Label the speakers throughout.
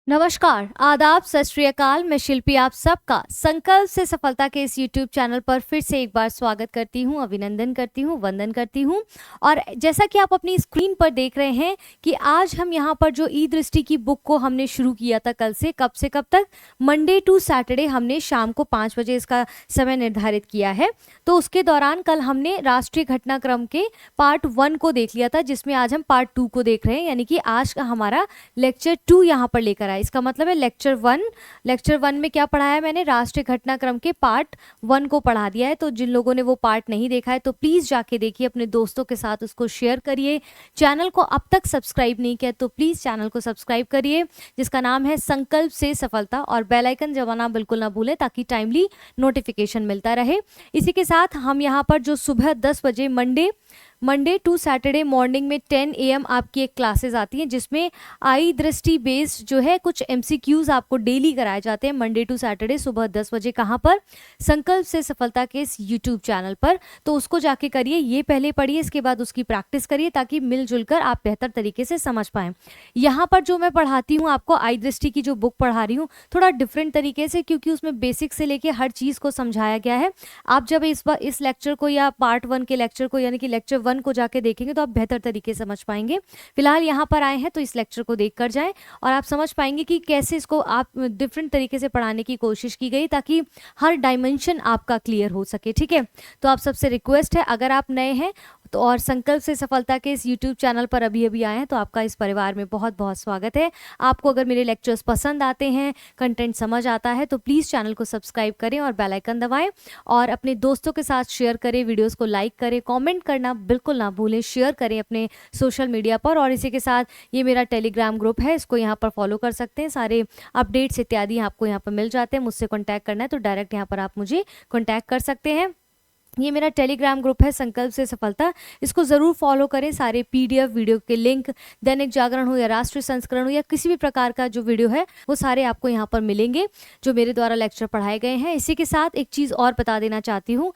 Speaker 1: नमस्कार, आदाब, सत श्री अकाल। मैं शिल्पी आप सबका संकल्प से सफलता के इस YouTube चैनल पर फिर से एक बार स्वागत करती हूँ, अभिनंदन करती हूँ, वंदन करती हूँ। और जैसा कि आप अपनी स्क्रीन पर देख रहे हैं कि आज हम यहाँ पर जो ई दृष्टि की बुक को हमने शुरू किया था कल से, कब से कब तक, मंडे टू सैटरडे हमने शाम को 5 बजे इसका समय निर्धारित किया है। तो उसके दौरान कल हमने राष्ट्रीय घटनाक्रम के पार्ट 1 को देख लिया था, जिसमें आज हम पार्ट 2 को देख रहे हैं। यानी कि आज का हमारा लेक्चर 2 यहाँ पर लेकर आया। इसका मतलब है लेक्चर 1 में क्या पढ़ाया मैंने, राष्ट्रीय घटनाक्रम के पार्ट 1 को पढ़ा दिया है। तो जिन लोगों ने वो पार्ट नहीं देखा है तो प्लीज जाके देखिए, अपने दोस्तों के साथ उसको शेयर करिए। चैनल को अब तक सब्सक्राइब नहीं किया तो प्लीज चैनल को सब्सक्राइब करिए, जिसका नाम है संकल्प से सफलता, और बेल आइकन दबाना बिल्कुल ना भूलें ताकि टाइमली नोटिफिकेशन मिलता रहे। इसी के साथ हम यहाँ पर जो सुबह 10 बजे मंडे टू सैटरडे मॉर्निंग में 10 AM आपकी एक क्लासेस आती हैं, जिसमें आई दृष्टि बेस्ड जो है कुछ MCQs आपको डेली कराए जाते हैं मंडे टू सैटरडे सुबह 10 बजे। कहाँ पर? संकल्प से सफलता के इस यूट्यूब चैनल पर। तो उसको जाके करिए, ये पहले पढ़िए, इसके बाद उसकी प्रैक्टिस करिए ताकि मिलजुल कर आप बेहतर तरीके से समझ पाएँ। यहाँ पर जो मैं पढ़ाती हूँ आपको, आई दृष्टि की जो बुक पढ़ा रही हूँ थोड़ा डिफरेंट तरीके से, क्योंकि उसमें बेसिक से लेके हर चीज़ को समझाया गया है। आप जब इस लेक्चर को या पार्ट 1 के लेक्चर को यानी कि लेक्चर 1 को जाके देखेंगे तो आप बेहतर तरीके से समझ पाएंगे। फिलहाल यहाँ पर आए हैं तो इस लेक्चर को देख कर जाएं और आप समझ पाएंगे कि कैसे इसको आप डिफरेंट तरीके से पढ़ाने की कोशिश की गई ताकि हर डायमेंशन आपका क्लियर हो सके। ठीक है, तो आप सबसे रिक्वेस्ट है, अगर आप नए हैं तो और संकल्प से सफलता के इस YouTube चैनल पर अभी अभी आए हैं तो आपका इस परिवार में बहुत बहुत स्वागत है। आपको अगर मेरे लेक्चर्स पसंद आते हैं, कंटेंट समझ आता है तो प्लीज़ चैनल को सब्सक्राइब करें और बेल आइकन दबाएं और अपने दोस्तों के साथ शेयर करें, वीडियोस को लाइक करें, कमेंट करना बिल्कुल ना भूलें, शेयर करें अपने सोशल मीडिया पर। और इसी के साथ ये मेरा टेलीग्राम ग्रुप है, इसको यहाँ पर फॉलो कर सकते हैं। सारे अपडेट्स इत्यादि आपको यहाँ पर मिल जाते हैं। मुझसे कॉन्टैक्ट करना है तो डायरेक्ट यहाँ पर आप मुझे कॉन्टैक्ट कर सकते हैं। ये मेरा टेलीग्राम ग्रुप है संकल्प से सफलता, इसको ज़रूर फॉलो करें। सारे PDF वीडियो के लिंक, दैनिक जागरण हो या राष्ट्रीय संस्करण हो या किसी भी प्रकार का जो वीडियो है वो सारे आपको यहाँ पर मिलेंगे जो मेरे द्वारा लेक्चर पढ़ाए गए हैं। इसी के साथ एक चीज़ और बता देना चाहती हूँ,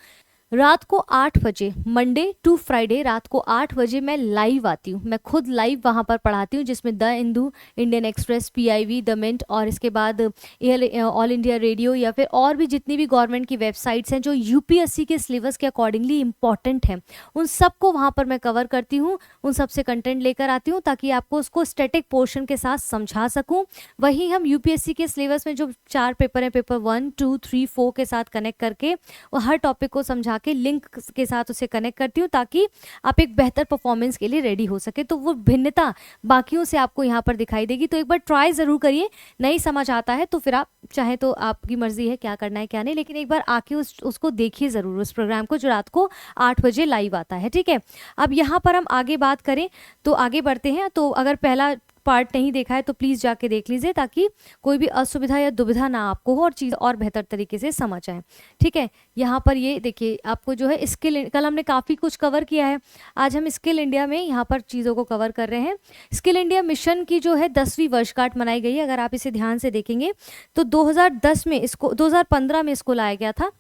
Speaker 1: रात को 8 बजे मंडे टू फ्राइडे रात को 8 बजे मैं लाइव आती हूँ। मैं खुद लाइव वहाँ पर पढ़ाती हूँ, जिसमें the Hindu, Indian Express, PIV, the Mint और इसके बाद ऑल इंडिया रेडियो या फिर और भी जितनी भी गवर्नमेंट की वेबसाइट्स हैं जो UPSC के सिलेबस के अकॉर्डिंगली इंपॉर्टेंट हैं, उन सबको वहाँ पर मैं कवर करती हूँ, उन सबसे कंटेंट लेकर आती हूँ ताकि आपको उसको स्टैटिक पोर्शन के साथ समझा सकूँ। वहीं हम UPSC के सिलेबस में जो 4 पेपर हैं, पेपर 1, 2, 3, 4 के साथ कनेक्ट करके वो हर टॉपिक को समझा के लिंक के साथ उसे कनेक्ट करती हूँ ताकि आप एक बेहतर परफॉर्मेंस के लिए रेडी हो सके। तो वो भिन्नता बाकियों से आपको यहाँ पर दिखाई देगी। तो एक बार ट्राई ज़रूर करिए, नहीं समझ आता है तो फिर आप चाहे तो आपकी मर्जी है क्या करना है क्या नहीं, लेकिन एक बार आके उसको देखिए ज़रूर, उस प्रोग्राम को जो रात को 8 बजे लाइव आता है। ठीक है, अब यहाँ पर हम आगे बात करें तो आगे बढ़ते हैं। तो अगर पहला पार्ट नहीं देखा है तो प्लीज़ जाके देख लीजिए ताकि कोई भी असुविधा या दुविधा ना आपको हो और चीज़ और बेहतर तरीके से समझ आए। ठीक है, यहाँ पर ये देखिए आपको जो है स्किल, कल हमने काफ़ी कुछ कवर किया है, आज हम स्किल इंडिया में यहाँ पर चीज़ों को कवर कर रहे हैं। स्किल इंडिया मिशन की जो है 10वीं वर्षगांठ मनाई गई है। अगर आप इसे ध्यान से देखेंगे तो 2015 में इसको लाया गया था।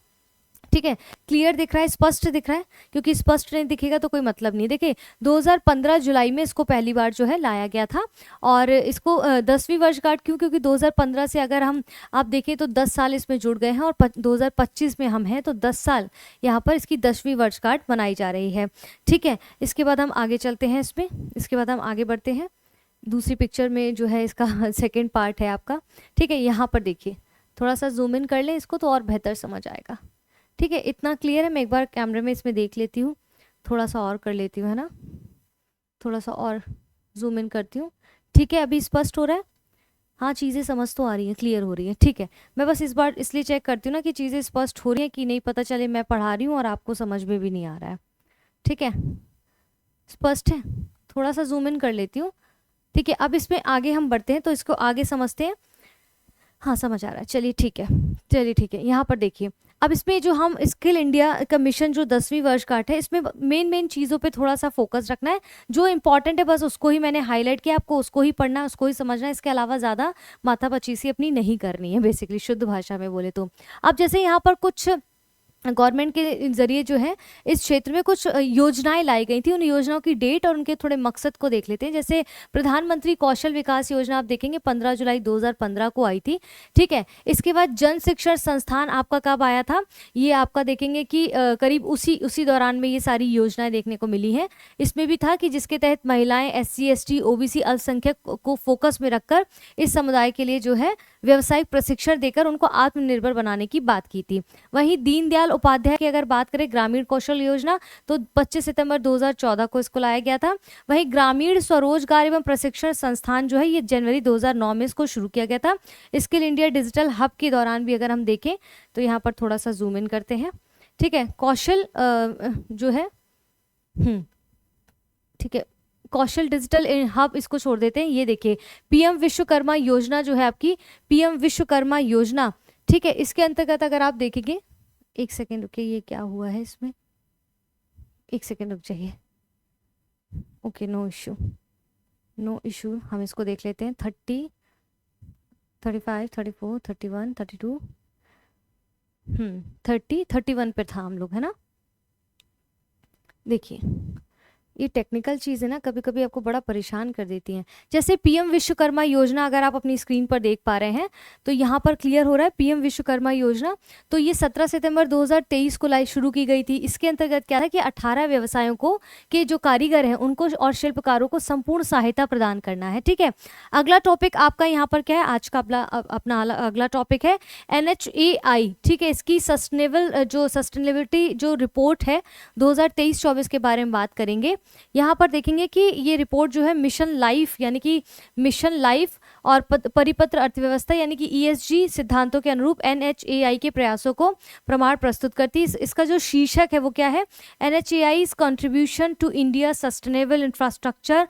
Speaker 1: ठीक है, क्लियर दिख रहा है, स्पष्ट दिख रहा है, क्योंकि स्पष्ट नहीं दिखेगा तो कोई मतलब नहीं। देखिए 2015 जुलाई में इसको पहली बार जो है लाया गया था और इसको 10वीं वर्षगांठ क्यों, क्योंकि 2015 से अगर हम आप देखें तो 10 साल इसमें जुड़ गए हैं और 2025 में हम हैं तो 10 साल यहाँ पर इसकी 10वीं वर्षगांठ मनाई जा रही है। ठीक है, इसके बाद हम आगे चलते हैं इसमें, इसके बाद हम आगे बढ़ते हैं। दूसरी पिक्चर में जो है इसका सेकेंड पार्ट है आपका। ठीक है, यहाँ पर देखिए, थोड़ा सा जूम इन कर लें इसको तो और बेहतर समझ आएगा। ठीक है, इतना क्लियर है। मैं एक बार कैमरे में इसमें देख लेती हूँ, थोड़ा सा और कर लेती हूँ, है ना, थोड़ा सा और जूम इन करती हूँ। ठीक है, अभी स्पष्ट हो रहा है, हाँ चीज़ें समझ तो आ रही हैं, क्लियर हो रही है। ठीक है, मैं बस इस बार इसलिए चेक करती हूँ ना कि चीज़ें स्पष्ट हो रही हैं कि नहीं, पता चले मैं पढ़ा रही हूँ और आपको समझ में भी नहीं आ रहा है। ठीक है, स्पष्ट है, थोड़ा सा जूम इन कर लेती हूँ। ठीक है, अब इसमें आगे हम बढ़ते हैं तो इसको आगे समझते हैं। हाँ समझ आ रहा है, चलिए ठीक है, चलिए ठीक है। यहाँ पर देखिए, अब इसमें जो हम स्किल इंडिया का मिशन जो 10वीं वर्षगांठ है, इसमें मेन चीज़ों पे थोड़ा सा फोकस रखना है। जो इंपॉर्टेंट है बस उसको ही मैंने हाईलाइट किया, आपको उसको ही पढ़ना है, उसको ही समझना है। इसके अलावा ज़्यादा माथापच्चीसी अपनी नहीं करनी है, बेसिकली शुद्ध भाषा में बोले तो। अब जैसे यहाँ पर कुछ गवर्नमेंट के ज़रिए जो है इस क्षेत्र में कुछ योजनाएं लाई गई थी। उन योजनाओं की डेट और उनके थोड़े मकसद को देख लेते हैं। जैसे प्रधानमंत्री कौशल विकास योजना आप देखेंगे 15 जुलाई 2015 को आई थी, ठीक है। इसके बाद जन शिक्षण संस्थान आपका कब आया था, ये आपका देखेंगे कि करीब उसी दौरान में ये सारी योजनाएं देखने को मिली हैं। इसमें भी था कि जिसके तहत महिलाएं, SC ST OBC अल्पसंख्यक को फोकस में रखकर इस समुदाय के लिए जो है व्यावसायिक प्रशिक्षण देकर उनको आत्मनिर्भर बनाने की बात की थी। वहीं दीनदयाल उपाध्याय की अगर बात करें ग्रामीण कौशल योजना, तो 25 सितंबर 2014 को इसको लाया गया था। वहीं ग्रामीण स्वरोजगार एवं प्रशिक्षण संस्थान जो है ये जनवरी 2009 में इसको शुरू किया गया था। स्किल इंडिया डिजिटल हब के दौरान भी अगर हम देखें तो यहाँ पर थोड़ा सा जूम इन करते हैं, ठीक है। कौशल जो है ठीक है, कौशल डिजिटल हब इसको छोड़ देते हैं। ये देखिए PM विश्वकर्मा योजना जो है आपकी, PM विश्वकर्मा योजना, ठीक है। इसके अंतर्गत अगर आप देखेंगे, एक सेकेंड रुकिए, ये क्या हुआ है इसमें, एक सेकेंड रुक जाइए। ओके, नो इशू, हम इसको देख लेते हैं। 30, 35, 34, 31, 32, 30, 31 पे था हम लोग, है ना। देखिए ये टेक्निकल चीज़ें ना कभी कभी आपको बड़ा परेशान कर देती हैं। जैसे PM विश्वकर्मा योजना अगर आप अपनी स्क्रीन पर देख पा रहे हैं तो यहाँ पर क्लियर हो रहा है PM विश्वकर्मा योजना। तो ये 17 सितंबर 2023 को शुरू की गई थी। इसके अंतर्गत क्या है कि 18 व्यवसायों को के जो कारीगर हैं उनको और शिल्पकारों को संपूर्ण सहायता प्रदान करना है, ठीक है। अगला टॉपिक आपका यहाँ पर क्या है, आज का अपना अगला टॉपिक है NHAI, ठीक है। इसकी सस्टेनेबिलिटी जो रिपोर्ट है 2023-24 के बारे में बात करेंगे। यहाँ पर देखेंगे कि ये रिपोर्ट जो है मिशन लाइफ यानी कि मिशन लाइफ और परिपत्र अर्थव्यवस्था यानी कि ESG सिद्धांतों के अनुरूप NHAI के प्रयासों को प्रमाण प्रस्तुत करती है। इसका जो शीर्षक है वो क्या है, NHAI's contribution to India sustainable infrastructure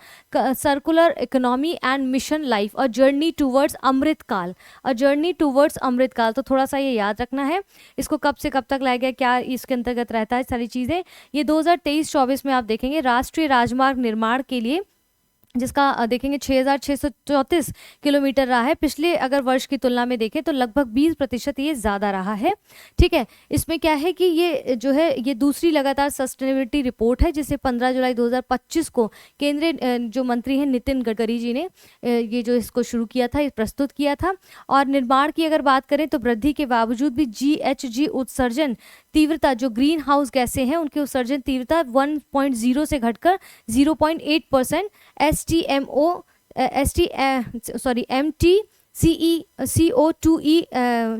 Speaker 1: circular economy and mission life और जर्नी टूवर्ड्स अमृतकाल, अमृतकाल। तो थोड़ा सा ये याद रखना है, इसको कब से कब तक लाया गया, क्या इसके अंतर्गत रहता है, सारी चीज़ें ये 2023-24 में आप देखेंगे। राष्ट्रीय राजमार्ग निर्माण के लिए जिसका देखेंगे 6634 किलोमीटर रहा है। पिछले अगर वर्ष की तुलना में देखें तो लगभग 20% ये ज़्यादा रहा है, ठीक है। इसमें क्या है कि ये जो है ये दूसरी लगातार सस्टेनेबिलिटी रिपोर्ट है जिसे 15 जुलाई 2025 को केंद्रीय जो मंत्री हैं नितिन गडकरी जी ने ये जो इसको शुरू किया था, प्रस्तुत किया था। और निर्माण की अगर बात करें तो वृद्धि के बावजूद भी GHG उत्सर्जन तीव्रता, जो ग्रीन हाउस गैसें हैं उनके उत्सर्जन तीव्रता 1.0 से घटकर 0.8% MTCO2E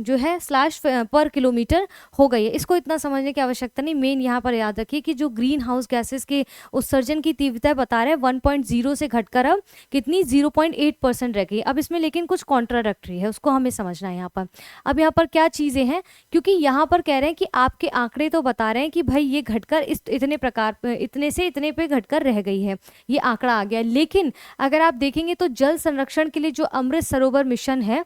Speaker 1: जो है स्लैश पर किलोमीटर हो गई है। इसको इतना समझने की आवश्यकता नहीं, मेन यहाँ पर याद रखिए कि जो ग्रीन हाउस गैसेस के उत्सर्जन की तीव्रता बता रहे हैं 1.0 से घटकर अब कितनी 0.8% रह गई। अब इसमें लेकिन कुछ कॉन्ट्राडक्टरी है, उसको हमें समझना है यहाँ पर। अब यहाँ पर क्या चीज़ें हैं, क्योंकि यहाँ पर कह रहे हैं कि आपके आंकड़े तो बता रहे हैं कि भाई ये घटकर इतने से इतने पे घटकर रह गई है, ये आंकड़ा आ गया। लेकिन अगर आप देखेंगे तो जल संरक्षण के लिए जो अमृत सरोवर मिशन है,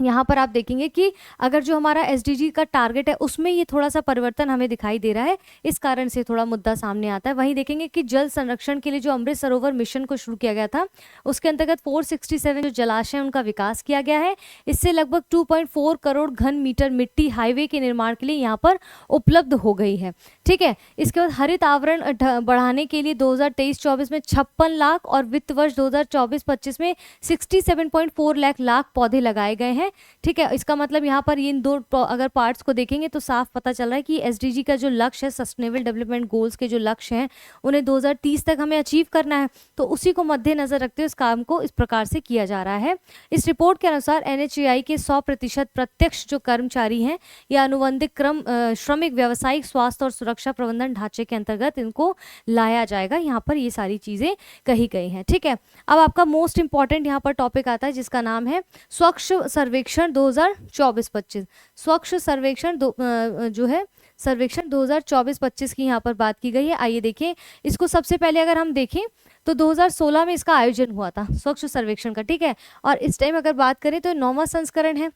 Speaker 1: यहाँ पर आप देखेंगे कि अगर जो हमारा SDG का टारगेट है उसमें ये थोड़ा सा परिवर्तन हमें दिखाई दे रहा है, इस कारण से थोड़ा मुद्दा सामने आता है। वहीं देखेंगे कि जल संरक्षण के लिए जो अमृत सरोवर मिशन को शुरू किया गया था उसके अंतर्गत 467 जो जलाशय हैं उनका विकास किया गया है। इससे लगभग 2.4 करोड़ घन मीटर मिट्टी हाईवे के निर्माण के लिए यहाँ पर उपलब्ध हो गई है, ठीक है। इसके बाद हरित आवरण बढ़ाने के लिए 2023-24 में 56 लाख और वित्त वर्ष 2024-25 में 67.4 लाख पौधे लगाए गए हैं, ठीक है। इसका मतलब यहाँ पर इन दो अगर पार्ट्स को देखेंगे तो साफ पता चल रहा है कि SDG का जो लक्ष्य है, सस्टेनेबल डेवलपमेंट गोल्स के जो लक्ष्य हैं उन्हें 2030 तक हमें अचीव करना है, तो उसी को मद्देनजर रखते हुए इस काम को इस प्रकार से किया जा रहा है। इस रिपोर्ट के अनुसार NHAI के 100% प्रत्यक्ष जो कर्मचारी हैं या अनुबंधित श्रमिक व्यावसायिक स्वास्थ्य और सुरक्षा प्रबंधन ढांचे के अंतर्गत इनको लाया जाएगा। यहाँ पर ये सारी चीज़ें कही गई हैं, ठीक है। अब आपका मोस्ट इंपॉर्टेंट यहाँ पर टॉपिक आता है जिसका नाम है स्वच्छ सर्वेक्षण 2024-25। स्वच्छ सर्वेक्षण जो है सर्वेक्षण 2024-25 की यहाँ पर बात की गई है। आइए देखें इसको। सबसे पहले अगर हम देखें तो 2016 में इसका आयोजन हुआ था स्वच्छ सर्वेक्षण का, ठीक है। और इस टाइम अगर बात करें तो 9वां संस्करण है।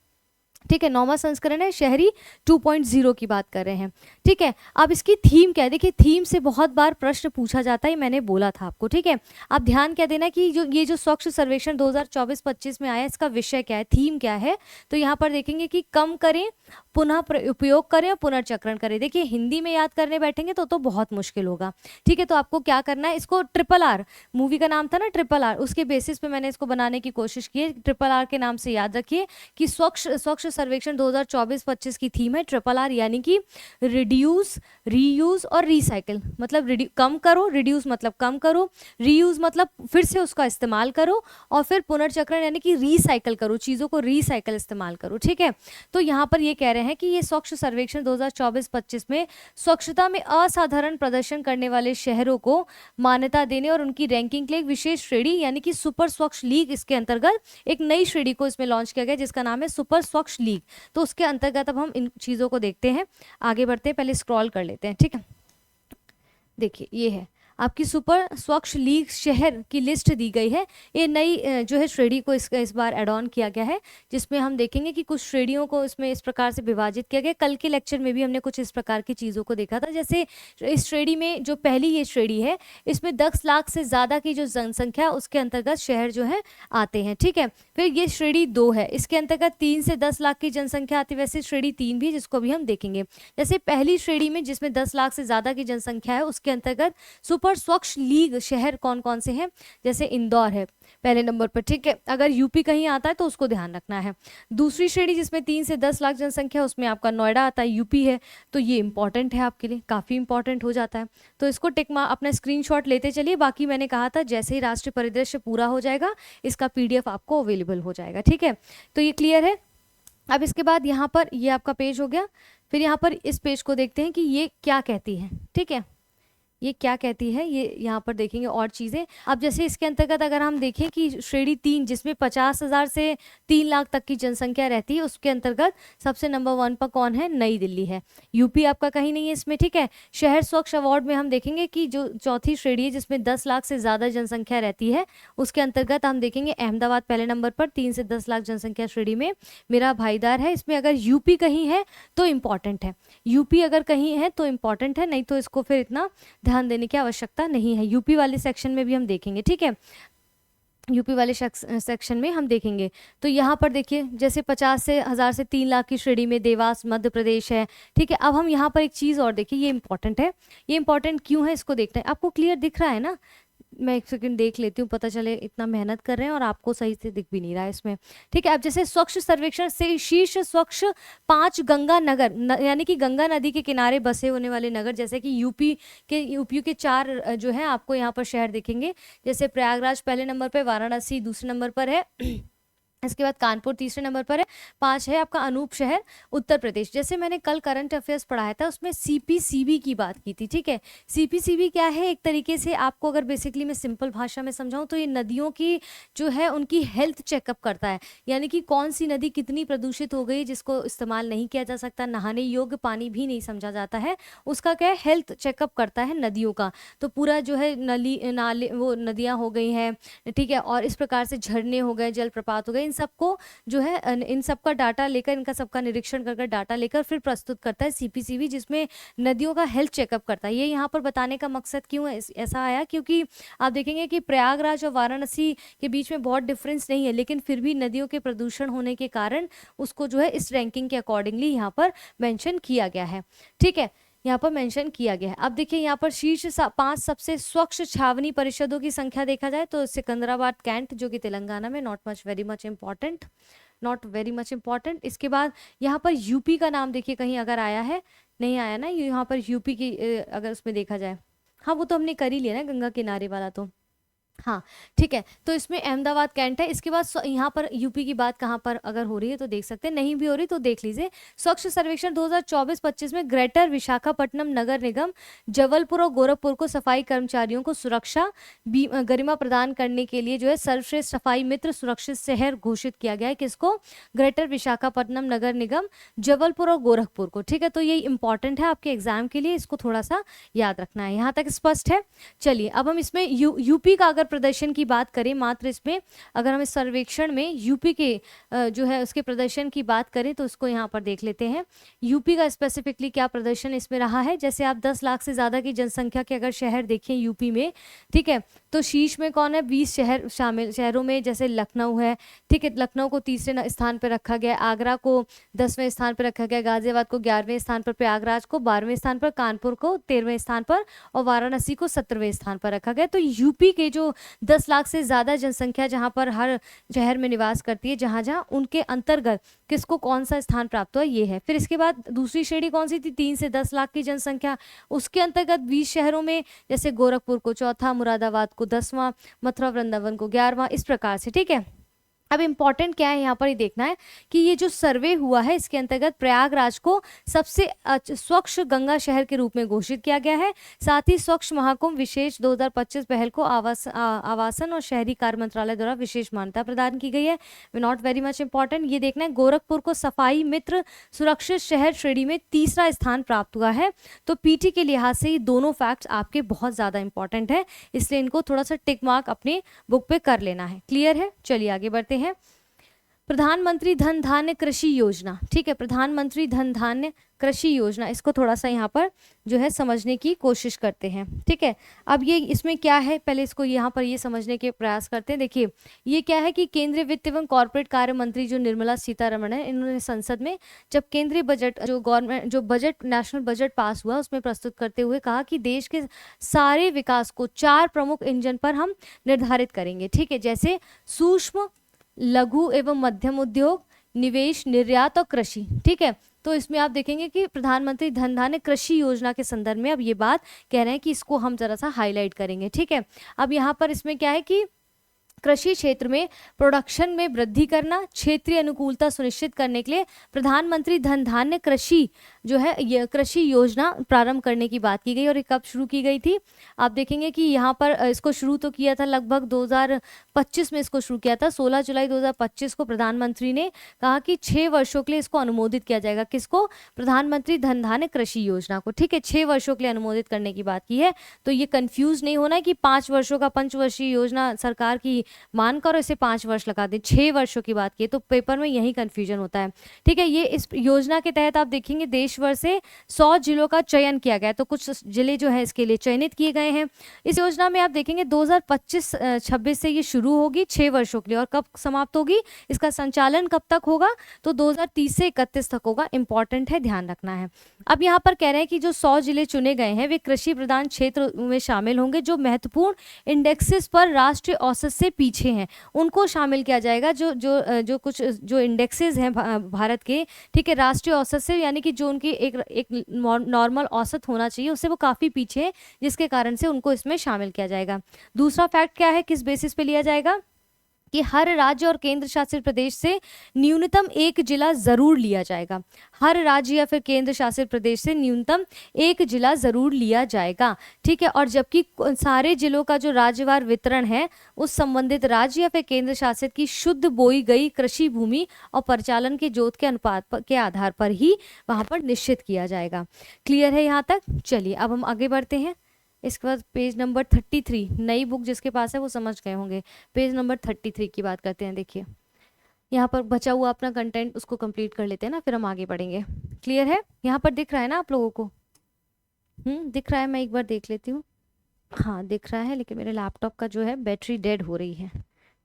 Speaker 1: ठीक है, 9वां संस्करण है, शहरी 2.0 की बात कर रहे हैं। ठीक है, अब इसकी थीम क्या है, देखिए थीम से बहुत बार प्रश्न पूछा जाता है, मैंने बोला था आपको। ठीक है, आप ध्यान क्या देना कि जो स्वच्छ सर्वेक्षण 2024-25 में आया, इसका विषय क्या है, थीम क्या है। तो यहाँ पर देखेंगे कि कम करें, पुनः उपयोग करें और पुनर्चक्रण करें। देखिए हिंदी में याद करने बैठेंगे तो बहुत मुश्किल होगा। ठीक है, तो आपको क्या करना है, इसको RRR, मूवी का नाम था ना RRR, उसके बेसिस पे मैंने इसको बनाने की कोशिश की है। RRR के नाम से याद रखिए कि स्वच्छ सर्वेक्षण 2024-25 की थीम है RRR, यानी कि रिड्यूस, रीयूज और रिसाइकिल। मतलब कम करो, रिड्यूस मतलब कम करो, रीयूज मतलब फिर से उसका इस्तेमाल करो, और फिर पुनर्चक्रण यानी कि रिसाइकिल करो, चीज़ों को रिसाइकिल इस्तेमाल करो। ठीक है, तो यहाँ पर ये कह रहे हैं कि ये स्वच्छ सर्वेक्षण 2024-25 में स्वच्छता में असाधारण प्रदर्शन करने वाले शहरों को मान्यता देने और उनकी रैंकिंग के लिए एक विशेष श्रेणी यानी कि सुपर स्वच्छ लीग, इसके अंतर्गत एक नई श्रेणी को इसमें लॉन्च किया गया जिसका नाम है सुपर स्वच्छ लीग। तो उसके अंतर्गत अब हम इन चीज़ों को देखते हैं, आगे बढ़ते हैं, पहले स्क्रॉल कर लेते हैं। ठीक है, देखिए ये है आपकी सुपर स्वच्छ लीग शहर की लिस्ट दी गई है। ये नई जो है श्रेणी को इस बार एड ऑन किया गया है, जिसमें हम देखेंगे कि कुछ श्रेणियों को इसमें इस प्रकार से विभाजित किया गया। कल के लेक्चर में भी हमने कुछ इस प्रकार की चीज़ों को देखा था। जैसे इस श्रेणी में जो पहली ये श्रेणी है, इसमें 10 लाख से ज़्यादा की जो जनसंख्या, उसके अंतर्गत शहर जो है आते हैं। ठीक है, फिर ये श्रेणी 2 है, इसके अंतर्गत 3 से 10 लाख की जनसंख्या आती है। वैसे श्रेणी 3 भी, जिसको भी हम देखेंगे। जैसे पहली श्रेणी में जिसमें 10 लाख से ज़्यादा की जनसंख्या है, उसके अंतर्गत सुपर स्वच्छ लीग शहर कौन कौन से हैं, जैसे इंदौर है पहले नंबर पर। ठीक है, अगर यूपी कहीं आता है तो उसको ध्यान रखना है। दूसरी श्रेणी जिसमें 3 से 10 लाख जनसंख्या, उसमें आपका नोएडा आता है, यूपी है। तो ये इंपॉर्टेंट है आपके लिए, काफ़ी इंपॉर्टेंट हो जाता है। तो इसको अपना स्क्रीनशॉट लेते चलिए। बाकी मैंने कहा था जैसे ही राष्ट्रीय परिदृश्य पूरा हो जाएगा, इसका PDF आपको अवेलेबल हो जाएगा। ठीक है, तो ये क्लियर है। अब इसके बाद यहाँ पर ये आपका पेज हो गया। फिर यहाँ पर इस पेज को देखते हैं कि ये क्या कहती है। ठीक है, ये क्या कहती है, ये यहाँ पर देखेंगे और चीज़ें। अब जैसे इसके अंतर्गत अगर हम देखें कि श्रेणी 3 जिसमें 50,000 से 3 लाख तक की जनसंख्या रहती है, उसके अंतर्गत सबसे नंबर 1 पर कौन है, नई दिल्ली है। यूपी आपका कहीं नहीं है इसमें। ठीक है, शहर स्वच्छ अवार्ड में हम देखेंगे कि जो चौथी श्रेणी है जिसमें 10 लाख से ज़्यादा जनसंख्या रहती है, उसके अंतर्गत हम देखेंगे अहमदाबाद पहले नंबर पर 3 से 10 लाख जनसंख्या श्रेणी में मेरा भाईदार है। इसमें अगर यूपी कहीं है तो इम्पॉर्टेंट है, यूपी अगर कहीं है तो इम्पॉर्टेंट है, नहीं तो इसको फिर इतना ध्यान देने की आवश्यकता नहीं है। यूपी वाले सेक्शन में भी हम देखेंगे। ठीक है, यूपी वाले सेक्शन में हम देखेंगे। तो यहाँ पर देखिए जैसे 50,000 से 3 लाख की श्रेणी में देवास मध्य प्रदेश है। ठीक है, अब हम यहाँ पर एक चीज़ और देखिए, ये इंपॉर्टेंट है। ये इंपॉर्टेंट क्यों है इसको देखते हैं। आपको क्लियर दिख रहा है ना, मैं एक सेकंड देख लेती हूँ, पता चले इतना मेहनत कर रहे हैं और आपको सही से दिख भी नहीं रहा है इसमें। ठीक है, अब जैसे स्वच्छ सर्वेक्षण से शीर्ष स्वच्छ 5 गंगा नगर यानी कि गंगा नदी के किनारे बसे होने वाले नगर, जैसे कि यूपी के 4 जो है आपको यहाँ पर शहर दिखेंगे। जैसे प्रयागराज पहले नंबर पर, वाराणसी दूसरे नंबर पर है, इसके बाद कानपुर तीसरे नंबर पर है, 5 है आपका अनूप शहर उत्तर प्रदेश। जैसे मैंने कल करंट अफेयर्स पढ़ाया था, उसमें CPCB की बात की थी। ठीक है, CPCB क्या है, एक तरीके से आपको अगर बेसिकली मैं सिंपल भाषा में समझाऊं तो ये नदियों की जो है उनकी हेल्थ चेकअप करता है, यानी कि कौन सी नदी कितनी प्रदूषित हो गई जिसको इस्तेमाल नहीं किया जा सकता, नहाने योग्य पानी भी नहीं समझा जाता है, उसका क्या है हेल्थ चेकअप करता है नदियों का। तो पूरा जो है नाले वो नदियाँ हो गई हैं। ठीक है, और इस प्रकार से झरने हो गए, जलप्रपात हो गए, सबको जो है इन सबका डाटा लेकर, इनका सबका निरीक्षण कर डाटा लेकर फिर प्रस्तुत करता है CPCB, जिसमें नदियों का हेल्थ चेकअप करता है। ये यहाँ पर बताने का मकसद क्यों है ऐसा आया, क्योंकि आप देखेंगे कि प्रयागराज और वाराणसी के बीच में बहुत डिफरेंस नहीं है, लेकिन फिर भी नदियों के प्रदूषण होने के कारण उसको जो है इस रैंकिंग के अकॉर्डिंगली यहाँ पर मेंशन किया गया है। ठीक है, यहाँ पर मेंशन किया गया है। अब देखिए यहाँ पर शीर्ष 5 सबसे स्वच्छ छावनी परिषदों की संख्या देखा जाए तो सिकंदराबाद कैंट जो कि तेलंगाना में, नॉट वेरी मच इंपॉर्टेंट। इसके बाद यहाँ पर यूपी का नाम देखिए कहीं अगर आया है, नहीं आया ना, यहाँ पर यूपी की अगर उसमें देखा जाए, हाँ वो तो हमने कर ही लिया ना गंगा किनारे वाला, तो हाँ ठीक है। तो इसमें अहमदाबाद कैंट है। इसके बाद यहाँ पर यूपी की बात कहाँ पर अगर हो रही है तो देख सकते हैं, नहीं भी हो रही तो देख लीजिए। स्वच्छ सर्वेक्षण 2024-25 में ग्रेटर विशाखापट्टनम नगर निगम जबलपुर और गोरखपुर को सफाई कर्मचारियों को सुरक्षा गरिमा प्रदान करने के लिए जो है सर्वश्रेष्ठ सफाई मित्र सुरक्षित शहर घोषित किया गया है। किसको? ग्रेटर विशाखापट्टनम नगर निगम जबलपुर और गोरखपुर को। ठीक है, तो ये इंपॉर्टेंट है आपके एग्जाम के लिए, इसको थोड़ा सा याद रखना है। यहाँ तक स्पष्ट है। चलिए अब हम इसमें यूपी का अगर अगर प्रदर्शन की बात करें मात्र इसमें, अगर हम इस सर्वेक्षण में यूपी के जो है उसके प्रदर्शन की बात करें तो उसको यहाँ पर देख लेते हैं। यूपी का स्पेसिफिकली क्या प्रदर्शन इसमें रहा है। जैसे आप 10 लाख से ज़्यादा की जनसंख्या के अगर शहर देखें यूपी में, ठीक है, तो शीर्ष में कौन है, 20 शहर शामिल, शहरों में जैसे लखनऊ है, ठीक है, लखनऊ को तीसरे स्थान पर रखा गया, आगरा को 10वें स्थान पर रखा गया, गाजियाबाद को 11वें स्थान पर, प्रयागराज को 12वें स्थान पर, कानपुर को 13वें स्थान पर और वाराणसी को 17वें स्थान पर रखा गया। तो यूपी के जो 10 लाख से ज़्यादा जनसंख्या जहाँ पर हर शहर में निवास करती है, जहाँ जहाँ उनके अंतर्गत किसको कौन सा स्थान प्राप्त हुआ, ये है। फिर इसके बाद दूसरी श्रेणी कौन सी थी, 3 से 10 लाख की जनसंख्या, उसके अंतर्गत 20 शहरों में, जैसे गोरखपुर को चौथा, मुरादाबाद को 10वां, मथुरा वृंदावन को 11वां, इस प्रकार से, ठीक है। अब इम्पॉर्टेंट क्या है यहाँ पर ये देखना है कि ये जो सर्वे हुआ है इसके अंतर्गत प्रयागराज को सबसे स्वच्छ गंगा शहर के रूप में घोषित किया गया है। साथ ही स्वच्छ महाकुंभ विशेष 2025 पहल को आवासन और शहरी कार्य मंत्रालय द्वारा विशेष मान्यता प्रदान की गई है। नॉट वेरी मच इंपॉर्टेंट, ये देखना है गोरखपुर को सफाई मित्र सुरक्षित शहर श्रेणी में 3रा स्थान प्राप्त हुआ है। तो पीटी के लिहाज से ये दोनों फैक्ट्स आपके बहुत ज़्यादा इंपॉर्टेंट है, इसलिए इनको थोड़ा सा टिक मार्क अपने बुक पे कर लेना है। क्लियर है, चलिए आगे बढ़ते हैं। प्रधानमंत्री धन धान्य कृषि योजना, ठीक है, प्रधानमंत्री धन धान्य कृषि योजना, इसको थोड़ा सा यहाँ पर जो है समझने की कोशिश करते हैं, ठीक है। अब ये इसमें क्या है, पहले इसको यहाँ पर ये समझने के प्रयास करते हैं। देखिए ये क्या है कि केंद्रीय वित्त एवं कॉर्पोरेट कार्य मंत्री जो निर्मला सीतारमण है, इन्होंने संसद में जब केंद्रीय बजट जो बजट नेशनल बजट पास हुआ उसमें प्रस्तुत करते हुए कहा कि देश के सारे विकास को 4 प्रमुख इंजन पर हम निर्धारित करेंगे, ठीक है, जैसे सूक्ष्म लघु एवं मध्यम उद्योग, निवेश, निर्यात और कृषि, ठीक है। तो इसमें आप देखेंगे कि प्रधानमंत्री धन धान्य कृषि योजना के संदर्भ में अब ये बात कह रहे हैं कि इसको हम जरा सा हाईलाइट करेंगे, ठीक है। अब यहाँ पर इसमें क्या है कि कृषि क्षेत्र में प्रोडक्शन में वृद्धि करना, क्षेत्रीय अनुकूलता सुनिश्चित करने के लिए प्रधानमंत्री धन धान्य कृषि जो है ये कृषि योजना प्रारंभ करने की बात की गई। और ये कब शुरू की गई थी, आप देखेंगे कि यहाँ पर इसको शुरू तो किया था लगभग 2025 में, इसको शुरू किया था 16 जुलाई 2025 को प्रधानमंत्री ने कहा कि 6 वर्षों के लिए इसको अनुमोदित किया जाएगा। किसको, प्रधानमंत्री धन धान्य कृषि योजना को, ठीक है, 6 वर्षों के लिए अनुमोदित करने की बात की है। तो ये कंफ्यूज नहीं होना है कि 5 वर्षों का पंचवर्षीय योजना सरकार की मानकर इसे 5 वर्ष लगा दे, 6 वर्षों की बात की तो पेपर में यही कंफ्यूजन होता है, ठीक है। ये इस योजना के तहत आप देखेंगे देश भर से 100 जिलों का चयन किया गया है, तो कुछ जिले जो है इसके लिए चयनित किए गए हैं। इस योजना में आप देखेंगे 2025-26 से ये शुरू होगी 6 वर्षों के लिए, और कब समाप्त होगी, इसका संचालन कब तक होगा, तो 2030 से 31 तक होगा। इंपॉर्टेंट है, ध्यान रखना है। अब यहाँ पर कह रहे हैं कि जो 100 जिले चुने गए हैं वे कृषि प्रधान क्षेत्र में शामिल होंगे, जो महत्वपूर्ण इंडेक्सेस पर राष्ट्रीय औसत से पीछे हैं उनको शामिल किया जाएगा। जो कुछ जो इंडेक्सेस हैं भारत के, ठीक है, राष्ट्रीय औसत से, यानी कि जो उनकी एक नॉर्मल औसत होना चाहिए उससे वो काफ़ी पीछे है, जिसके कारण से उनको इसमें शामिल किया जाएगा। दूसरा फैक्ट क्या है, किस बेसिस पे लिया जाएगा कि हर राज्य और केंद्र शासित प्रदेश से न्यूनतम 1 जिला जरूर लिया जाएगा। हर राज्य या फिर केंद्र शासित प्रदेश से न्यूनतम 1 जिला जरूर लिया जाएगा, ठीक है। और जबकि सारे जिलों का जो राज्यवार वितरण है उस संबंधित राज्य या फिर केंद्र शासित की शुद्ध बोई गई कृषि भूमि और परिचालन के जोत के अनुपात के आधार पर ही वहां पर निश्चित किया जाएगा। क्लियर है यहाँ तक? चलिए अब हम आगे बढ़ते हैं। इसके बाद पेज नंबर 33, नई बुक जिसके पास है वो समझ गए होंगे। पेज नंबर 33 की बात करते हैं। देखिए यहाँ पर बचा हुआ अपना कंटेंट उसको कंप्लीट कर लेते हैं ना, फिर हम आगे बढ़ेंगे। क्लियर है? यहाँ पर दिख रहा है ना आप लोगों को? दिख रहा है? मैं एक बार देख लेती हूँ। हाँ दिख रहा है, लेकिन मेरे लैपटॉप का जो है बैटरी डेड हो रही है,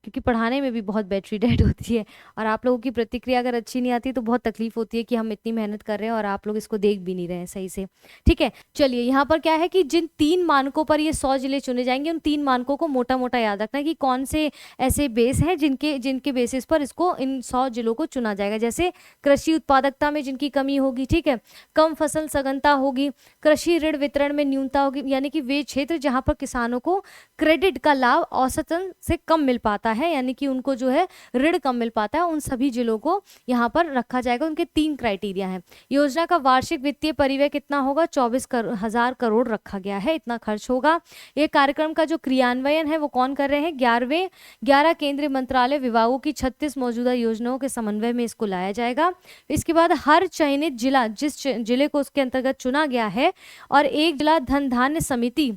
Speaker 1: क्योंकि पढ़ाने में भी बहुत बैटरी डेड होती है, और आप लोगों की प्रतिक्रिया अगर अच्छी नहीं आती तो बहुत तकलीफ होती है कि हम इतनी मेहनत कर रहे हैं और आप लोग इसको देख भी नहीं रहे हैं सही से, ठीक है। चलिए यहाँ पर क्या है कि जिन 3 मानकों पर ये 100 जिले चुने जाएंगे, उन 3 मानकों को मोटा मोटा याद रखना कि कौन से ऐसे बेस हैं जिनके बेसिस पर इसको इन 100 जिलों को चुना जाएगा। जैसे कृषि उत्पादकता में जिनकी कमी होगी, ठीक है, कम फसल सघनता होगी, कृषि ऋण वितरण में न्यूनता होगी, यानी कि वे क्षेत्र जहाँ पर किसानों को क्रेडिट का लाभ औसतन से कम मिल पाता है, यानी कि उनको जो है ऋण कम मिल पाता है, उन सभी जिलों को यहाँ पर रखा जाएगा। उनके 3 क्राइटेरिया हैं। योजना का वार्षिक वित्तीय परिव्यय कितना होगा? 24,000 करोड़ रखा गया है, इतना खर्च होगा। ये कार्यक्रम का जो क्रियान्वयन है वो कौन कर रहे हैं? 11 केंद्रीय मंत्रालय विभागों की 36 मौजूदा योजनाओं के समन्वय में इसको लाया जाएगा। इसके बाद हर चयनित जिला, जिस जिले को उसके अंतर्गत चुना गया है, और 1 जिला धन धान्य समिति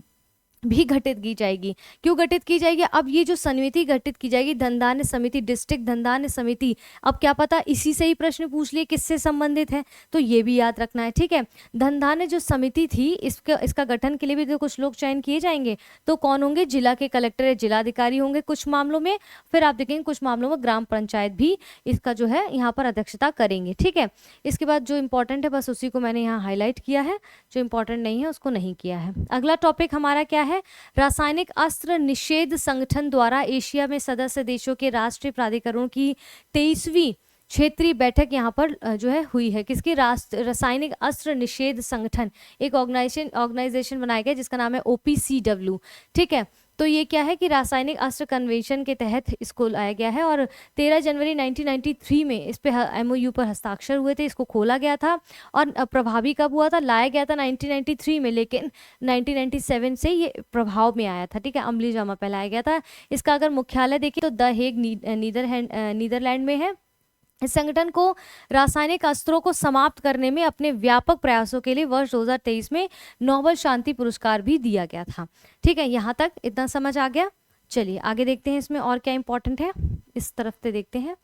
Speaker 1: भी गठित की जाएगी। क्यों गठित की जाएगी? अब ये जो समिति गठित की जाएगी, धनधान्य समिति, डिस्ट्रिक्ट धनधान्य समिति, अब क्या पता इसी से ही प्रश्न पूछ लिए किससे संबंधित है, तो ये भी याद रखना है। ठीक है, धनधान्य जो समिति थी, इसका गठन के लिए भी तो कुछ लोग चयन किए जाएंगे, तो कौन होंगे? जिला के कलेक्टर या जिलाधिकारी होंगे कुछ मामलों में, फिर आप देखेंगे कुछ मामलों में ग्राम पंचायत भी इसका जो है यहाँ पर अध्यक्षता करेंगे। ठीक है, इसके बाद जो इंपॉर्टेंट है बस उसी को मैंने यहाँ हाईलाइट किया है, जो इंपॉर्टेंट नहीं है उसको नहीं किया है। अगला टॉपिक हमारा क्या है? रासायनिक अस्त्र निषेध संगठन द्वारा एशिया में सदस्य देशों के राष्ट्रीय प्राधिकरणों की 23वीं क्षेत्रीय बैठक यहाँ पर जो है हुई है। किसकी? रासायनिक अस्त्र निषेध संगठन, एक ऑर्गेनाइजेशन बनाया गया जिसका नाम है OPCW। ठीक है, तो ये क्या है कि रासायनिक अस्त्र कन्वेंशन के तहत इसको लाया गया है और 13 जनवरी 1993 में इस पे MOU पर हस्ताक्षर हुए थे, इसको खोला गया था और प्रभावी कब हुआ था? लाया गया था 1993 में, लेकिन 1997 से ये प्रभाव में आया था। ठीक है, अमली जामा पे लाया गया था। इसका अगर मुख्यालय देखें तो द हेग नीदरलैंड में है। इस संगठन को रासायनिक अस्त्रों को समाप्त करने में अपने व्यापक प्रयासों के लिए वर्ष 2023 में नोबेल शांति पुरस्कार भी दिया गया था। ठीक है, यहाँ तक इतना समझ आ गया। चलिए आगे देखते हैं इसमें और क्या इंपॉर्टेंट है, इस तरफ से देखते हैं।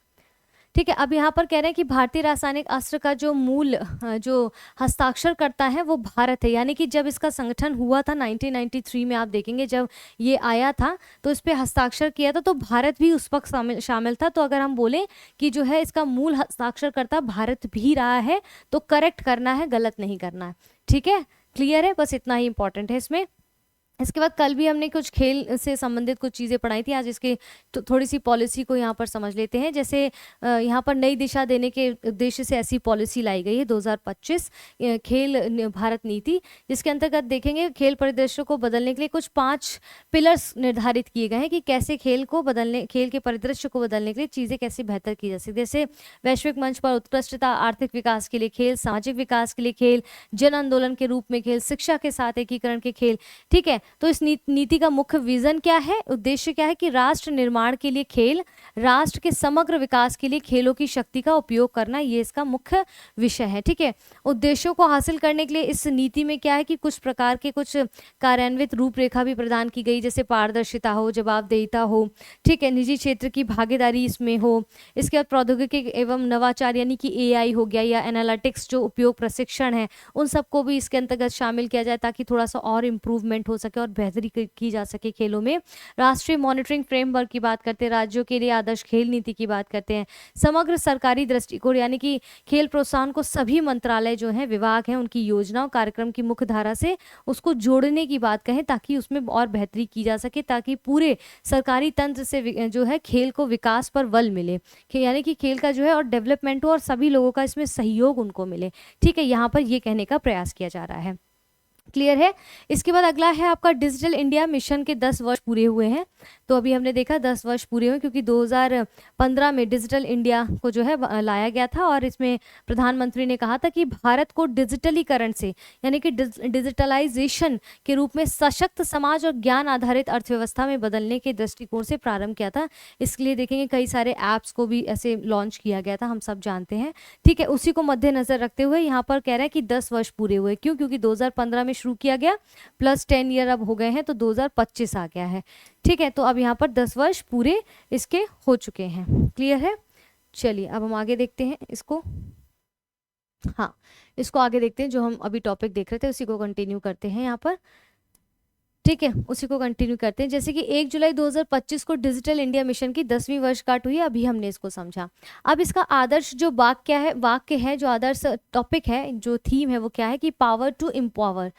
Speaker 1: ठीक है, अब यहाँ पर कह रहे हैं कि भारतीय रासायनिक अस्त्र का जो मूल जो हस्ताक्षर करता है वो भारत है, यानी कि जब इसका संगठन हुआ था 1993 में, आप देखेंगे जब ये आया था तो इस पे हस्ताक्षर किया था, तो भारत भी उस वक्त शामिल था। तो अगर हम बोलें कि जो है इसका मूल हस्ताक्षरकर्ता भारत भी रहा है तो करेक्ट करना है, गलत नहीं करना है। ठीक है, क्लियर है, बस इतना ही इंपॉर्टेंट है इसमें। इसके बाद कल भी हमने कुछ खेल से संबंधित कुछ चीज़ें पढ़ाई थी, आज इसके तो थोड़ी सी पॉलिसी को यहाँ पर समझ लेते हैं। जैसे यहाँ पर नई दिशा देने के उद्देश्य से ऐसी पॉलिसी लाई गई है 2025 खेल भारत नीति, जिसके अंतर्गत देखेंगे खेल परिदृश्य को बदलने के लिए कुछ 5 पिलर्स निर्धारित किए गए हैं कि कैसे खेल के परिदृश्य को बदलने के लिए चीज़ें कैसे बेहतर की जा सकती। जैसे वैश्विक मंच पर उत्कृष्टता, आर्थिक विकास के लिए खेल, सामाजिक विकास के लिए खेल, जन आंदोलन के रूप में खेल, शिक्षा के साथ एकीकरण के खेल। ठीक है, तो इस नीति का मुख्य विजन क्या है, उद्देश्य क्या है कि राष्ट्र निर्माण के लिए खेल, राष्ट्र के समग्र विकास के लिए खेलों की शक्ति का उपयोग करना, ये इसका मुख्य विषय है। ठीक है, उद्देश्यों को हासिल करने के लिए इस नीति में क्या है कि कुछ प्रकार के कुछ कार्यान्वित रूपरेखा भी प्रदान की गई, जैसे पारदर्शिता हो, जवाबदेहिता हो, ठीक है, निजी क्षेत्र की भागीदारी इसमें हो। इसके बाद प्रौद्योगिकी एवं नवाचार यानी कि AI हो गया या एनालिटिक्स जो उपयोग प्रशिक्षण है, उन सबको भी इसके अंतर्गत शामिल किया जाए ताकि थोड़ा सा और इम्प्रूवमेंट हो सके और बेहतरी की जा सके खेलों में। राष्ट्रीय मॉनिटरिंग फ्रेमवर्क की बात करते हैं, राज्यों के लिए आदर्श खेल नीति की बात करते हैं, समग्र सरकारी दृष्टिकोण यानी कि खेल प्रोत्साहन को सभी मंत्रालय जो हैं, विभाग हैं, उनकी योजनाओं कार्यक्रम की मुख्य धारा से उसको जोड़ने की बात कहें ताकि उसमें और बेहतरी की जा सके, ताकि पूरे सरकारी तंत्र से जो है खेल को विकास पर बल मिले, यानी कि खेल का जो है और डेवलपमेंट हो और सभी लोगों का इसमें सहयोग उनको मिले। ठीक है, यहाँ पर ये कहने का प्रयास किया जा रहा है। क्लियर है। इसके बाद अगला है आपका डिजिटल इंडिया मिशन के 10 वर्ष पूरे हुए हैं। तो अभी हमने देखा 10 वर्ष पूरे हुए क्योंकि 2015 में डिजिटल इंडिया को जो है लाया गया था और इसमें प्रधानमंत्री ने कहा था कि भारत को डिजिटलीकरण से यानी कि डिजिटलाइजेशन के रूप में सशक्त समाज और ज्ञान आधारित अर्थव्यवस्था में बदलने के दृष्टिकोण से प्रारंभ किया था। इसके लिए देखेंगे कई सारे ऐप्स को भी ऐसे लॉन्च किया गया था, हम सब जानते हैं। ठीक है, उसी को मद्देनजर रखते हुए यहाँ पर कह रहा है कि 10 वर्ष पूरे हुए। क्यों? क्योंकि 2015 में शुरू किया गया प्लस 10 ईयर अब हो गए हैं तो 2025 आ गया है। ठीक है, तो अब यहाँ पर 10 वर्ष पूरे इसके हो चुके हैं। क्लियर है। चलिए अब हम आगे देखते हैं इसको। हाँ, इसको आगे देखते हैं, जो हम अभी टॉपिक देख रहे थे उसी को कंटिन्यू करते हैं यहाँ पर। ठीक है, उसी को कंटिन्यू करते हैं। जैसे कि 1 जुलाई 2025 को डिजिटल इंडिया मिशन की 10वीं वर्षगांठ हुई, अभी हमने इसको समझा। अब इसका आदर्श जो वाक्य है, जो आदर्श टॉपिक है, जो थीम है वो क्या है कि पावर टू एम्पावर।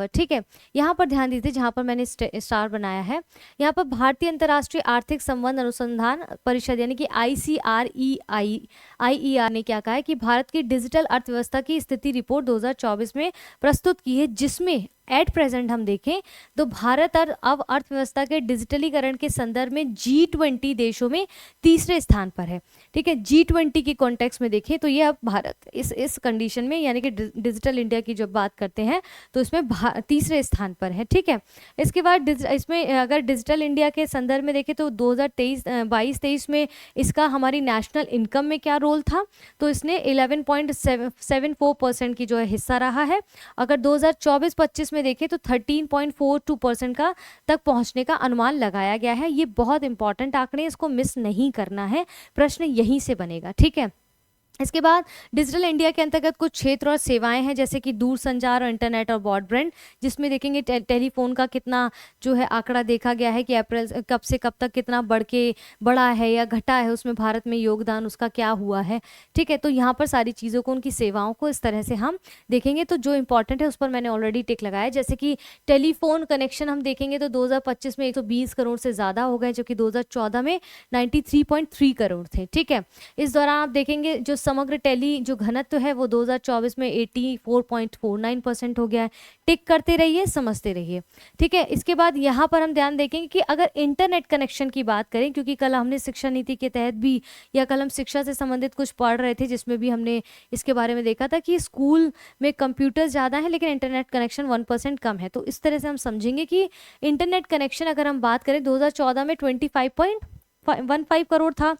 Speaker 1: ठीक है, यहाँ पर ध्यान दीजिए, जहाँ पर मैंने स्टार बनाया है, यहाँ पर भारतीय अंतर्राष्ट्रीय आर्थिक संबंध अनुसंधान परिषद यानी कि ICRER ने क्या कहा है कि भारत की डिजिटल अर्थव्यवस्था की स्थिति रिपोर्ट 2024 में प्रस्तुत की है, जिसमें एट प्रेजेंट हम देखें तो भारत और अब अर्थव्यवस्था के डिजिटलीकरण के संदर्भ में G20 देशों में तीसरे स्थान पर है। ठीक है, G20 की कॉन्टेक्स्ट में देखें तो ये अब भारत इस कंडीशन में यानी कि डिजिटल इंडिया की जब बात करते हैं तो इसमें तीसरे स्थान पर है। ठीक है, इसके बाद इसमें अगर डिजिटल इंडिया के संदर्भ में देखें तो 2022-23 में इसका हमारी नेशनल इनकम में क्या रोल था, तो इसने 11.74% की जो है हिस्सा रहा है। अगर 2024-25 में में देखें तो 13.42% का तक पहुंचने का अनुमान लगाया गया है। ये बहुत इंपॉर्टेंट आंकड़े, इसको मिस नहीं करना है, प्रश्न यहीं से बनेगा, ठीक है। इसके बाद डिजिटल इंडिया के अंतर्गत कुछ क्षेत्र और सेवाएं हैं, जैसे कि दूर संचार और इंटरनेट और ब्रॉडबैंड, जिसमें देखेंगे टेलीफोन का कितना जो है आंकड़ा देखा गया है कि अप्रैल कब से कब तक कितना बढ़ा है या घटा है, उसमें भारत में योगदान उसका क्या हुआ है, ठीक है। तो यहाँ पर सारी चीज़ों को, उनकी सेवाओं को इस तरह से हम देखेंगे। तो जो इंपॉर्टेंट है उस पर मैंने ऑलरेडी टिक लगाया, जैसे कि टेलीफोन कनेक्शन हम देखेंगे तो 2025 में 120 करोड़ से ज़्यादा हो गए, जो कि 2014 में 93.3 करोड़ थे, ठीक है। इस दौरान आप देखेंगे जो समग्र टेली जो घनत्व है वो 2024 में 84.49% हो गया है। टिक करते रहिए, समझते रहिए, ठीक है। इसके बाद यहाँ पर हम ध्यान देखेंगे कि अगर इंटरनेट कनेक्शन की बात करें, क्योंकि कल हमने शिक्षा नीति के तहत भी, या कल हम शिक्षा से संबंधित कुछ पढ़ रहे थे जिसमें भी हमने इसके बारे में देखा था कि स्कूल में कंप्यूटर ज़्यादा है लेकिन इंटरनेट कनेक्शन 1% कम है। तो इस तरह से हम समझेंगे कि इंटरनेट कनेक्शन अगर हम बात करें 2014 में 25.15 करोड़ था,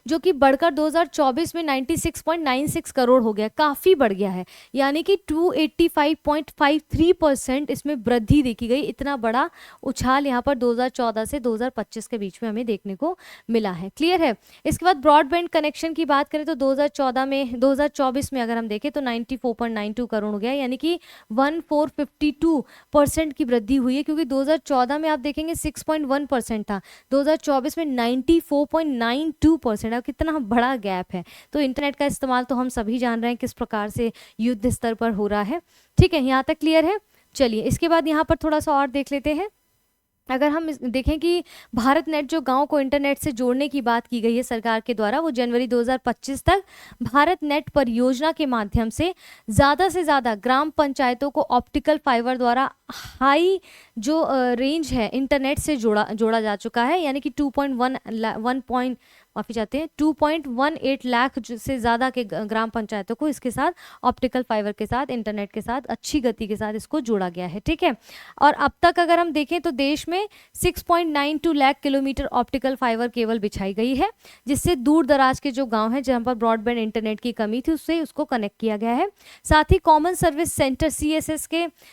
Speaker 1: जो कि बढ़कर 2024 में 96.96 करोड़ हो गया, काफ़ी बढ़ गया है, यानी कि 285.53% इसमें वृद्धि देखी गई। इतना बड़ा उछाल यहाँ पर 2014 से 2025 के बीच में हमें देखने को मिला है, क्लियर है। इसके बाद ब्रॉडबैंड कनेक्शन की बात करें तो 2024 में अगर हम देखें तो 94.92 करोड़ हो गया, यानी कि 1452% की वृद्धि हुई है, क्योंकि 2014 में आप देखेंगे 6.1% था, 2024 में 94.92%। कितना बड़ा गैप है। तो इंटरनेट का इस्तेमाल तो हम सभी जान रहे हैं किस प्रकार से युद्ध स्तर पर हो रहा है, ठीक है, यहाँ तक क्लियर है। चलिए इसके बाद यहाँ पर थोड़ा सा और देख लेते हैं। अगर हम देखें कि भारत नेट जो गांव को इंटरनेट से जोड़ने की बात की गई है सरकार के द्वारा, वो जनवरी 2025 तक भारत नेट परियोजना के माध्यम से ज़्यादा ग्राम पंचायतों को ऑप्टिकल फाइबर द्वारा हाई जो रेंज है इंटरनेट से जोड़ा जा चुका है, यानी कि 2.18 लाख से ज़्यादा के ग्राम पंचायतों को इसके साथ ऑप्टिकल फाइबर के साथ, इंटरनेट के साथ अच्छी गति के साथ इसको जोड़ा गया है, ठीक है। और अब तक अगर हम देखें तो देश में 6.92 lakh kilometre optical fibre cable बिछाई गई है, जिससे दूर दराज के जो गांव हैं जहां पर ब्रॉडबैंड इंटरनेट की कमी थी उससे उसको कनेक्ट किया गया है। साथ ही कॉमन सर्विस सेंटर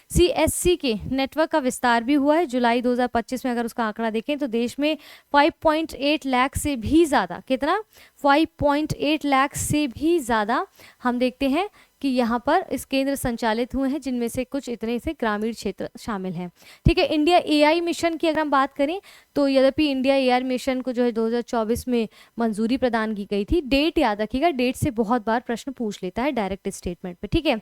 Speaker 1: CSC के नेटवर्क का विस्तार भी हुआ है। जुलाई 2025 में अगर उसका आंकड़ा देखें तो देश में 5.8 लाख से भी ज़्यादा, कितना 5.8 लाख से भी ज़्यादा हम देखते हैं कि यहाँ पर इस केंद्र संचालित हुए हैं, जिनमें से कुछ इतने से ग्रामीण क्षेत्र शामिल हैं, ठीक है। इंडिया AI मिशन की अगर हम बात करें तो यद्यपि इंडिया AI मिशन को जो है 2024 में मंजूरी प्रदान की गई थी। डेट याद रखिएगा, डेट से बहुत बार प्रश्न पूछ लेता है डायरेक्ट स्टेटमेंट पे, ठीक है।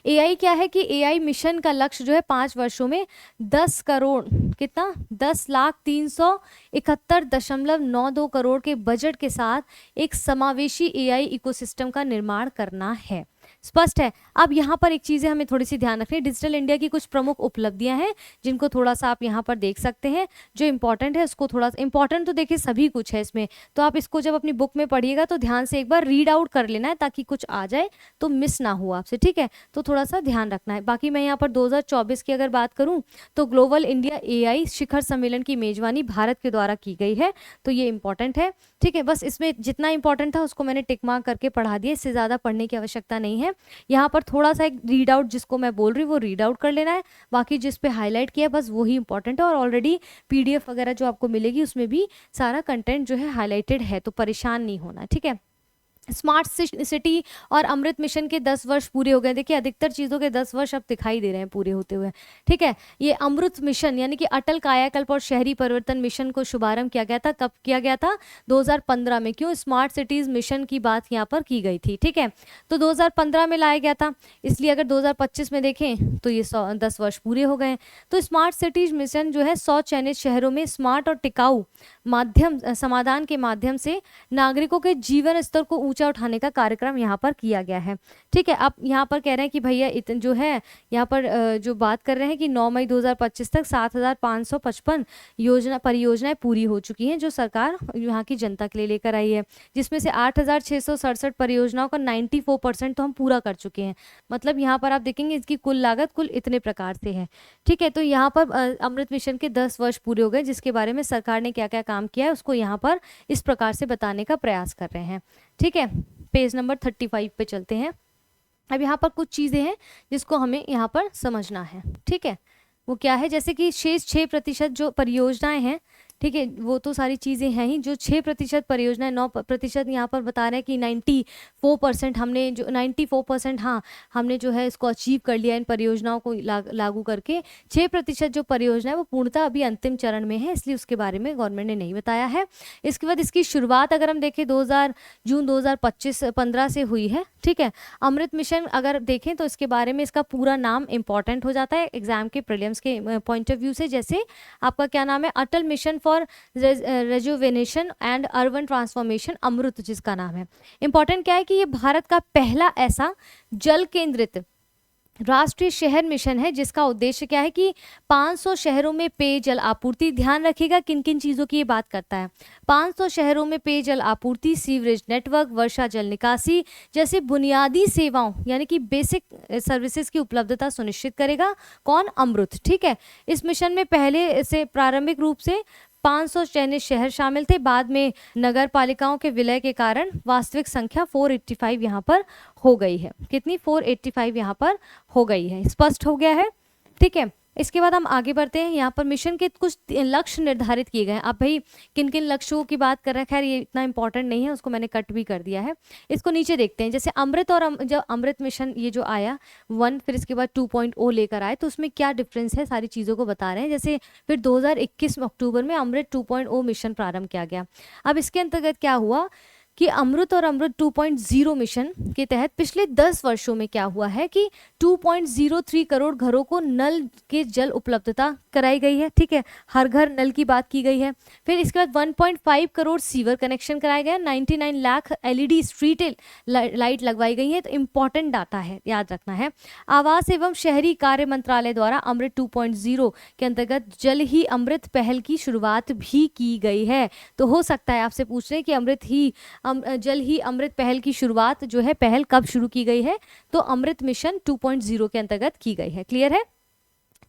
Speaker 1: AI क्या है कि AI मिशन का लक्ष्य जो है 5 वर्षों में 10 करोड़, कितना 10,371.92 करोड़ के बजट के साथ एक समावेशी AI इकोसिस्टम का निर्माण करना है। स्पष्ट है। अब यहाँ पर एक चीज़ें हमें थोड़ी सी ध्यान रखनी है। डिजिटल इंडिया की कुछ प्रमुख उपलब्धियां हैं जिनको थोड़ा सा आप यहाँ पर देख सकते हैं। जो इंपॉर्टेंट है उसको थोड़ा सा, इंपॉर्टेंट तो देखिए सभी कुछ है इसमें, तो आप इसको जब अपनी बुक में पढ़िएगा तो ध्यान से एक बार रीड आउट कर लेना है ताकि कुछ आ जाए तो मिस ना हो आपसे, ठीक है। तो थोड़ा सा ध्यान रखना है। बाकी मैं यहाँ पर 2024 की अगर बात करूँ तो ग्लोबल इंडिया AI शिखर सम्मेलन की मेजबानी भारत के द्वारा की गई है, तो ये इंपॉर्टेंट है, ठीक है। बस इसमें जितना इंपॉर्टेंट था उसको मैंने टिक मार्क करके पढ़ा दिया, इससे ज़्यादा पढ़ने की आवश्यकता नहीं है। यहाँ पर थोड़ा सा एक रीड आउट जिसको मैं बोल रही हूँ वो रीड आउट कर लेना है, बाकी जिस पे हाईलाइट किया बस वही इंपॉर्टेंट है। और ऑलरेडी PDF वगैरह जो आपको मिलेगी उसमें भी सारा कंटेंट जो है हाईलाइटेड है, तो परेशान नहीं होना, ठीक है। स्मार्ट सिटी और अमृत मिशन के 10 वर्ष पूरे हो गए। देखिए अधिकतर चीज़ों के 10 वर्ष अब दिखाई दे रहे हैं पूरे होते हुए, ठीक है। ये अमृत मिशन यानी कि अटल कायाकल्प और शहरी परिवर्तन मिशन को शुभारंभ किया गया था। कब किया गया था? 2015 में। क्यों? स्मार्ट सिटीज मिशन की बात यहाँ पर की गई थी, ठीक है। तो 2015 में लाया गया था, इसलिए अगर 2025 में देखें तो ये 10 वर्ष पूरे हो गए। तो स्मार्ट सिटीज मिशन जो है 100 चयनित शहरों में स्मार्ट और टिकाऊ समाधान के माध्यम से नागरिकों के जीवन स्तर को ऊंचा उठाने का कार्यक्रम यहाँ पर किया गया है, ठीक है। आप यहाँ पर कह रहे हैं कि भैया जो है यहाँ पर जो बात कर रहे हैं कि 9 मई 2025 तक 7,555 परियोजनाएं पूरी हो चुकी हैं जो सरकार यहाँ की जनता के लिए लेकर आई है, जिसमें से 8,667 परियोजनाओं का 94% तो हम पूरा कर चुके हैं। मतलब यहाँ पर आप देखेंगे इसकी कुल लागत कुल इतने प्रकार से है, ठीक है। तो यहाँ पर अमृत मिशन के 10 वर्ष पूरे हो गए, जिसके बारे में सरकार ने क्या क्या काम किया है उसको यहाँ पर इस प्रकार से बताने का प्रयास कर रहे हैं, ठीक है। पेज नंबर 35 पे चलते हैं। अब यहाँ पर कुछ चीज़ें हैं जिसको हमें यहाँ पर समझना है, ठीक है। वो क्या है, जैसे कि शेष 6% जो परियोजनाएं हैं, ठीक है, वो तो सारी चीज़ें हैं ही। जो 6% परियोजनाएं, 9% यहाँ पर बता रहे हैं कि 94% हमने जो 94%, हाँ, हमने जो है इसको अचीव कर लिया इन परियोजनाओं को लागू करके। 6% जो परियोजना है वो पूर्णतः अभी अंतिम चरण में है, इसलिए उसके बारे में गवर्नमेंट ने नहीं बताया है। इसके बाद इसकी शुरुआत अगर हम देखें जून 2015 से हुई है, ठीक है। अमृत मिशन अगर देखें तो इसके बारे में इसका पूरा नाम इंपॉर्टेंट हो जाता है एग्जाम के प्रीलिम्स के पॉइंट ऑफ व्यू से। जैसे आपका क्या नाम है, Atal Mission for Rejuvenation and Urban Transformation, AMRUT जिसका नाम है। इंपॉर्टेंट क्या है कि ये भारत का पहला ऐसा जल केंद्रित राष्ट्रीय शहर मिशन है जिसका उद्देश्य क्या है कि 500 शहरों में पेयजल आपूर्ति। ध्यान रखिएगा किन किन चीज़ों की ये बात करता है। 500 शहरों में पेयजल आपूर्ति, सीवरेज नेटवर्क, वर्षा जल निकासी जैसे बुनियादी सेवाओं यानी कि बेसिक सर्विसेज की उपलब्धता सुनिश्चित करेगा। कौन? अमृत, ठीक है। इस मिशन में पहले से प्रारंभिक रूप से 500 चयनित शहर शामिल थे। बाद में नगर पालिकाओं के विलय के कारण वास्तविक संख्या 485 यहाँ पर हो गई है। कितनी? 485 यहाँ पर हो गई है। स्पष्ट हो गया है, ठीक है। इसके बाद हम आगे बढ़ते हैं। यहाँ पर मिशन के कुछ लक्ष्य निर्धारित किए गए हैं। अब भाई किन किन लक्ष्यों की बात कर रहे हैं, खैर ये इतना इंपॉर्टेंट नहीं है, उसको मैंने कट भी कर दिया है। इसको नीचे देखते हैं। जैसे अमृत और जब अमृत मिशन ये जो आया 1, फिर इसके बाद 2.0 लेकर आए, तो उसमें क्या डिफरेंस है सारी चीज़ों को बता रहे हैं। जैसे फिर 2021 अक्टूबर में अमृत 2.0 मिशन प्रारंभ किया गया। अब इसके अंतर्गत क्या हुआ कि अमृत और अमृत 2.0 मिशन के तहत पिछले 10 वर्षों में क्या हुआ है कि 2.03 करोड़ घरों को नल के जल उपलब्धता कराई गई है, ठीक है। हर घर नल की बात की गई है। फिर इसके बाद 1.5 करोड़ सीवर कनेक्शन कराए गए, 99 लाख एलईडी स्ट्रीट लाइट लगवाई गई है। तो इंपॉर्टेंट डाटा है, याद रखना है। आवास एवं शहरी कार्य मंत्रालय द्वारा अमृत 2.0 के अंतर्गत जल ही अमृत पहल की शुरुआत भी की गई है। तो हो सकता है आपसे पूछ रहे कि जल ही अमृत पहल की शुरुआत जो है, पहल कब शुरू की गई है? तो अमृत मिशन 2.0 के अंतर्गत की गई है। क्लियर है?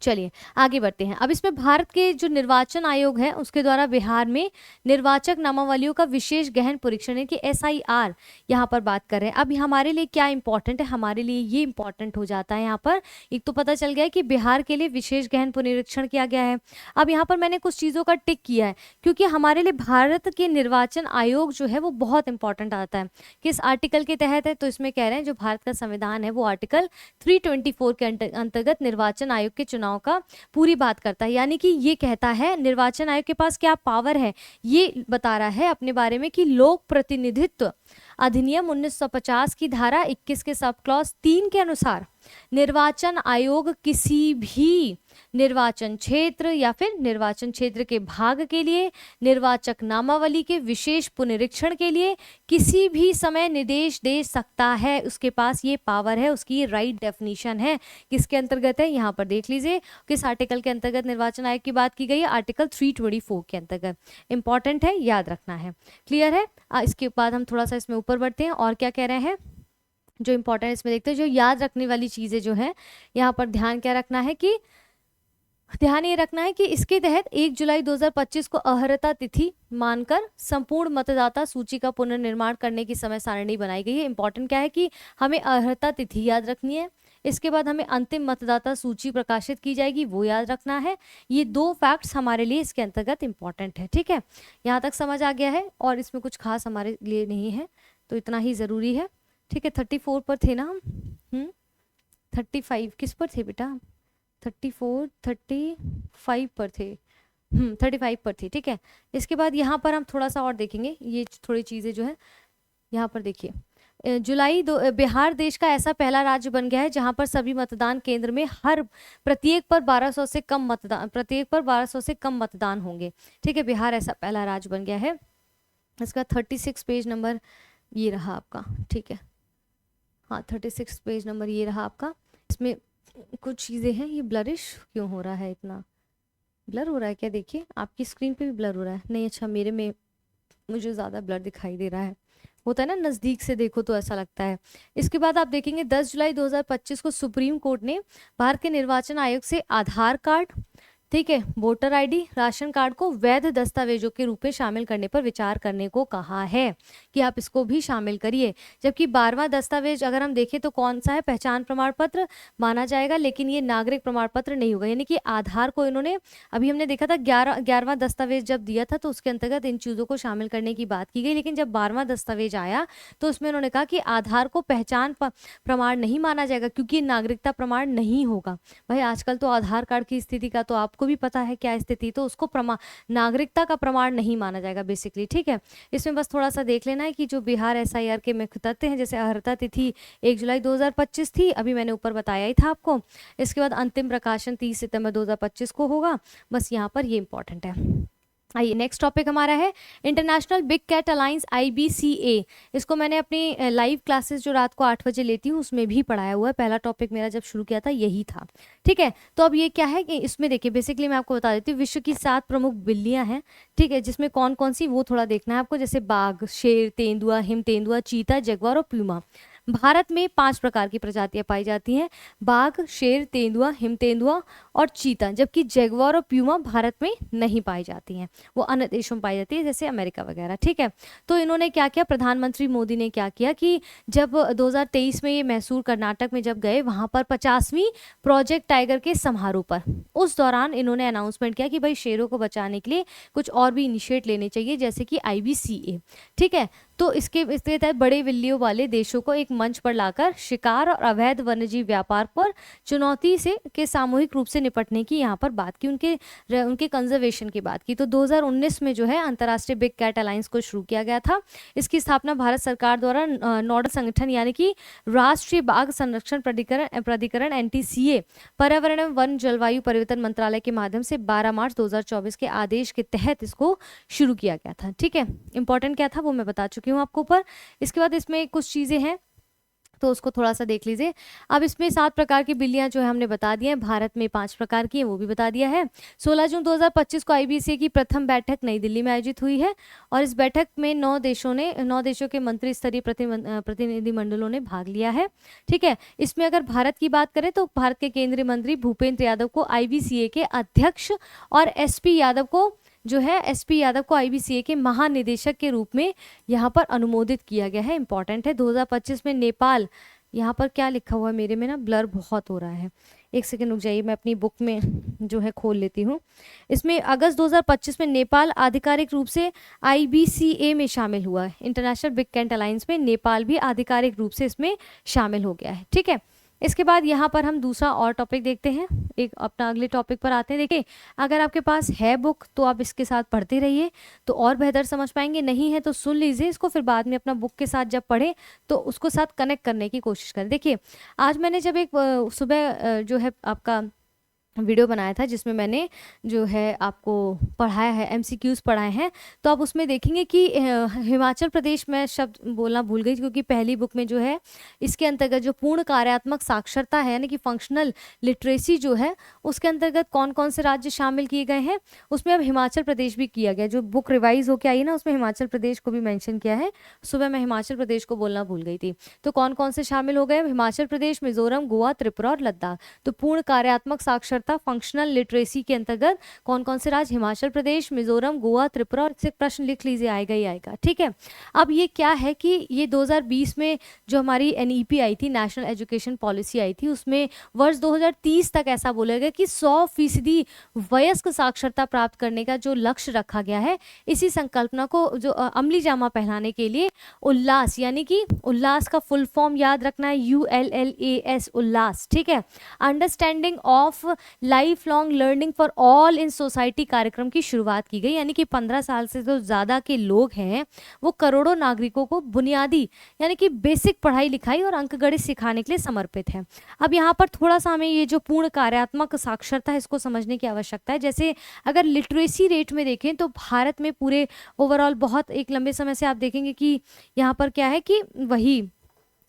Speaker 1: चलिए आगे बढ़ते हैं। अब इसमें भारत के जो निर्वाचन आयोग है उसके द्वारा बिहार में निर्वाचक नामावलियों का विशेष गहन परीक्षण है कि SIR यहाँ पर बात कर रहे हैं। अब हमारे लिए क्या इंपॉर्टेंट है? हमारे लिए ये इंपॉर्टेंट हो जाता है। यहाँ पर एक तो पता चल गया है कि बिहार के लिए विशेष गहन पुनरीक्षण किया गया है। अब यहाँ पर मैंने कुछ चीज़ों का टिक किया है क्योंकि हमारे लिए भारत के निर्वाचन आयोग जो है वो बहुत इंपॉर्टेंट आता है। किस आर्टिकल के तहत है? तो इसमें कह रहे हैं जो भारत का संविधान है वो आर्टिकल 324 के अंतर्गत निर्वाचन आयोग के चुनाव का पूरी बात करता है। यानी कि ये कहता है निर्वाचन आयोग के पास क्या पावर है, ये बता रहा है अपने बारे में कि लोक प्रतिनिधित्व अधिनियम 1950 की धारा 21 के सब क्लॉज 3 के अनुसार निर्वाचन आयोग किसी भी निर्वाचन क्षेत्र या फिर निर्वाचन क्षेत्र के भाग के लिए निर्वाचक नामावली के विशेष पुनरीक्षण के लिए किसी भी समय निर्देश दे सकता है। उसके पास ये पावर है, उसकी ये राइट डेफिनेशन है। किसके अंतर्गत है? यहाँ पर देख लीजिए किस आर्टिकल के अंतर्गत निर्वाचन आयोग की बात की गई है। आर्टिकल 324 के अंतर्गत। इंपॉर्टेंट है, याद रखना है। क्लियर है? इसके बाद हम थोड़ा सा इसमें ऊपर बढ़ते हैं और क्या कह रहे हैं जो इंपॉर्टेंट इसमें देखते हैं। जो याद रखने वाली चीज़ें जो है यहाँ पर ध्यान क्या रखना है कि ध्यान ये रखना है कि इसके तहत 1 जुलाई 2025 को अर्हता तिथि मानकर संपूर्ण मतदाता सूची का पुनर्निर्माण करने की समय सारणी बनाई गई है। इंपॉर्टेंट क्या है कि हमें अर्हता तिथि याद रखनी है। इसके बाद हमें अंतिम मतदाता सूची प्रकाशित की जाएगी, वो याद रखना है। ये 2 फैक्ट्स हमारे लिए इसके अंतर्गत इंपॉर्टेंट है। ठीक है, यहाँ तक समझ आ गया है और इसमें कुछ खास हमारे लिए नहीं है, तो इतना ही ज़रूरी है। ठीक है, 34 पर थे ना हम? 35 किस पर थे बेटा? 34 35 पर थे। 35 पर थी। ठीक है, इसके बाद यहाँ पर हम थोड़ा सा और देखेंगे, ये थोड़ी चीज़ें जो है यहाँ पर देखिए। बिहार देश का ऐसा पहला राज्य बन गया है जहां पर सभी मतदान केंद्र में प्रत्येक पर 1200 से कम मतदान होंगे। ठीक है, बिहार ऐसा पहला राज्य बन गया है। इसका 36 पेज नंबर ये रहा आपका। ठीक है, हाँ 36 पेज नंबर ये रहा आपका। इसमें कुछ चीज़ें हैं, ये ब्लरिश क्यों हो रहा है? इतना ब्लर हो रहा है क्या? देखिए आपकी स्क्रीन पे भी ब्लर हो रहा है। नहीं, अच्छा मेरे में मुझे ज़्यादा ब्लर दिखाई दे रहा है। होता है ना, नज़दीक से देखो तो ऐसा लगता है। इसके बाद आप देखेंगे 10 जुलाई 2025 को सुप्रीम कोर्ट ने भारत के निर्वाचन आयोग से आधार कार्ड, ठीक है, वोटर आईडी, राशन कार्ड को वैध दस्तावेजों के रूप में शामिल करने पर विचार करने को कहा है कि आप इसको भी शामिल करिए। जबकि 12वां दस्तावेज अगर हम देखें तो कौन सा है, पहचान प्रमाण पत्र माना जाएगा, लेकिन ये नागरिक प्रमाण पत्र नहीं होगा। यानी कि आधार को इन्होंने, अभी हमने देखा था 11वां दस्तावेज जब दिया था तो उसके अंतर्गत इन चीज़ों को शामिल करने की बात की गई, लेकिन जब 12वां दस्तावेज आया तो उसमें उन्होंने कहा कि आधार को पहचान प्रमाण नहीं माना जाएगा क्योंकि ये नागरिकता प्रमाण नहीं होगा। भाई आजकल तो आधार कार्ड की स्थिति का तो आपको भी पता है क्या स्थिति, तो उसको नागरिकता का प्रमाण नहीं माना जाएगा बेसिकली। ठीक है, इसमें बस थोड़ा सा देख लेना है कि जो बिहार एसआईआर के मुख्य तथ्य हैं, जैसे अर्हता तिथि 1 जुलाई 2025 थी, अभी मैंने ऊपर बताया ही था आपको। इसके बाद अंतिम प्रकाशन 30 सितंबर 2025 को होगा, बस यहाँ पर ये इंपॉर्टेंट है। आइए नेक्स्ट टॉपिक हमारा है international big cat alliance IBCA। इसको मैंने अपनी लाइव क्लासेस जो रात को 8 बजे लेती हूँ उसमें भी पढ़ाया हुआ है। पहला टॉपिक मेरा जब शुरू किया था यही था। ठीक है, तो अब ये क्या है कि इसमें देखिए बेसिकली मैं आपको बता देती हूँ, विश्व की 7 प्रमुख बिल्लियाँ हैं। ठीक है, जिसमें कौन कौन सी वो थोड़ा देखना है आपको, जैसे बाघ, शेर, तेंदुआ, हिम तेंदुआ, चीता, जगुआर और प्यूमा। भारत में 5 प्रकार की प्रजातियां पाई जाती हैं, बाघ, शेर, तेंदुआ, हिम तेंदुआ और चीता। जबकि जगुआर और प्यूमा भारत में नहीं पाई जाती हैं, वो अन्य देशों में पाई जाती है जैसे अमेरिका वगैरह। ठीक है, तो इन्होंने क्या किया, प्रधानमंत्री मोदी ने क्या किया कि जब 2023 में ये मैसूर कर्नाटक में जब गए वहां पर 50वीं प्रोजेक्ट टाइगर के समारोह पर, उस दौरान इन्होंने अनाउंसमेंट किया कि भाई शेरों को बचाने के लिए कुछ और भी इनिशिएट लेने चाहिए जैसे कि IBCA। ठीक है, तो इसके तहत बड़े बिल्लियों वाले देशों को एक मंच पर लाकर शिकार और अवैध वन्यजीव व्यापार पर चुनौती से के सामूहिक रूप से निपटने की यहाँ पर बात की, उनके कंजर्वेशन की बात की। तो 2019 में जो है अंतर्राष्ट्रीय बिग कैट अलायंस को शुरू किया गया था। इसकी स्थापना भारत सरकार द्वारा नोडल संगठन यानी कि राष्ट्रीय बाघ संरक्षण प्राधिकरण NTCA, पर्यावरण एवं वन जलवायु परिवर्तन मंत्रालय के माध्यम से 12 मार्च 2024 के आदेश के तहत इसको शुरू किया गया था। ठीक है, इंपॉर्टेंट क्या था वो मैं बता चुकी हूँ आपको ऊपर। इसके बाद इसमें कुछ चीजें हैं तो उसको थोड़ा सा देख लीजिए। अब इसमें 7 प्रकार की बिल्लियां जो है हमने बता दिया है, भारत में 5 प्रकार की है वो भी बता दिया है। 16 जून 2025 को IBCA की प्रथम बैठक नई दिल्ली में आयोजित हुई है और इस बैठक में 9 देशों के मंत्री स्तरीय प्रतिनिधिमंडलों ने भाग लिया है। ठीक है, इसमें अगर भारत की बात करें तो भारत के केंद्रीय मंत्री भूपेंद्र यादव को IBCA के अध्यक्ष और SP यादव को IBCA के महानिदेशक के रूप में यहाँ पर अनुमोदित किया गया है। इंपॉर्टेंट है। 2025 में नेपाल, यहाँ पर क्या लिखा हुआ है मेरे में ना ब्लर बहुत हो रहा है, एक सेकेंड रुक जाइए, मैं अपनी बुक में जो है खोल लेती हूँ। इसमें अगस्त 2025 में नेपाल आधिकारिक रूप से IBCA में शामिल हुआ है। इंटरनेशनल बिग कैट अलायंस में नेपाल भी आधिकारिक रूप से इसमें शामिल हो गया है। ठीक है, इसके बाद यहाँ पर हम दूसरा और टॉपिक देखते हैं, एक अपना अगले टॉपिक पर आते हैं। देखिए अगर आपके पास है बुक तो आप इसके साथ पढ़ते रहिए तो और बेहतर समझ पाएंगे, नहीं है तो सुन लीजिए इसको, फिर बाद में अपना बुक के साथ जब पढ़ें तो उसको साथ कनेक्ट करने की कोशिश करें। देखिए आज मैंने जब एक सुबह जो है आपका वीडियो बनाया था जिसमें मैंने जो है आपको पढ़ाया है, MCQs पढ़ाए हैं, तो आप उसमें देखेंगे कि हिमाचल प्रदेश में शब्द बोलना भूल गई क्योंकि पहली बुक में जो है इसके अंतर्गत जो पूर्ण कार्यात्मक साक्षरता है यानी कि फंक्शनल लिटरेसी जो है उसके अंतर्गत कौन कौन से राज्य शामिल किए गए हैं, उसमें अब हिमाचल प्रदेश भी किया गया। जो बुक रिवाइज होकर आई ना उसमें हिमाचल प्रदेश को भी मैंशन किया है। सुबह मैं हिमाचल प्रदेश को बोलना भूल गई थी। तो कौन कौन से शामिल हो गए, हिमाचल प्रदेश, मिजोरम, गोवा, त्रिपुरा और लद्दाख। तो पूर्ण कार्यात्मक साक्षरता फंक्शनल लिटरेसी के अंतर्गत कौन कौन से राज्य, हिमाचल प्रदेश, मिजोरम, गोवा, त्रिपुरा, और एक प्रश्न लिख लीजिए, आएगा ही आएगा। ठीक है, अब ये क्या है कि ये 2020 में जो हमारी NEP आई थी, नेशनल एजुकेशन पॉलिसी आई थी, उसमें वर्ष 2030 तक ऐसा बोला गया कि 100% वयस्क साक्षरता प्राप्त करने का जो लक्ष्य रखा गया है, इसी संकल्पना को जो अमली जामा पहनाने के लिए उल्लास, यानी कि उल्लास का फुल फॉर्म याद रखना है, ULLAS, उल्लास। ठीक है, understanding of life long learning for all in society कार्यक्रम की शुरुआत की गई, यानी कि 15 साल से जो ज़्यादा के लोग हैं वो करोड़ों नागरिकों को बुनियादी यानी कि बेसिक पढ़ाई लिखाई और अंकगणित सिखाने के लिए समर्पित है। अब यहाँ पर थोड़ा सा हमें ये जो पूर्ण कार्यात्मक साक्षरता है इसको समझने की आवश्यकता है। जैसे अगर लिटरेसी रेट में देखें तो भारत में पूरे ओवरऑल बहुत एक लंबे समय से आप देखेंगे कि यहाँ पर क्या है कि वही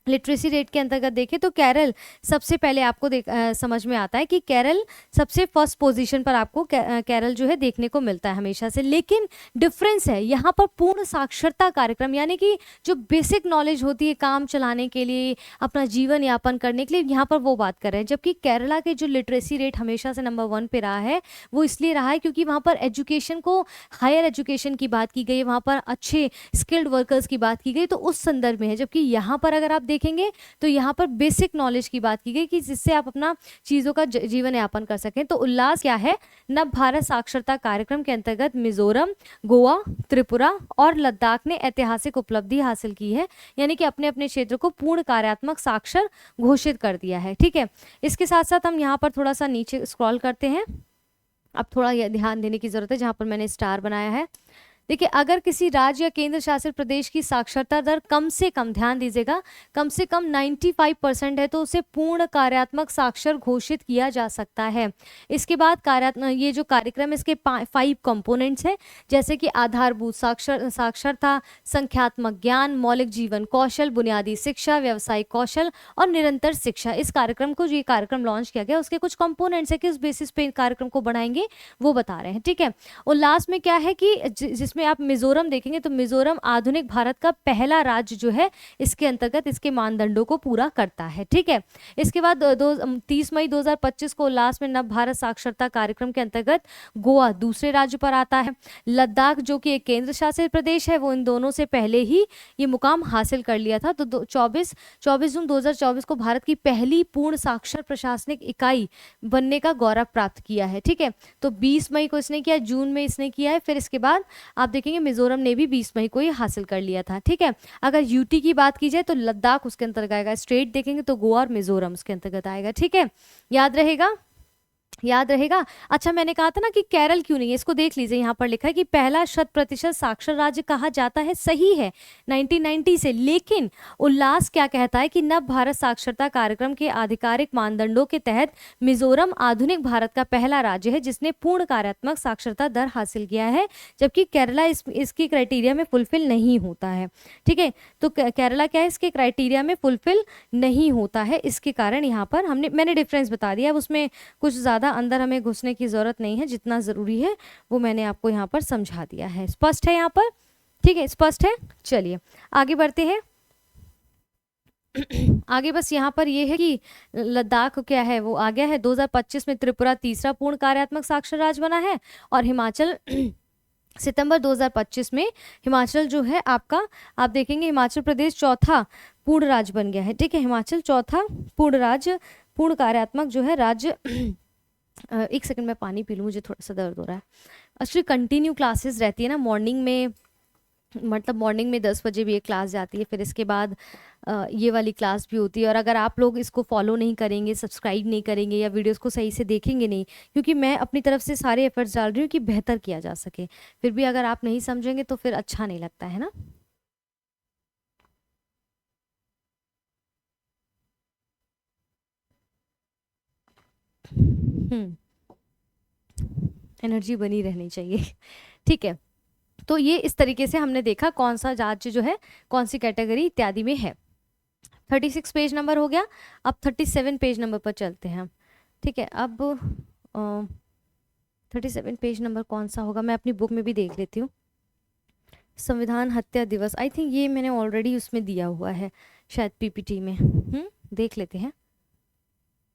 Speaker 1: लिटरेसी रेट के अंतर्गत देखें तो केरल सबसे पहले आपको समझ में आता है कि केरल सबसे फर्स्ट पोजीशन पर आपको केरल जो है देखने को मिलता है हमेशा से। लेकिन डिफरेंस है यहाँ पर पूर्ण साक्षरता कार्यक्रम, यानी कि जो बेसिक नॉलेज होती है काम चलाने के लिए, अपना जीवन यापन करने के लिए, यहाँ पर वो बात कर रहे हैं। जबकि केरला के जो लिटरेसी रेट हमेशा से नंबर 1 पे रहा है वो इसलिए रहा है क्योंकि वहाँ पर एजुकेशन को, हायर एजुकेशन की बात की गई, वहाँ पर अच्छे स्किल्ड वर्कर्स की बात की गई, तो उस संदर्भ में है। जबकि यहाँ पर अगर आप देखेंगे तो यहाँ पर बेसिक नॉलेज की बात की गई कि जिससे आप अपना चीज़ों का जीवन यापन कर सकें। तो उल्लास क्या है, नव भारत साक्षरता कार्यक्रम के अंतर्गत मिजोरम, गोवा, त्रिपुरा और लद्दाख ने ऐतिहासिक उपलब्धि हासिल की है, यानी कि अपने अपने क्षेत्र को पूर्ण कार्यात्मक साक्षर घोषित कर दिया है। ठीक है, इसके साथ साथ हम यहाँ पर थोड़ा सा नीचे स्क्रॉल करते हैं। अब थोड़ा यह ध्यान देने की जरूरत है, जहाँ पर मैंने स्टार बनाया है। देखिए, अगर किसी राज्य या केंद्र शासित प्रदेश की साक्षरता दर कम से कम, ध्यान दीजिएगा, कम से कम 95% है तो उसे पूर्ण कार्यात्मक साक्षर घोषित किया जा सकता है। इसके बाद ये जो कार्यक्रम है इसके 5 कंपोनेंट्स हैं, जैसे कि आधारभूत साक्षरता, संख्यात्मक ज्ञान, मौलिक जीवन कौशल, बुनियादी शिक्षा, व्यावसायिक कौशल और निरंतर शिक्षा। इस कार्यक्रम को, जो ये कार्यक्रम लॉन्च किया गया, उसके कुछ कंपोनेंट्स है, किस बेसिस पे कार्यक्रम को बढ़ाएंगे वो बता रहे हैं। ठीक है, और लास्ट में क्या है कि जिसमें आप मिजोरम देखेंगे तो मिजोरम आधुनिक भारत का पहला राज्य जो है इसके अंतर्गत इसके मानदंडों को पूरा करता है। ठीक है, इसके बाद 30 मई 2025 को उल्लास में नव भारत साक्षरता कार्यक्रम के अंतर्गत गोवा दूसरे राज्य पर आता है। लद्दाख जो कि एक केंद्र शासित प्रदेश है, वो इन दोनों से पहले ही ये मुकाम हासिल कर लिया था। तो 24 जून 2024 को भारत की पहली पूर्ण साक्षर प्रशासनिक इकाई बनने का गौरव प्राप्त किया है। ठीक है, तो 20 मई को इसने किया, जून में इसने किया है, फिर इसके बाद आप देखेंगे मिजोरम ने भी 20 मई को ही हासिल कर लिया था। ठीक है, अगर यूटी की बात की जाए तो लद्दाख उसके अंतर्गत आएगा, स्टेट देखेंगे तो गोवा और मिजोरम उसके अंतर्गत आएगा। ठीक है, याद रहेगा, याद रहेगा। अच्छा, मैंने कहा था ना कि केरल क्यों नहीं है, इसको देख लीजिए, यहाँ पर लिखा है कि पहला 100% साक्षर राज्य कहा जाता है, सही है 1990 से। लेकिन उल्लास क्या कहता है कि नव भारत साक्षरता कार्यक्रम के आधिकारिक मानदंडों के तहत मिजोरम आधुनिक भारत का पहला राज्य है जिसने पूर्ण कार्यात्मक साक्षरता दर हासिल किया है, जबकि केरला इसकी क्राइटेरिया में फुलफिल नहीं होता है। ठीक है, तो केरला क्या है, इसके क्राइटेरिया में फुलफिल नहीं होता है, इसके कारण यहाँ पर मैंने डिफरेंस बता दिया। अब उसमें कुछ ज़्यादा अंदर हमें घुसने की जरूरत नहीं है, जितना ज़रूरी है वो मैंने आपको यहाँ पर समझा दिया है। स्पष्ट है यहाँ पर? ठीक है, स्पष्ट है। चलिए आगे बढ़ते हैं। आगे बस यहाँ पर ये है कि लद्दाख क्या है वो आ गया है। 2025 में त्रिपुरा तीसरा पूर्ण कार्यात्मक साक्षर राज्य बना है और हिमाचल सितंबर 2025 में हिमाचल जो है आपका, आप देखेंगे हिमाचल प्रदेश चौथा पूर्ण राज्य बन गया है। ठीक है, हिमाचल चौथा पूर्ण राज्य, पूर्ण कार्यात्मक जो है राज्य। एक सेकंड में पानी पी लूँ, मुझे थोड़ा सा दर्द हो रहा है। एक्चुअली कंटिन्यू क्लासेस रहती है ना मॉर्निंग में, मतलब मॉर्निंग में 10 बजे भी एक क्लास जाती है, फिर इसके बाद ये वाली क्लास भी होती है। और अगर आप लोग इसको फॉलो नहीं करेंगे, सब्सक्राइब नहीं करेंगे या वीडियोस को सही से देखेंगे नहीं, क्योंकि मैं अपनी तरफ से सारे एफर्ट्स डाल रही हूँ कि बेहतर किया जा सके, फिर भी अगर आप नहीं समझेंगे तो फिर अच्छा नहीं लगता है ना। एनर्जी बनी रहनी चाहिए। ठीक है, तो ये इस तरीके से हमने देखा कौन सा राज्य जो है कौन सी कैटेगरी इत्यादि में है। 36 पेज नंबर हो गया, अब 37 पेज नंबर पर चलते हैं। ठीक है, अब 37 पेज नंबर कौन सा होगा, मैं अपनी बुक में भी देख लेती हूँ। संविधान हत्या दिवस, आई थिंक ये मैंने ऑलरेडी उसमें दिया हुआ है शायद पीपीटी में। देख लेते हैं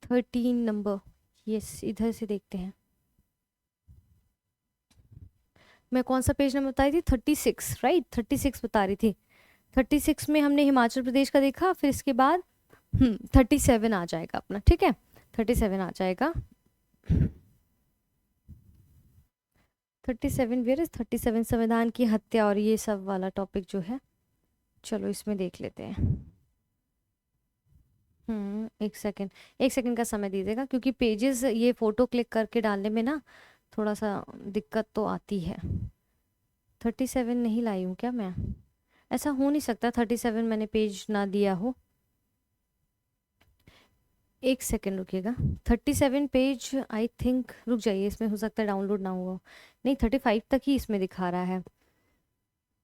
Speaker 1: 13 नंबर, यस इधर से देखते हैं। मैं कौन सा पेज नंबर बताई थी, 36 राइट, 36 बता रही थी। 36 में हमने हिमाचल प्रदेश का देखा, फिर इसके बाद 37 आ जाएगा अपना। ठीक है, 37 आ जाएगा। 37 वेयर इज 37, संविधान की हत्या और ये सब वाला टॉपिक जो है, चलो इसमें देख लेते हैं। एक सेकंड का समय दीजिएगा, क्योंकि पेजेस ये फोटो क्लिक करके डालने में ना थोड़ा सा दिक्कत तो आती है। 37 नहीं लाई हूँ क्या मैं, ऐसा हो नहीं सकता 37 मैंने पेज ना दिया हो। एक सेकंड रुकिएगा, 37 पेज आई थिंक, रुक जाइए, इसमें हो सकता है डाउनलोड ना हुआ, नहीं 35 तक ही इसमें दिखा रहा है।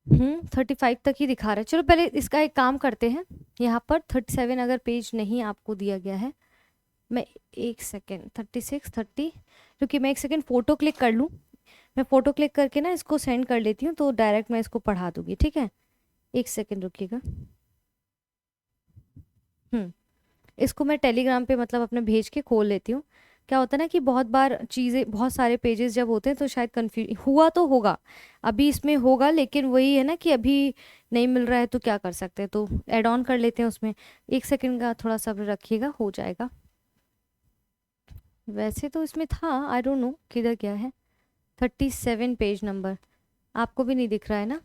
Speaker 1: 35 तक ही दिखा रहा है। चलो पहले इसका एक काम करते हैं, यहाँ पर 37 अगर पेज नहीं आपको दिया गया है, मैं एक सेकेंड 36 30, क्योंकि मैं एक सेकेंड फ़ोटो क्लिक कर लूँ, मैं फ़ोटो क्लिक करके ना इसको सेंड कर लेती हूँ, तो डायरेक्ट मैं इसको पढ़ा दूँगी, ठीक है। एक सेकेंड रुकिएगा। इसको मैं टेलीग्राम पे मतलब अपने भेज के खोल लेती हूँ। क्या होता है ना कि बहुत बार चीज़ें, बहुत सारे पेजेस जब होते हैं तो शायद कन्फ्यूज हुआ तो होगा, अभी इसमें होगा, लेकिन वही है ना कि अभी नहीं मिल रहा है तो क्या कर सकते हैं, तो ऐड ऑन कर लेते हैं उसमें। एक सेकेंड का थोड़ा सब्र रखिएगा, हो जाएगा। वैसे तो इसमें था, आई डोंट नो किधर गया है। 37 पेज नंबर आपको भी नहीं दिख रहा है ना?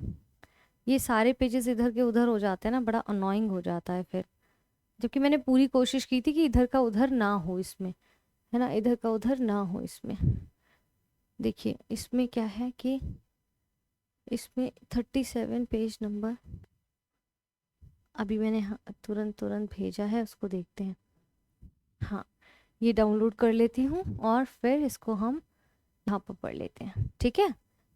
Speaker 1: ये सारे पेजेस इधर के उधर हो जाते हैं ना, बड़ा अनोइंग हो जाता है फिर, जबकि मैंने पूरी कोशिश की थी कि इधर का उधर ना हो इसमें, है ना, इधर का उधर ना हो इसमें। देखिए इसमें क्या है कि इसमें 37 पेज नंबर अभी मैंने तुरंत तुरंत भेजा है, उसको देखते हैं। हाँ, ये डाउनलोड कर लेती हूँ और फिर इसको हम यहाँ पर पढ़ लेते हैं, ठीक है।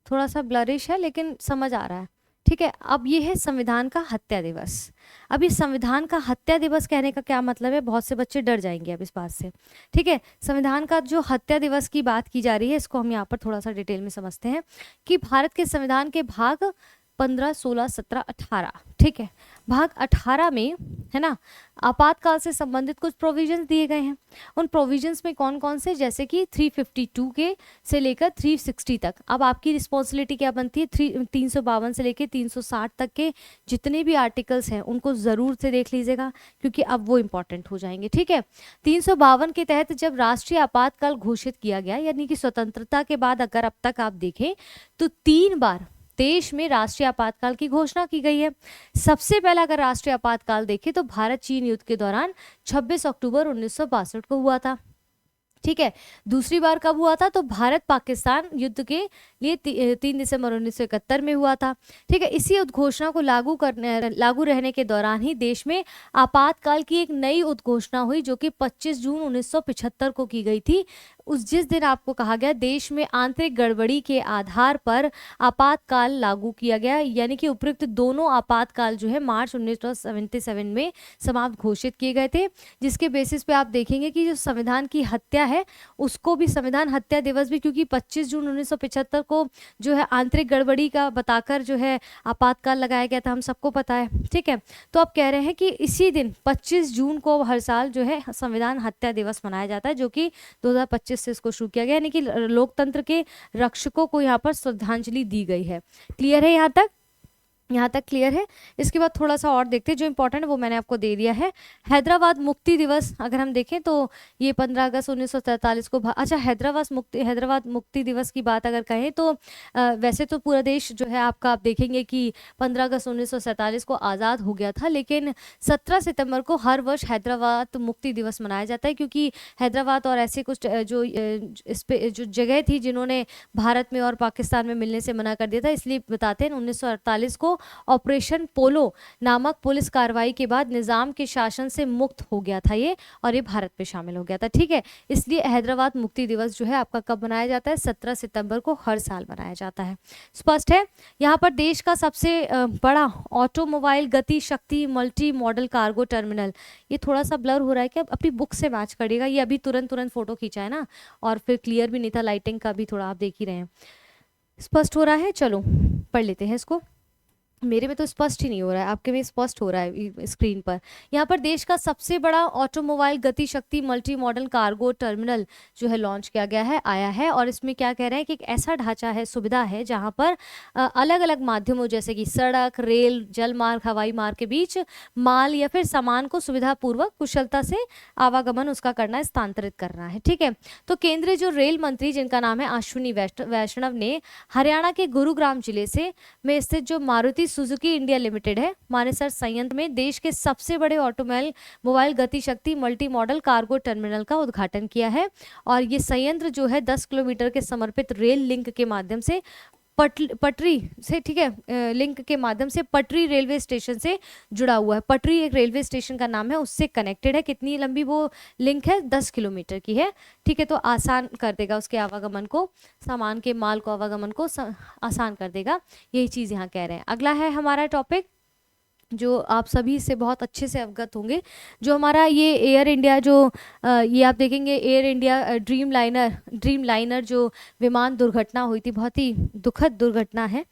Speaker 1: थोड़ा सा ब्लरिश है लेकिन समझ आ रहा है, ठीक है। अब ये है संविधान का हत्या दिवस। अब इस संविधान का हत्या दिवस कहने का क्या मतलब है, बहुत से बच्चे डर जाएंगे अब इस बात से, ठीक है। संविधान का जो हत्या दिवस की बात की जा रही है, इसको हम यहाँ पर थोड़ा सा डिटेल में समझते हैं कि भारत के संविधान के भाग 15, 16, 17, 18, ठीक है, भाग 18 में, है ना, आपातकाल से संबंधित कुछ प्रोविजंस दिए गए हैं। उन प्रोविजंस में कौन कौन से, जैसे कि 352 के से लेकर 360 तक। अब आपकी रिस्पॉन्सिबिलिटी क्या बनती है, 352 से लेकर 360 तक के जितने भी आर्टिकल्स हैं उनको ज़रूर से देख लीजिएगा, क्योंकि अब वो इम्पॉर्टेंट हो जाएंगे, ठीक है। 352 के तहत जब राष्ट्रीय आपातकाल घोषित किया गया, यानी कि स्वतंत्रता के बाद अगर अब तक आप देखें तो 3 बार देश में राष्ट्रीय आपातकाल की घोषणा की गई है। सबसे पहला अगर राष्ट्रीय आपातकाल देखें तो भारत चीन युद्ध के दौरान 26 अक्टूबर 1962 को हुआ था, ठीक है। दूसरी बार कब हुआ था, तो भारत पाकिस्तान युद्ध के लिए 3 दिसंबर 1971 में हुआ था, ठीक है। इसी उद्घोषणा को लागू रहने के दौरान ही देश में आपातकाल की एक नई उद्घोषणा हुई, जो कि 25 जून 1975 को की गई थी। जिस दिन आपको कहा गया देश में आंतरिक गड़बड़ी के आधार पर आपातकाल लागू किया गया, यानी कि उपयुक्त दोनों आपातकाल जो है मार्च 1977 में समाप्त घोषित किए गए थे, जिसके बेसिस पे आप देखेंगे कि जो संविधान की हत्या है उसको भी संविधान हत्या दिवस भी, क्योंकि 25 जून 1975 को जो है आंतरिक गड़बड़ी का बताकर जो है आपातकाल लगाया गया था, हम सबको पता है, ठीक है। तो अब कह रहे हैं कि इसी दिन 25 जून को हर साल जो है संविधान हत्या दिवस मनाया जाता है, जो कि 2025 से इसको शुरू किया गया, यानी कि लोकतंत्र के रक्षकों को यहाँ पर श्रद्धांजलि दी गई है। क्लियर है यहाँ तक? यहाँ तक क्लियर है। इसके बाद थोड़ा सा और देखते हैं, जो इंपॉर्टेंट है वो मैंने आपको दे दिया है। हैदराबाद मुक्ति दिवस अगर हम देखें तो ये 15 अगस्त 1943 को अच्छा, हैदराबाद मुक्ति दिवस की बात अगर कहें तो वैसे तो पूरा देश जो है आपका, आप देखेंगे कि 15 अगस्त 1947 को आज़ाद हो गया था, लेकिन 17 सितंबर को हर वर्ष हैदराबाद मुक्ति दिवस मनाया जाता है, क्योंकि हैदराबाद और ऐसे कुछ जो जगह थी जिन्होंने भारत में और पाकिस्तान में मिलने से मना कर दिया था, इसलिए बताते हैं 1948 को ऑपरेशन पोलो नामक पुलिस कार्रवाई के बाद निजाम के शासन से मुक्त हो गया था ये, और ये भारत में शामिल हो गया था, ठीक है। इसलिए हैदराबाद मुक्ति दिवस जो है आपका कब मनाया जाता है, 17 सितंबर को हर साल मनाया जाता है। स्पष्ट है? यहाँ पर देश का सबसे बड़ा ऑटोमोबाइल गति शक्ति मल्टी मॉडल कार्गो टर्मिनल, ये थोड़ा सा ब्लर हो रहा है, कि अपनी बुक से मैच करिएगा, ये अभी तुरंत तुरंत फोटो खींचा है ना, और फिर क्लियर भी नहीं था, लाइटिंग का भी थोड़ा आप देख ही रहे हैं। स्पष्ट हो रहा है? चलो पढ़ लेते हैं इसको। मेरे में तो स्पष्ट ही नहीं हो रहा है, आपके में स्पष्ट हो रहा है स्क्रीन पर। यहाँ पर देश का सबसे बड़ा ऑटोमोबाइल गति शक्ति मल्टी मॉडल कार्गो टर्मिनल जो है लॉन्च किया गया है, आया है, और इसमें क्या कह रहे हैं कि एक ऐसा ढांचा है, सुविधा है, जहाँ पर अलग अलग माध्यमों जैसे कि सड़क, रेल, जल मार्ग, हवाई मार्ग के बीच माल या फिर सामान को सुविधापूर्वक कुशलता से आवागमन उसका करना, स्थानांतरित करना है, ठीक है। तो केंद्रीय जो रेल मंत्री जिनका नाम है अश्विनी वैष्णव ने हरियाणा के गुरुग्राम जिले से में स्थित जो मारुति सुजुकी इंडिया लिमिटेड है मानेसर संयंत्र में देश के सबसे बड़े मोबाइल गति शक्ति मल्टी मॉडल कार्गो टर्मिनल का उद्घाटन किया है। और ये संयंत्र जो है 10 किलोमीटर के समर्पित रेल लिंक के माध्यम से पटरी से, ठीक है, लिंक के माध्यम से पटरी रेलवे स्टेशन से जुड़ा हुआ है। पटरी एक रेलवे स्टेशन का नाम है, उससे कनेक्टेड है। कितनी लंबी वो लिंक है? 10 किलोमीटर की है, ठीक है। तो आसान कर देगा उसके आवागमन को, सामान के माल को आवागमन को आसान कर देगा, यही चीज़ यहाँ कह रहे हैं। अगला है हमारा टॉपिक जो आप सभी से बहुत अच्छे से अवगत होंगे। जो हमारा ये एयर इंडिया जो ये आप देखेंगे एयर इंडिया ड्रीम लाइनर जो विमान दुर्घटना हुई थी, बहुत ही दुखद दुर्घटना है।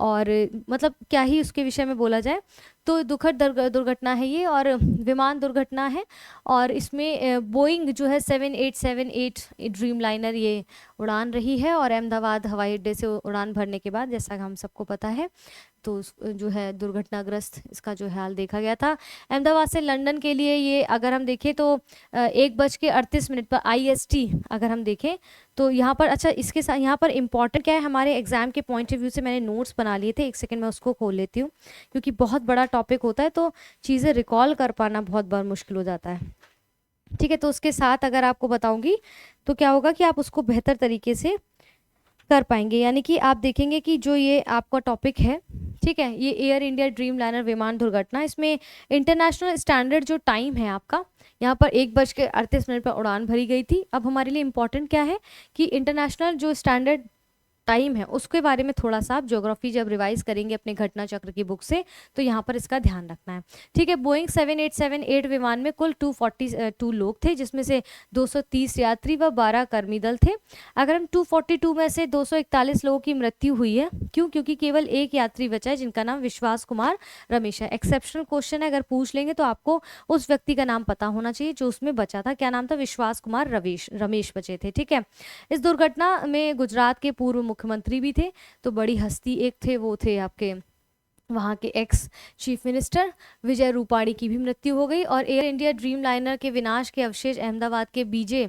Speaker 1: और मतलब क्या ही उसके विषय में बोला जाए, तो दुखद दुर्घटना है ये, और विमान दुर्घटना है। और इसमें बोइंग जो है 7878 ड्रीम लाइनर ये उड़ान रही है, और अहमदाबाद हवाई अड्डे से उड़ान भरने के बाद, जैसा कि हम सबको पता है, तो जो है दुर्घटनाग्रस्त इसका जो हाल देखा गया था। अहमदाबाद से लंदन के लिए ये अगर हम देखें तो 1:38 पर IST अगर हम देखें तो यहाँ पर, अच्छा इसके साथ यहाँ पर इम्पॉर्टेंट क्या है हमारे एग्जाम के पॉइंट ऑफ व्यू से, मैंने नोट्स बना लिए थे, एक सेकंड में उसको खोल लेती हूँ, क्योंकि बहुत बड़ा टॉपिक होता है तो चीज़ें रिकॉल कर पाना बहुत बार मुश्किल हो जाता है। ठीक है, तो उसके साथ अगर आपको बताऊंगी तो क्या होगा कि आप उसको बेहतर तरीके से कर पाएंगे। यानी कि आप देखेंगे कि जो ये आपका टॉपिक है, ठीक है, ये एयर इंडिया ड्रीम लाइनर विमान दुर्घटना, इसमें इंटरनेशनल स्टैंडर्ड जो टाइम है आपका, यहाँ पर 1:38 पर उड़ान भरी गई थी। अब हमारे लिए इम्पॉर्टेंट क्या है कि इंटरनेशनल जो स्टैंडर्ड टाइम है उसके बारे में थोड़ा सा आप ज्योग्राफी जब रिवाइज करेंगे अपने घटना चक्र की बुक से, तो यहाँ पर इसका ध्यान रखना है। ठीक है, बोइंग 7878 विमान में कुल 242 लोग थे, जिसमें से 230 यात्री व 12 कर्मी दल थे। अगर हम 242 में से 241 लोगों की मृत्यु हुई है, क्यों? क्योंकि केवल एक यात्री बचा है जिनका नाम विश्वास कुमार रमेश है। एक्सेप्शनल क्वेश्चन है, अगर पूछ लेंगे तो आपको उस व्यक्ति का नाम पता होना चाहिए जो उसमें बचा था। क्या नाम था? विश्वास कुमार रमेश बचे थे। ठीक है, इस दुर्घटना में गुजरात के पूर्व मुख्यमंत्री भी थे, तो बड़ी हस्ती एक थे, वो थे आपके वहाँ के ex chief minister Vijay Rupani की भी मृत्यु हो गई। और एयर इंडिया ड्रीम लाइनर के विनाश के अवशेष अहमदाबाद के बीजे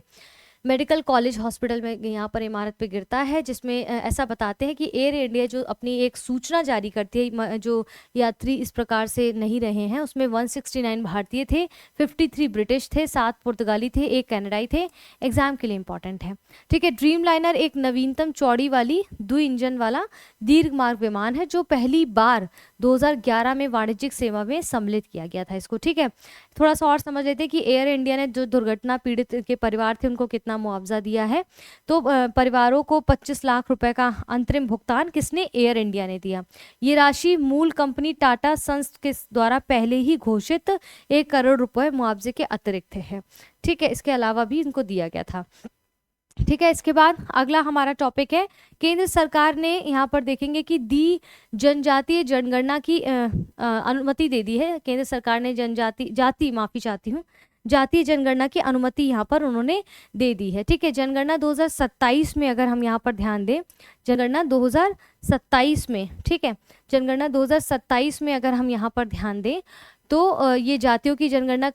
Speaker 1: मेडिकल कॉलेज हॉस्पिटल में यहाँ पर इमारत पे गिरता है, जिसमें ऐसा बताते हैं कि एयर इंडिया जो अपनी एक सूचना जारी करती है, जो यात्री इस प्रकार से नहीं रहे हैं, उसमें 169 भारतीय थे, 53 ब्रिटिश थे, 7 पुर्तगाली थे, 1 कनाडाई थे। एग्जाम के लिए इंपॉर्टेंट है। ठीक है, ड्रीम लाइनर एक नवीनतम चौड़ी वाली 2 इंजन वाला दीर्घ मार्ग विमान है, जो पहली बार 2011 में वाणिज्यिक सेवा में सम्मिलित किया गया था इसको। ठीक है, थोड़ा सा और समझ लेते हैं कि एयर इंडिया ने जो दुर्घटना पीड़ित के परिवार थे उनको कितना मुआवजा दिया है। तो परिवारों को 25 लाख रुपए का अंतरिम भुगतान किसने? एयर इंडिया ने दिया। ये राशि मूल कंपनी टाटा सन्स के द्वारा पहले ही घोषित 1 करोड़ रुपए मुआवजे के अतिरिक्त है। ठीक है, इसके अलावा भी इनको दिया गया था। ठीक है, इसके बाद अगला हमारा टॉपिक है, केंद्र सरकार ने यहाँ पर देखेंगे कि जनजातीय जनगणना की अनुमति दे दी है। केंद्र सरकार ने जातीय जनगणना की अनुमति यहाँ पर उन्होंने दे दी है। ठीक है, जनगणना 2027 में अगर हम यहाँ पर ध्यान दें, जनगणना 2027 में, ठीक है, जनगणना 2027 में अगर हम यहाँ पर ध्यान दें तो ये जातियों की जनगणना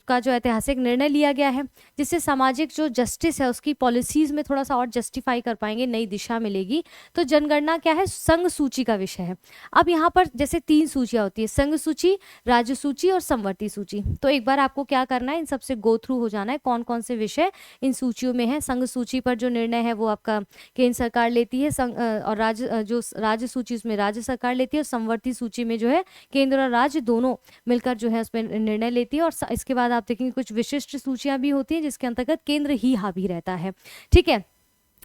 Speaker 1: का जो ऐतिहासिक निर्णय लिया गया है, जिससे सामाजिक जो जस्टिस है उसकी पॉलिसीज में थोड़ा सा और जस्टिफाई कर पाएंगे, नई दिशा मिलेगी। तो जनगणना क्या है? संघ सूची का विषय है। अब यहाँ पर जैसे 3 सूचियाँ होती है, संघ सूची, राज्य सूची और समवर्ती सूची। तो एक बार आपको क्या करना है, इन सबसे गो थ्रू हो जाना है कौन कौन से विषय इन सूचियों में है। संघ सूची पर जो निर्णय है वो आपका केंद्र सरकार लेती है, और राज्य सूची उसमें राज्य सरकार लेती है, और समवर्ती सूची में जो है केंद्र और राज्य दोनों मिलकर जो है उसमें निर्णय लेती है। और इसके बाद आप देखेंगे कुछ विशिष्ट सूचियां भी होती हैं जिसके अंतर्गत केंद्र ही हावी रहता है। ठीक है,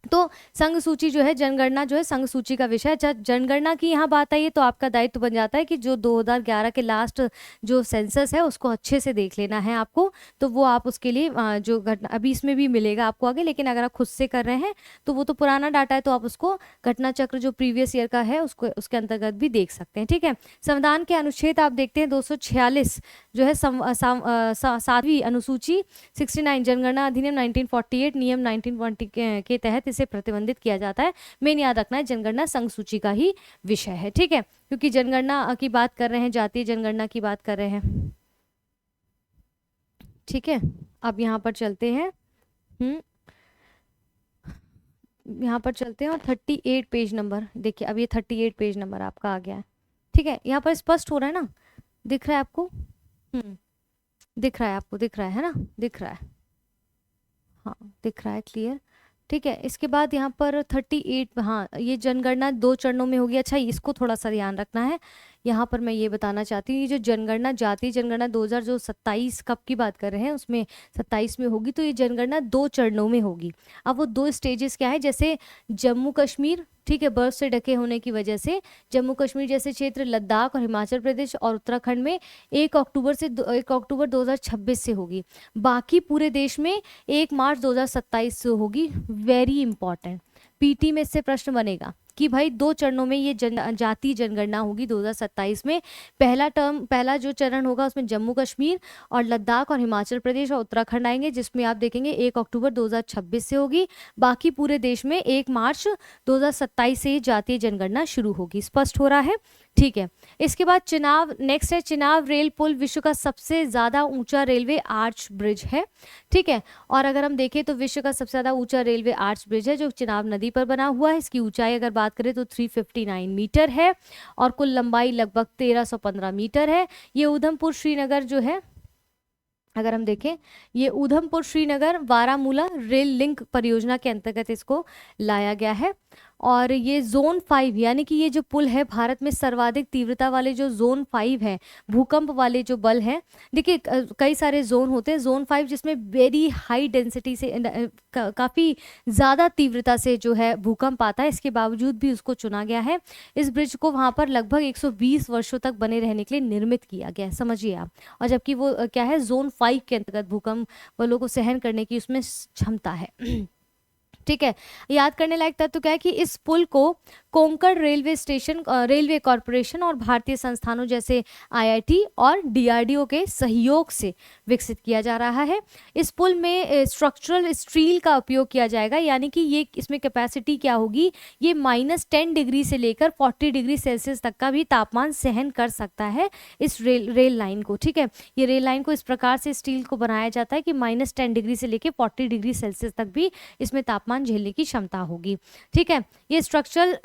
Speaker 1: तो संघ सूची जो है, जनगणना जो है संघ सूची का विषय। जब जनगणना की यहाँ बात आई है तो आपका दायित्व बन जाता है कि जो 2011 के लास्ट जो सेंसस है उसको अच्छे से देख लेना है आपको। तो वो आप उसके लिए जो घटना अभी इसमें भी मिलेगा आपको आगे, लेकिन अगर आप खुद से कर रहे हैं तो वो तो पुराना डाटा है, तो आप उसको घटना चक्र जो प्रीवियस ईयर का है उसको उसके अंतर्गत भी देख सकते हैं। ठीक है, संविधान के अनुच्छेद आप देखते हैं 246 जो है 7वीं अनुसूची 69 जनगणना अधिनियम 1948 नियम 1920 के तहत इसे प्रतिबंधित किया जाता है। मेन याद रखना है जनगणना संघ सूची का ही विषय है। ठीक है, क्योंकि जनगणना की बात कर रहे हैं, जातीय जनगणना की बात कर रहे हैं। ठीक है, अब यहाँ पर चलते हैं, यहाँ पर चलते हैं और 38 पेज नंबर देखिए। अब ये 38 पेज नंबर आपका आ गया है। ठीक है, यहाँ पर स्पष्ट हो रहा है ना? दिख रहा है आपको? दिख रहा है आपको? दिख रहा है ना? दिख रहा है, हाँ दिख रहा है, क्लियर। ठीक है, इसके बाद यहाँ पर 38, हाँ ये जनगणना 2 चरणों में होगी। अच्छा, इसको थोड़ा सा ध्यान रखना है। यहाँ पर मैं ये बताना चाहती हूँ, ये जो जनगणना, जातीय जनगणना 2027 कब की बात कर रहे हैं, उसमें 27 में होगी। तो ये जनगणना 2 चरणों में होगी। अब वो 2 स्टेजेस क्या है, जैसे जम्मू कश्मीर, ठीक है, बर्फ से ढके होने की वजह से जम्मू कश्मीर जैसे क्षेत्र, लद्दाख और हिमाचल प्रदेश और उत्तराखंड में 1 अक्टूबर 2026 से होगी। बाकी पूरे देश में 1 मार्च 2027 से होगी। वेरी इंपॉर्टेंट, पीटी में इससे प्रश्न बनेगा कि भाई 2 चरणों में ये जातीय जनगणना होगी 2027 में। पहला जो चरण होगा उसमें जम्मू कश्मीर और लद्दाख और हिमाचल प्रदेश और उत्तराखंड आएंगे, जिसमें आप देखेंगे 1 अक्टूबर 2026 से होगी। बाकी पूरे देश में 1 मार्च 2027 से जातीय जनगणना शुरू होगी। स्पष्ट हो रहा है? ठीक है। इसके बाद चिनाब, नेक्स्ट है चिनाब रेल पुल, विश्व का सबसे ज्यादा ऊंचा रेलवे आर्च ब्रिज है। ठीक है, और अगर हम देखें तो विश्व का सबसे ज्यादा ऊंचा रेलवे आर्च ब्रिज है जो चिनाब नदी पर बना हुआ है। इसकी ऊंचाई अगर बात करें तो 359 मीटर है और कुल लंबाई लगभग 1315 मीटर है। ये उधमपुर श्रीनगर जो है, अगर हम देखें, ये उधमपुर श्रीनगर बारामूला रेल लिंक परियोजना के अंतर्गत इसको लाया गया है। और ये जोन 5 यानी कि ये जो पुल है, भारत में सर्वाधिक तीव्रता वाले जो जोन 5 है, भूकंप वाले जो बल हैं, देखिए कई सारे जोन होते हैं, जोन 5 जिसमें वेरी हाई डेंसिटी से काफ़ी ज़्यादा तीव्रता से जो है भूकंप आता है, इसके बावजूद भी उसको चुना गया है। इस ब्रिज को वहाँ पर लगभग 120 वर्षों तक बने रहने के लिए निर्मित किया गया है, समझिए आप। और जबकि वो क्या है, जोन 5 के अंतर्गत भूकंप बलों को सहन करने की उसमें क्षमता है। ठीक है, याद करने लायक तथ्य क्या है कि इस पुल को Konkan railway station, railway corporation और भारतीय संस्थानों जैसे आईआईटी और डीआरडीओ के सहयोग से विकसित किया जा रहा है। इस पुल में स्ट्रक्चरल स्टील का उपयोग किया जाएगा, यानी कि ये इसमें कैपेसिटी क्या होगी, ये -10 डिग्री से लेकर 40 डिग्री सेल्सियस तक का भी तापमान सहन कर सकता है इस रेल लाइन को। ठीक है, ये रेल लाइन को इस प्रकार से स्टील को बनाया जाता है कि -10 डिग्री से लेकर 40 डिग्री सेल्सियस तक भी इसमें तापमान झेलने की क्षमता होगी। ठीक है, ये स्ट्रक्चरल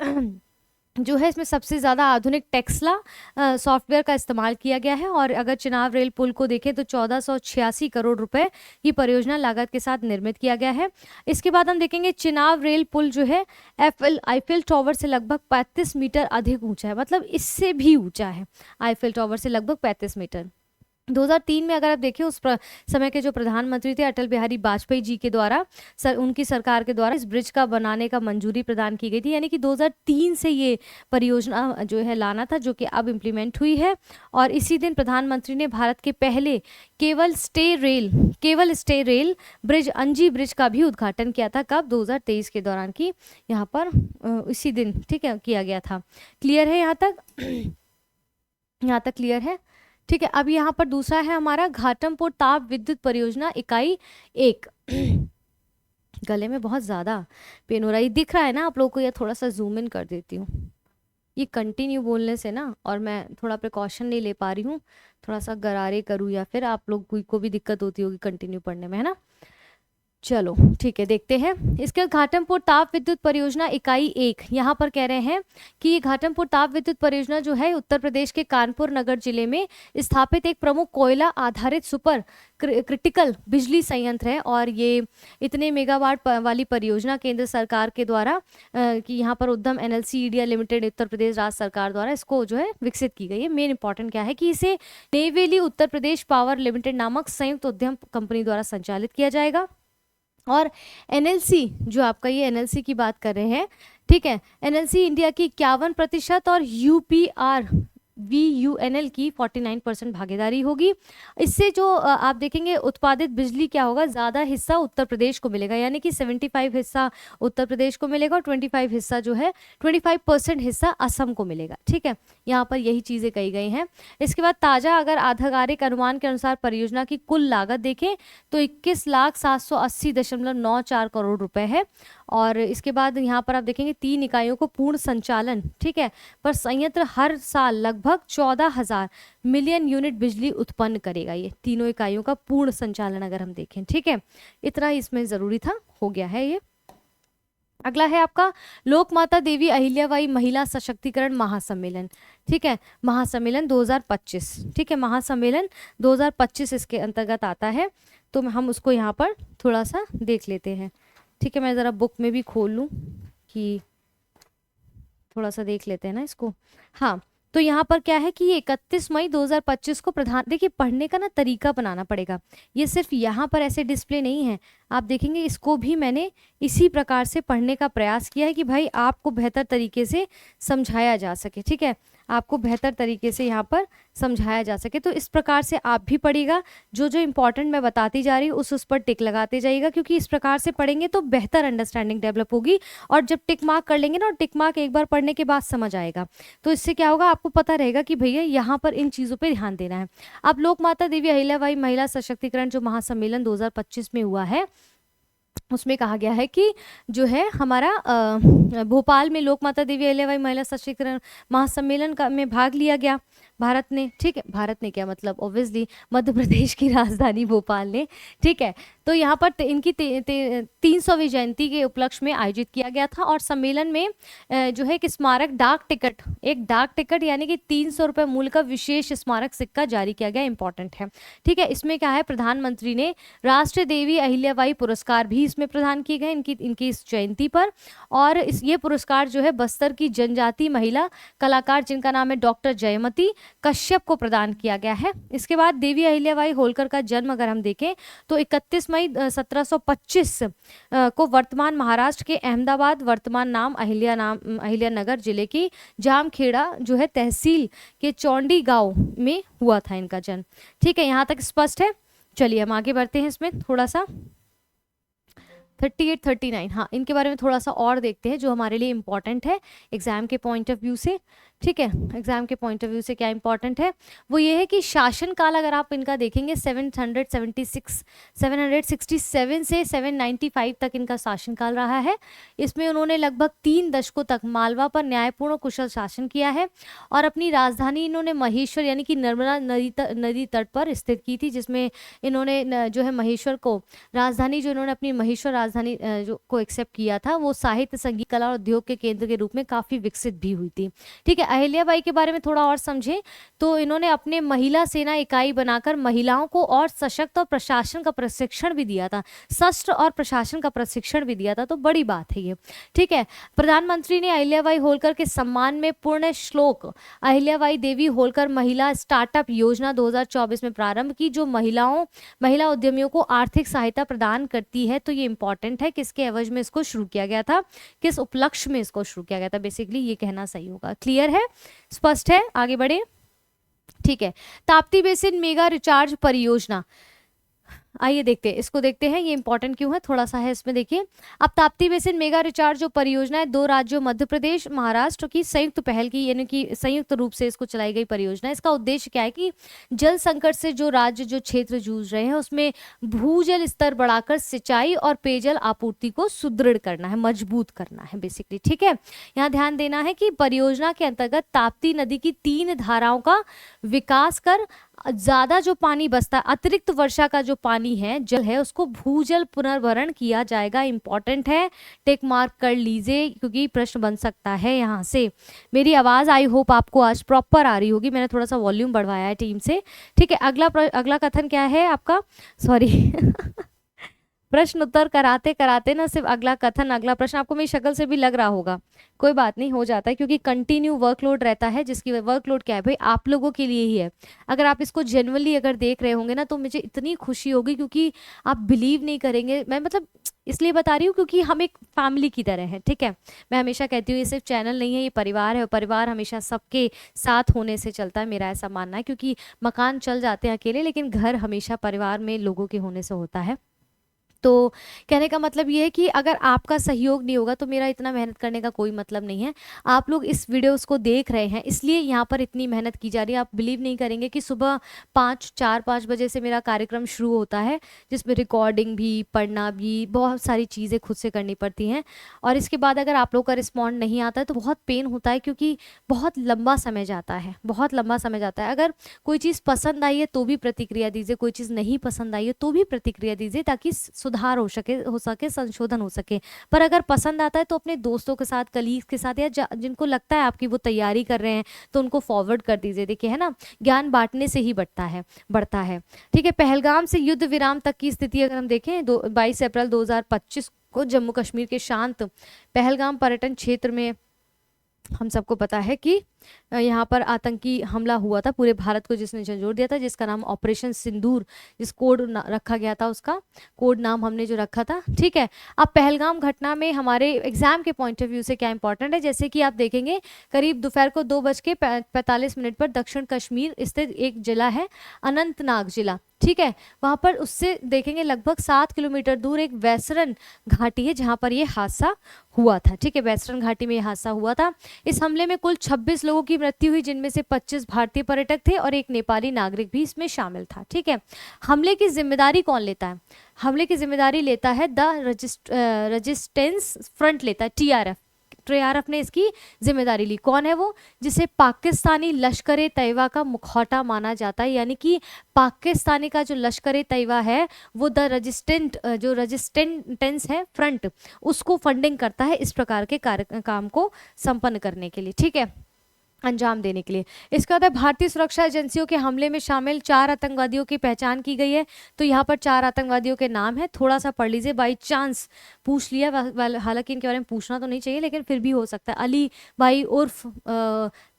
Speaker 1: जो है, इसमें सबसे ज़्यादा आधुनिक टेक्सला सॉफ्टवेयर का इस्तेमाल किया गया है। और अगर चिनाब रेल पुल को देखें तो 1486 करोड़ रुपए की परियोजना लागत के साथ निर्मित किया गया है। इसके बाद हम देखेंगे चिनाब रेल पुल जो है आईफिल टावर से लगभग 35 मीटर अधिक ऊंचा है, मतलब इससे भी ऊंचा है, आईफिल टावर से लगभग 35 मीटर। 2003 में अगर आप देखें, उस समय के जो प्रधानमंत्री थे अटल बिहारी वाजपेयी जी के द्वारा, उनकी सरकार के द्वारा इस ब्रिज का बनाने का मंजूरी प्रदान की गई थी, यानी कि 2003 से ये परियोजना जो है लाना था, जो कि अब इम्प्लीमेंट हुई है। और इसी दिन प्रधानमंत्री ने भारत के पहले केवल स्टे रेल ब्रिज, अंजी ब्रिज का भी उद्घाटन किया था। कब? 2023 के दौरान की यहाँ पर इसी दिन, ठीक है, किया गया था। क्लियर है यहाँ तक? यहाँ तक क्लियर है? ठीक है, अब यहाँ पर दूसरा है हमारा घाटमपुर ताप विद्युत परियोजना इकाई 1। गले में बहुत ज़्यादा पेन हो रहा है, दिख रहा है ना आप लोगों को, या थोड़ा सा जूम इन कर देती हूँ। ये कंटिन्यू बोलने से ना, और मैं थोड़ा प्रिकॉशन नहीं ले पा रही हूँ, थोड़ा सा गरारे करूँ या फिर आप लोग को भी दिक्कत होती होगी कंटिन्यू पढ़ने में, है ना। चलो ठीक है, देखते हैं। इसके घाटमपुर ताप विद्युत परियोजना इकाई 1, यहाँ पर कह रहे हैं कि ये घाटमपुर ताप विद्युत परियोजना जो है उत्तर प्रदेश के कानपुर नगर जिले में स्थापित एक प्रमुख कोयला आधारित सुपर क्रिटिकल बिजली संयंत्र है। और ये इतने मेगावाट वाली परियोजना केंद्र सरकार के द्वारा कि यहाँ पर उद्यम NLC India limited Uttar Pradesh राज्य सरकार द्वारा इसको जो है विकसित की गई है। मेन इंपॉर्टेंट क्या है कि इसे नेवेली उत्तर प्रदेश पावर लिमिटेड नामक संयुक्त उद्यम कंपनी द्वारा संचालित किया जाएगा। और एनएलसी जो आपका, ये एनएलसी की बात कर रहे हैं, ठीक है, एनएलसी इंडिया की 51% और यूपीआर VUNL की 49% भागीदारी होगी। इससे जो आप देखेंगे उत्पादित बिजली क्या होगा, ज़्यादा हिस्सा उत्तर प्रदेश को मिलेगा, यानी कि 75 हिस्सा उत्तर प्रदेश को मिलेगा और 25 हिस्सा जो है 25% हिस्सा असम को मिलेगा। ठीक है, यहाँ पर यही चीज़ें कही गई हैं। इसके बाद ताज़ा अगर आधिकारिक अनुमान के अनुसार परियोजना की कुल लागत देखें तो 21,780.94 करोड़ रुपए है। और इसके बाद यहाँ पर आप देखेंगे 3 इकाइयों को पूर्ण संचालन, ठीक है, पर संयंत्र हर साल लगभग 14,000 मिलियन यूनिट बिजली उत्पन्न करेगा। ये तीनों इकाइयों का पूर्ण संचालन अगर हम देखें, ठीक है, इतना इसमें ज़रूरी था, हो गया है ये। अगला है आपका लोक माता देवी अहिल्याबाई महिला सशक्तिकरण महासम्मेलन। ठीक है, महासम्मेलन 2025, ठीक है, महासम्मेलन 2025 इसके अंतर्गत आता है। तो हम उसको यहाँ पर थोड़ा सा देख लेते हैं। ठीक है, मैं ज़रा बुक में भी खोल लूँ कि थोड़ा सा देख लेते हैं ना इसको। हाँ, तो यहाँ पर क्या है कि ये 31 मई 2025 को प्रधान, देखिए पढ़ने का ना तरीका बनाना पड़ेगा, ये सिर्फ यहाँ पर ऐसे डिस्प्ले नहीं है, आप देखेंगे इसको भी मैंने इसी प्रकार से पढ़ने का प्रयास किया है कि भाई आपको बेहतर तरीके से समझाया जा सके, ठीक है, आपको बेहतर तरीके से यहाँ पर समझाया जा सके। तो इस प्रकार से आप भी पढ़िएगा, जो जो इम्पोर्टेंट मैं बताती जा रही हूँ उस पर टिक लगाते जाइएगा, क्योंकि इस प्रकार से पढ़ेंगे तो बेहतर अंडरस्टैंडिंग डेवलप होगी। और जब टिक मार्क कर लेंगे ना, और टिक मार्क एक बार पढ़ने के बाद समझ आएगा, तो इससे क्या होगा, आपको पता रहेगा कि भैया यहाँ पर इन चीज़ों पर ध्यान देना है। अब लोक माता देवी अहिल्याबाई महिला सशक्तिकरण जो महासम्मेलन 2025 में हुआ है, उसमें कहा गया है कि जो है हमारा भोपाल में लोक माता देवी अहिल्याबाई महिला सशक्तिकरण महासम्मेलन का में भाग लिया गया भारत ने, ठीक है, भारत ने क्या मतलब, ऑब्वियसली मध्य प्रदेश की राजधानी भोपाल ने, ठीक है। तो यहाँ पर इनकी 300वीं जयंती के उपलक्ष्य में आयोजित किया गया था। और सम्मेलन में जो है एक स्मारक डाक टिकट यानी कि 300 रुपये मूल्य का विशेष स्मारक सिक्का जारी किया गया, इंपॉर्टेंट है, ठीक है। इसमें क्या है, प्रधानमंत्री ने राष्ट्रीय देवी अहिल्याबाई पुरस्कार भी इसमें प्रदान किए गए इनकी इस जयंती पर। और ये पुरस्कार जो है बस्तर की जनजाति महिला कलाकार जिनका नाम है डॉक्टर जयमती कश्यप को प्रदान किया गया है। इसके बाद देवी अहिल्याबाई होलकर का जन्म अगर हम देखें तो 31 मई 1725 को वर्तमान महाराष्ट्र के अहमदाबाद, वर्तमान नाम अहिल्यानगर जिले की जामखेड़ा जो है तहसील के चौंडी गांव में हुआ था इनका जन्म, ठीक है, यहाँ तक स्पष्ट है। चलिए हम आगे बढ़ते हैं, इसमें थोड़ा सा 38, 39, हाँ इनके बारे में थोड़ा सा और देखते हैं जो हमारे लिए इम्पॉर्टेंट है एग्जाम के पॉइंट ऑफ व्यू से, ठीक है। एग्जाम के पॉइंट ऑफ व्यू से क्या इंपॉर्टेंट है, वो ये है कि शासनकाल अगर आप इनका देखेंगे 767 से 795 तक इनका शासनकाल रहा है। इसमें उन्होंने लगभग 3 दशकों तक मालवा पर न्यायपूर्ण कुशल शासन किया है। और अपनी राजधानी इन्होंने महेश्वर यानी कि नर्मदा नदी तट पर स्थित की थी, जिसमें इन्होंने जो है महेश्वर को राजधानी, जो इन्होंने अपनी महेश्वर राजधानी जो को एक्सेप्ट किया था, वो साहित्य, संगीत, कला और उद्योग के केंद्र के रूप में काफी विकसित भी हुई थी, ठीक है। अहिल्याबाई के बारे में थोड़ा और समझें तो इन्होंने अपने महिला सेना इकाई बनाकर महिलाओं को और सशक्त और प्रशासन का प्रशिक्षण भी दिया था, शस्त्र और प्रशासन का प्रशिक्षण भी दिया था, तो बड़ी बात है ये, ठीक है। प्रधानमंत्री ने अहिल्याबाई होलकर के सम्मान में पुण्य श्लोक अहिल्याबाई देवी होलकर महिला स्टार्टअप योजना 2024 में प्रारंभ की, जो महिला उद्यमियों को आर्थिक सहायता प्रदान करती है। तो ये इंपॉर्टेंट है, किसके एवज में इसको शुरू किया गया था, किस उपलक्ष्य में इसको शुरू किया गया था, बेसिकली ये कहना सही होगा। क्लियर है, स्पष्ट है, आगे बढ़े, ठीक है। ताप्ती बेसिन मेगा रिचार्ज परियोजना, आइए देखते हैं, इसको देखते हैं ये इंपॉर्टेंट क्यों है, थोड़ा सा है इसमें देखिए। अब ताप्ती बेसिन मेगा रिचार्ज जो परियोजना है 2 राज्यों मध्य प्रदेश महाराष्ट्र की संयुक्त पहल की, यानी कि संयुक्त रूप से इसको चलाई गई परियोजना। इसका उद्देश्य क्या है कि जल संकट से जो राज्य जो क्षेत्र जूझ रहे हैं उसमें भूजल स्तर बढ़ाकर सिंचाई और पेयजल आपूर्ति को सुदृढ़ करना है, मजबूत करना है बेसिकली, ठीक है। यहाँ ध्यान देना है कि परियोजना के अंतर्गत ताप्ती नदी की 3 धाराओं का विकास कर ज्यादा जो पानी बचता है, अतिरिक्त वर्षा का जो पानी है, जल है, उसको भूजल पुनर्भरण किया जाएगा। इंपॉर्टेंट है, टिक मार्क कर लीजिए क्योंकि प्रश्न बन सकता है यहाँ से। मेरी आवाज आई होप आपको आज प्रॉपर आ रही होगी, मैंने थोड़ा सा वॉल्यूम बढ़वाया है टीम से, ठीक है। अगला कथन क्या है आपका, सॉरी प्रश्न उत्तर कराते कराते ना सिर्फ अगला कथन अगला प्रश्न, आपको मेरी शक्ल से भी लग रहा होगा, कोई बात नहीं, हो जाता है क्योंकि कंटिन्यू वर्कलोड रहता है, जिसकी वर्कलोड क्या है भाई, आप लोगों के लिए ही है। अगर आप इसको जेन्युइनली अगर देख रहे होंगे ना तो मुझे इतनी खुशी होगी, क्योंकि आप बिलीव नहीं करेंगे, मैं मतलब इसलिए बता रही हूँ क्योंकि हम एक फैमिली की तरह हैं, ठीक है। मैं हमेशा कहती हूँ ये सिर्फ चैनल नहीं है, ये परिवार है, और परिवार हमेशा सबके साथ होने से चलता है, मेरा ऐसा मानना है। क्योंकि मकान चल जाते हैं अकेले, लेकिन घर हमेशा परिवार में लोगों के होने से होता है। तो कहने का मतलब ये है कि अगर आपका सहयोग नहीं होगा तो मेरा इतना मेहनत करने का कोई मतलब नहीं है। आप लोग इस वीडियोस को देख रहे हैं इसलिए यहाँ पर इतनी मेहनत की जा रही है। आप बिलीव नहीं करेंगे कि सुबह 4-5 बजे से मेरा कार्यक्रम शुरू होता है, जिसमें रिकॉर्डिंग भी, पढ़ना भी, बहुत सारी चीज़ें खुद से करनी पड़ती हैं। और इसके बाद अगर आप लोग का रिस्पॉन्ड नहीं आता है तो बहुत पेन होता है, क्योंकि बहुत लंबा समय जाता है, बहुत लंबा समय जाता है। अगर कोई चीज़ पसंद आई है तो भी प्रतिक्रिया दीजिए, कोई चीज़ नहीं पसंद आई है तो भी प्रतिक्रिया दीजिए, ताकि सुधार हो सके, संशोधन हो सके। पर अगर पसंद आता है तो अपने दोस्तों के साथ, कलीग्स के साथ, या जिनको लगता है आपकी वो तैयारी कर रहे हैं तो उनको फॉरवर्ड कर दीजिए। देखिए है ना, ज्ञान बांटने से ही बढ़ता है, ठीक है। पहलगाम से युद्ध विराम तक की स्थिति अगर हम देखें 22 अप्रैल 2025 को जम्मू कश्मीर के शांत पहलगाम पर्यटन क्षेत्र में हम सबको पता है कि यहाँ पर आतंकी हमला हुआ था पूरे भारत को, जिसने झंझोर दिया था, जिसका नाम ऑपरेशन सिंदूर, जिस कोड रखा गया था, उसका कोड नाम हमने जो रखा था। ठीक है, अब पहलगाम घटना में हमारे एग्जाम के पॉइंट ऑफ व्यू से क्या इंपॉर्टेंट है, जैसे कि आप देखेंगे करीब दोपहर को 2:45 पर दक्षिण कश्मीर स्थित एक जिला है अनंतनाग जिला, ठीक है, वहां पर उससे देखेंगे लगभग 7 किलोमीटर दूर एक वैसरन घाटी है जहां पर ये हादसा हुआ था। ठीक है, वैसरन घाटी में ये हादसा हुआ था। इस हमले में कुल 26 लोगों की मृत्यु हुई, जिनमें से 25 भारतीय पर्यटक थे और एक नेपाली नागरिक भी इसमें शामिल था। ठीक है, हमले की जिम्मेदारी कौन लेता है? हमले की जिम्मेदारी लेता है द रेजिस्टेंस फ्रंट, लेता है टीआरएफ ने इसकी जिम्मेदारी ली। कौन है वो? जिसे पाकिस्तानी लश्कर तैयबा का मुखौटा माना जाता है, यानी कि पाकिस्तानी का जो लश्कर तैयबा है वो द रेजिस्टेंस है फ्रंट, उसको फंडिंग करता है इस प्रकार के काम को संपन्न करने के लिए, ठीक है, अंजाम देने के लिए। इसका मतलब भारतीय सुरक्षा एजेंसियों के हमले में शामिल 4 आतंकवादियों की पहचान की गई है। तो यहाँ पर 4 आतंकवादियों के नाम है, थोड़ा सा पढ़ लीजिए, बाई चांस पूछ लिया, हालांकि इनके बारे में पूछना तो नहीं चाहिए लेकिन फिर भी हो सकता है। अली भाई उर्फ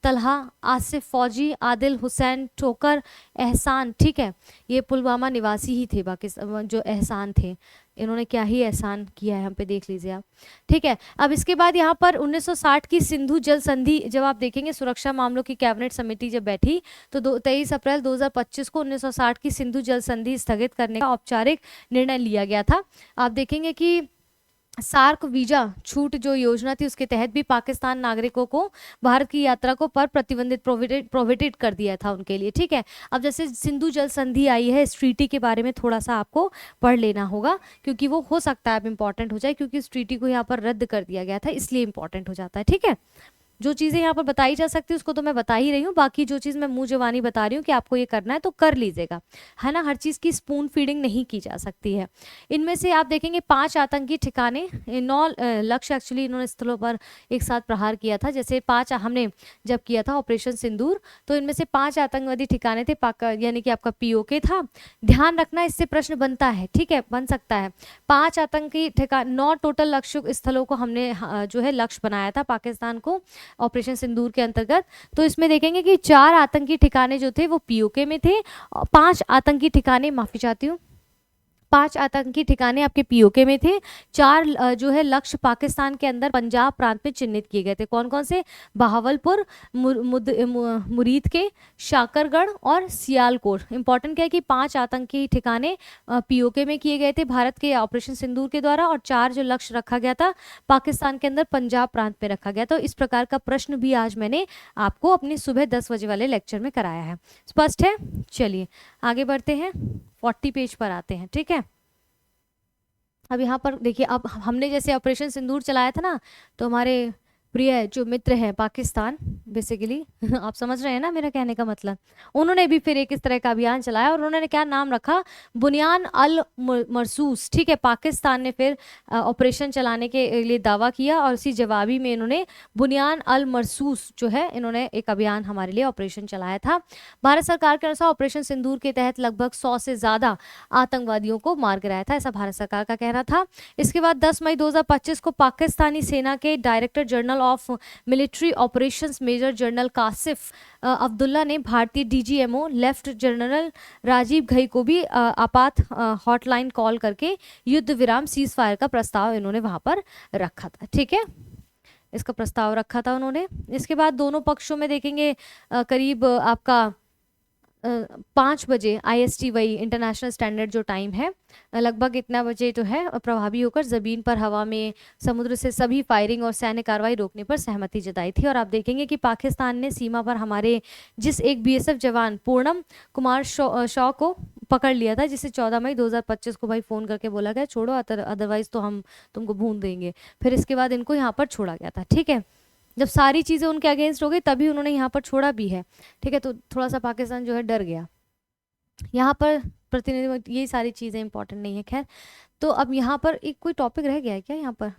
Speaker 1: तलहा, आसिफ फौजी, आदिल हुसैन ठोकर, एहसान, ठीक है, ये पुलवामा निवासी ही थे। बाकी जो एहसान थे, इन्होंने क्या ही एहसान किया है हम पे, देख लीजिए आप। ठीक है, अब इसके बाद यहाँ पर 1960 की सिंधु जल संधि, जब आप देखेंगे सुरक्षा मामलों की कैबिनेट समिति जब बैठी तो 23 अप्रैल 2025 को 1960 की सिंधु जल संधि स्थगित करने का औपचारिक निर्णय लिया गया था। आप देखेंगे कि सार्क वीजा छूट जो योजना थी उसके तहत भी पाकिस्तान नागरिकों को भारत की यात्रा को पर प्रतिबंधित प्रोहिबिटेड कर दिया था उनके लिए। ठीक है, अब जैसे सिंधु जल संधि आई है, इस ट्रीटी के बारे में थोड़ा सा आपको पढ़ लेना होगा, क्योंकि वो हो सकता है अब इंपॉर्टेंट हो जाए, क्योंकि इस ट्रीटी को यहाँ पर रद्द कर दिया गया था, इसलिए इंपॉर्टेंट हो जाता है। ठीक है, जो चीज़ें यहाँ पर बताई जा सकती है उसको तो मैं बता ही रही हूँ, बाकी जो चीज़ मैं मुंह जवानी बता रही हूँ कि आपको ये करना है तो कर लीजिएगा, है ना। हर चीज़ की स्पून फीडिंग नहीं की जा सकती है। इनमें से आप देखेंगे 5 आतंकी ठिकाने, 9 लक्ष्य एक्चुअली इन्होंने स्थलों पर एक साथ प्रहार किया था। जैसे 5 हमने जब किया था ऑपरेशन सिंदूर, तो इनमें से 5 आतंकवादी ठिकाने थे, यानी कि आपका पीओके था। ध्यान रखना, इससे प्रश्न बनता है, ठीक है, बन सकता है। 5 आतंकी ठिकाने, 9 टोटल लक्ष्य स्थलों को हमने जो है लक्ष्य बनाया था पाकिस्तान को ऑपरेशन सिंदूर के अंतर्गत। तो इसमें देखेंगे कि 4 आतंकी ठिकाने जो थे वो पीओके में थे, 5 आतंकी ठिकाने, माफी चाहती हूँ, 5 आतंकी ठिकाने आपके पीओके में थे। 4 जो है लक्ष्य पाकिस्तान के अंदर पंजाब प्रांत में चिन्हित किए गए थे। कौन कौन से? बहावलपुर, मुरीद के, शाकरगढ़ और सियालकोट। इंपॉर्टेंट क्या है कि 5 आतंकी ठिकाने पीओके में किए गए थे भारत के ऑपरेशन सिंदूर के द्वारा, और 4 जो लक्ष्य रखा गया था पाकिस्तान के अंदर पंजाब प्रांत में रखा गया। तो इस प्रकार का प्रश्न भी आज मैंने आपको अपने सुबह 10 बजे वाले लेक्चर में कराया है। स्पष्ट है? चलिए आगे बढ़ते हैं, 40 पेज पर आते हैं। ठीक है, अब यहाँ पर देखिए, अब हमने जैसे ऑपरेशन सिंदूर चलाया था ना, तो हमारे प्रिय जो मित्र हैं पाकिस्तान, बेसिकली आप समझ रहे हैं ना मेरा कहने का मतलब, उन्होंने भी फिर एक इस तरह का अभियान चलाया और उन्होंने क्या नाम रखा? बुनियान अल मरसूस। ठीक है, पाकिस्तान ने फिर ऑपरेशन चलाने के लिए दावा किया और इसी जवाबी में इन्होंने बुनियान अल मरसूस जो है, इन्होंने एक अभियान हमारे लिए ऑपरेशन चलाया था। भारत सरकार के अनुसार ऑपरेशन सिंदूर के तहत लगभग 100 से ज़्यादा आतंकवादियों को मार गिराया था, ऐसा भारत सरकार का कहना था। इसके बाद 10 मई 2025 को पाकिस्तानी सेना के director general of military operations major general Kashif Abdullah ने भारतीय DGMO left general Rajiv Ghai को भी आपात हॉटलाइन कॉल करके युद्ध विराम सीज फायर का प्रस्ताव इन्होंने वहां पर रखा था। ठीक है, इसका प्रस्ताव रखा था उन्होंने। इसके बाद दोनों पक्षों में देखेंगे करीब आपका 5 बजे IST, वही इंटरनेशनल स्टैंडर्ड जो टाइम है, लगभग इतना बजे जो है प्रभावी होकर जमीन पर, हवा में, समुद्र से सभी फायरिंग और सैन्य कार्रवाई रोकने पर सहमति जताई थी। और आप देखेंगे कि पाकिस्तान ने सीमा पर हमारे जिस एक BSF जवान पूर्णम कुमार शॉ को पकड़ लिया था, जिसे 14 मई 2025 को भाई फ़ोन करके बोला गया छोड़ो, अदरवाइज तो हम तुमको भून देंगे। फिर इसके बाद इनको यहाँ पर छोड़ा गया था। ठीक है, जब सारी चीज़ें उनके अगेंस्ट हो गई तभी उन्होंने यहाँ पर छोड़ा भी है। ठीक है, तो थोड़ा सा पाकिस्तान जो है डर गया। यहाँ पर प्रतिनिधि, ये सारी चीज़ें इंपॉर्टेंट नहीं है। खैर, तो अब यहाँ पर एक कोई टॉपिक रह गया है क्या? यहाँ पर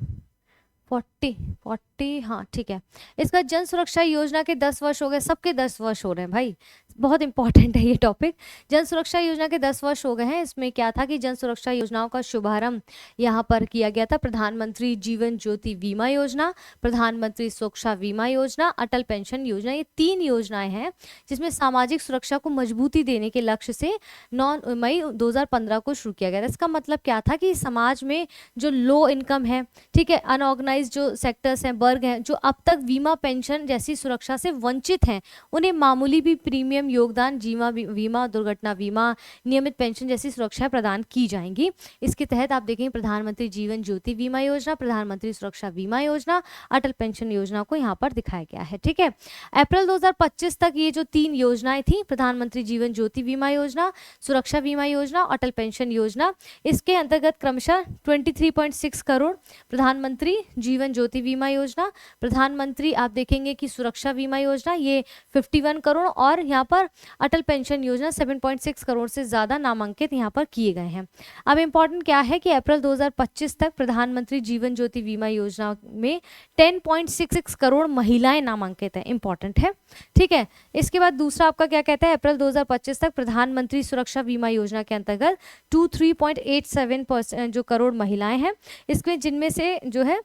Speaker 1: 40, हाँ ठीक है। इसका जन सुरक्षा योजना के 10 वर्ष हो गए, सबके 10 वर्ष हो रहे हैं भाई, बहुत इंपॉर्टेंट है ये टॉपिक। जन सुरक्षा योजना के 10 वर्ष हो गए हैं। इसमें क्या था कि जन सुरक्षा योजनाओं का शुभारंभ यहाँ पर किया गया था। प्रधानमंत्री जीवन ज्योति बीमा योजना, प्रधानमंत्री सुरक्षा बीमा योजना, अटल पेंशन योजना, ये 3 योजनाएं हैं जिसमें सामाजिक सुरक्षा को मजबूती देने के लक्ष्य से 9 मई 2015 को शुरू किया गया था। इसका मतलब क्या था कि समाज में जो लो इनकम है, ठीक है, अनऑर्गेनाइज जो सेक्टर्स हैं, वर्ग हैं, जो अब तक बीमा पेंशन जैसी सुरक्षा से वंचित हैं, उन्हें मामूली भी प्रीमियम योगदान, जीवा बीमा, दुर्घटना बीमा, नियमित पेंशन जैसी सुरक्षा प्रदान की जाएंगी। इसके तहत आप देखेंगे प्रधानमंत्री जीवन ज्योति बीमा योजना, प्रधानमंत्री सुरक्षा बीमा योजना, अटल पेंशन योजना को यहाँ पर दिखाया गया है। ठीक है, अप्रैल 2025 तक ये जो 3 योजनाएं थी, प्रधानमंत्री जीवन ज्योति बीमा योजना, सुरक्षा बीमा योजना, अटल पेंशन योजना, इसके अंतर्गत क्रमशः 23.6 करोड़ प्रधानमंत्री जीवन ज्योति बीमा योजना, प्रधानमंत्री आप देखेंगे कि सुरक्षा बीमा योजना ये 51 करोड़ और यहाँ पर अटल पेंशन योजना 7.6 करोड़ से ज़्यादा नामांकित यहाँ पर किए गए हैं। अब इम्पॉर्टेंट क्या है कि अप्रैल 2025 तक प्रधानमंत्री जीवन ज्योति बीमा योजना में 10.66 करोड़ महिलाएं नामांकित हैं। इंपॉर्टेंट है, ठीक है। इसके बाद दूसरा आपका क्या कहता है, अप्रैल 2025 तक प्रधानमंत्री सुरक्षा बीमा योजना के अंतर्गत 23.87% जो करोड़ महिलाएं हैं, इसमें जिनमें से जो है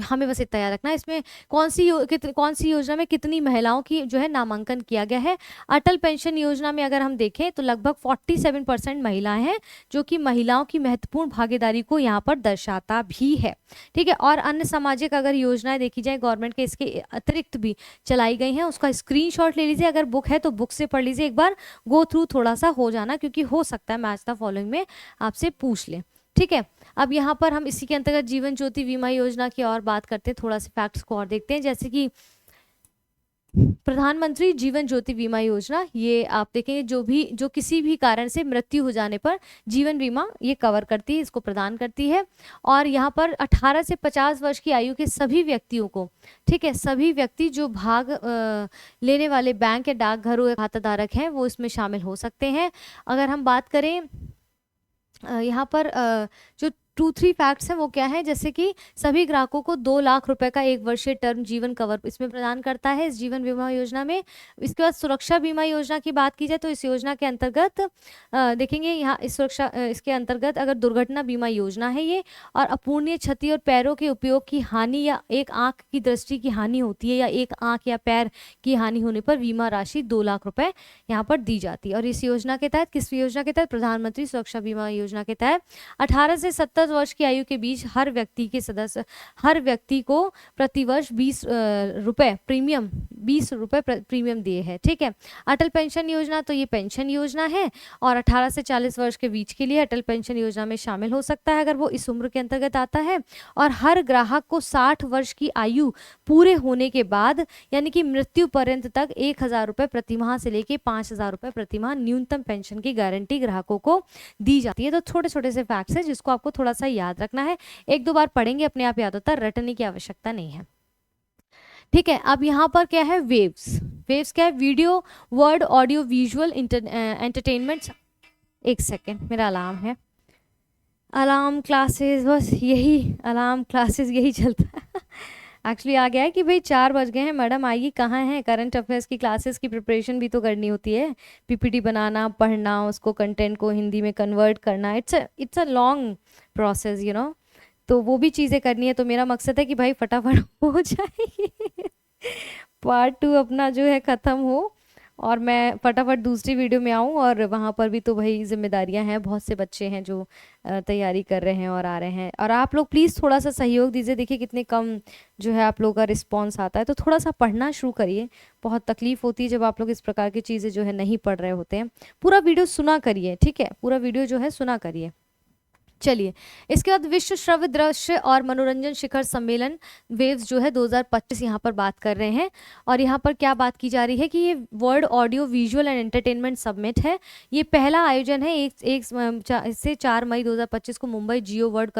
Speaker 1: हमें बस इतना याद रखना है इसमें कौन सी योजना में कितनी महिलाओं की जो है नामांकन किया गया है। अटल पेंशन योजना में अगर हम देखें तो लगभग 47% महिलाएं हैं, जो कि महिलाओं की महत्वपूर्ण भागीदारी को यहाँ पर दर्शाता भी है। ठीक है, और अन्य सामाजिक अगर योजनाएं देखी जाए गवर्नमेंट के इसके अतिरिक्त भी चलाई गई हैं, उसका स्क्रीनशॉट ले लीजिए। अगर बुक है तो बुक से पढ़ लीजिए, एक बार गो थ्रू थोड़ा सा हो जाना, क्योंकि हो सकता है मैच द फॉलोइंग में आपसे पूछ लें। ठीक है, अब यहाँ पर हम इसी के अंतर्गत जीवन ज्योति बीमा योजना की और बात करते हैं, थोड़ा सा फैक्ट्स को और देखते हैं। जैसे कि प्रधानमंत्री जीवन ज्योति बीमा योजना, ये आप देखेंगे जो किसी भी कारण से मृत्यु हो जाने पर जीवन बीमा ये कवर करती है, इसको प्रदान करती है। और यहाँ पर 18 से 50 वर्ष की आयु के सभी व्यक्तियों को, ठीक है, सभी व्यक्ति जो भाग लेने वाले बैंक या डाकघरों के खाताधारक हैं वो इसमें शामिल हो सकते हैं। अगर हम बात करें यहाँ पर जो 2-3 फैक्ट्स हैं वो क्या है, जैसे कि सभी ग्राहकों को 2 लाख रुपए का 1 वर्षीय टर्म जीवन कवर इसमें प्रदान करता है इस जीवन बीमा योजना में। इसके बाद सुरक्षा बीमा योजना की बात की जाए तो इस योजना के अंतर्गत देखेंगे यहाँ इसके अंतर्गत अगर दुर्घटना बीमा योजना है ये, और अपूर्णीय क्षति और पैरों के उपयोग की हानि या एक आंख की दृष्टि की हानि होती है या एक आंख या पैर की हानि होने पर बीमा राशि 2 लाख रुपए यहाँ पर दी जाती है। और इस योजना के तहत, किस योजना के तहत, प्रधानमंत्री सुरक्षा बीमा योजना के तहत 18 से 70 वर्ष की आयु के बीच हर व्यक्ति को प्रतिवर्ष 20 रुपए प्रीमियम दिए हैं। ठीक है, अटल पेंशन योजना तो ये पेंशन योजना है और 18 से 40 वर्ष के बीच के लिए अटल पेंशन योजना में शामिल हो सकता है अगर वो इस उम्र के अंतर्गत आता है। और हर ग्राहक को 60 वर्ष की आयु पूरे होने के बाद यानी कि मृत्यु पर्यंत तक 1000 रुपए प्रतिमाह से लेके 5000 रुपए प्रतिमाह न्यूनतम पेंशन की गारंटी ग्राहकों को दी जाती है। तो छोटे छोटे से फैक्ट्स है जिसको आपको थोड़ा सा याद रखना है, 1-2 बार पढ़ेंगे अपने आप याद होता है, रटने की आवश्यकता नहीं है। ठीक है, अब यहाँ पर क्या है, वेव्स क्या है, video word audio visual entertainment. एक सेकेंड, मेरा अलार्म है, अलार्म क्लासेस, बस यही अलार्म क्लासेस यही चलता है। एक्चुअली आ गया है कि भाई 4 बज गए हैं, मैडम आएगी कहाँ है, करंट अफेयर्स की क्लासेस की प्रिपरेशन भी तो करनी होती है, पीपीटी बनाना, पढ़ना, उसको कंटेंट को हिंदी में कन्वर्ट करना, it's a long process you know, तो वो भी चीज़ें करनी है। तो मेरा मकसद है कि भाई फटाफट हो जाए पार्ट 2 अपना जो है ख़त्म हो और मैं फटाफट दूसरी वीडियो में आऊँ। और वहाँ पर भी तो भाई जिम्मेदारियाँ हैं, बहुत से बच्चे हैं जो तैयारी कर रहे हैं और आ रहे हैं, और आप लोग प्लीज़ थोड़ा सा सहयोग दीजिए। देखिए कितने कम जो है आप लोगों का रिस्पॉन्स आता है, तो थोड़ा सा पढ़ना शुरू करिए। बहुत तकलीफ होती है जब आप लोग इस प्रकार की चीज़ें जो है नहीं पढ़ रहे होते हैं। पूरा वीडियो सुना करिए, ठीक है, पूरा वीडियो जो है सुना करिए। चलिए, इसके बाद विश्व श्रव्य दृश्य और मनोरंजन शिखर सम्मेलन वेव्स जो है 2025 यहाँ पर बात कर रहे हैं। और यहाँ पर क्या बात की जा रही है कि ये world audio visual and entertainment summit है। ये पहला आयोजन है इससे 4 मई 2025 को मुंबई जियो वर्ल्ड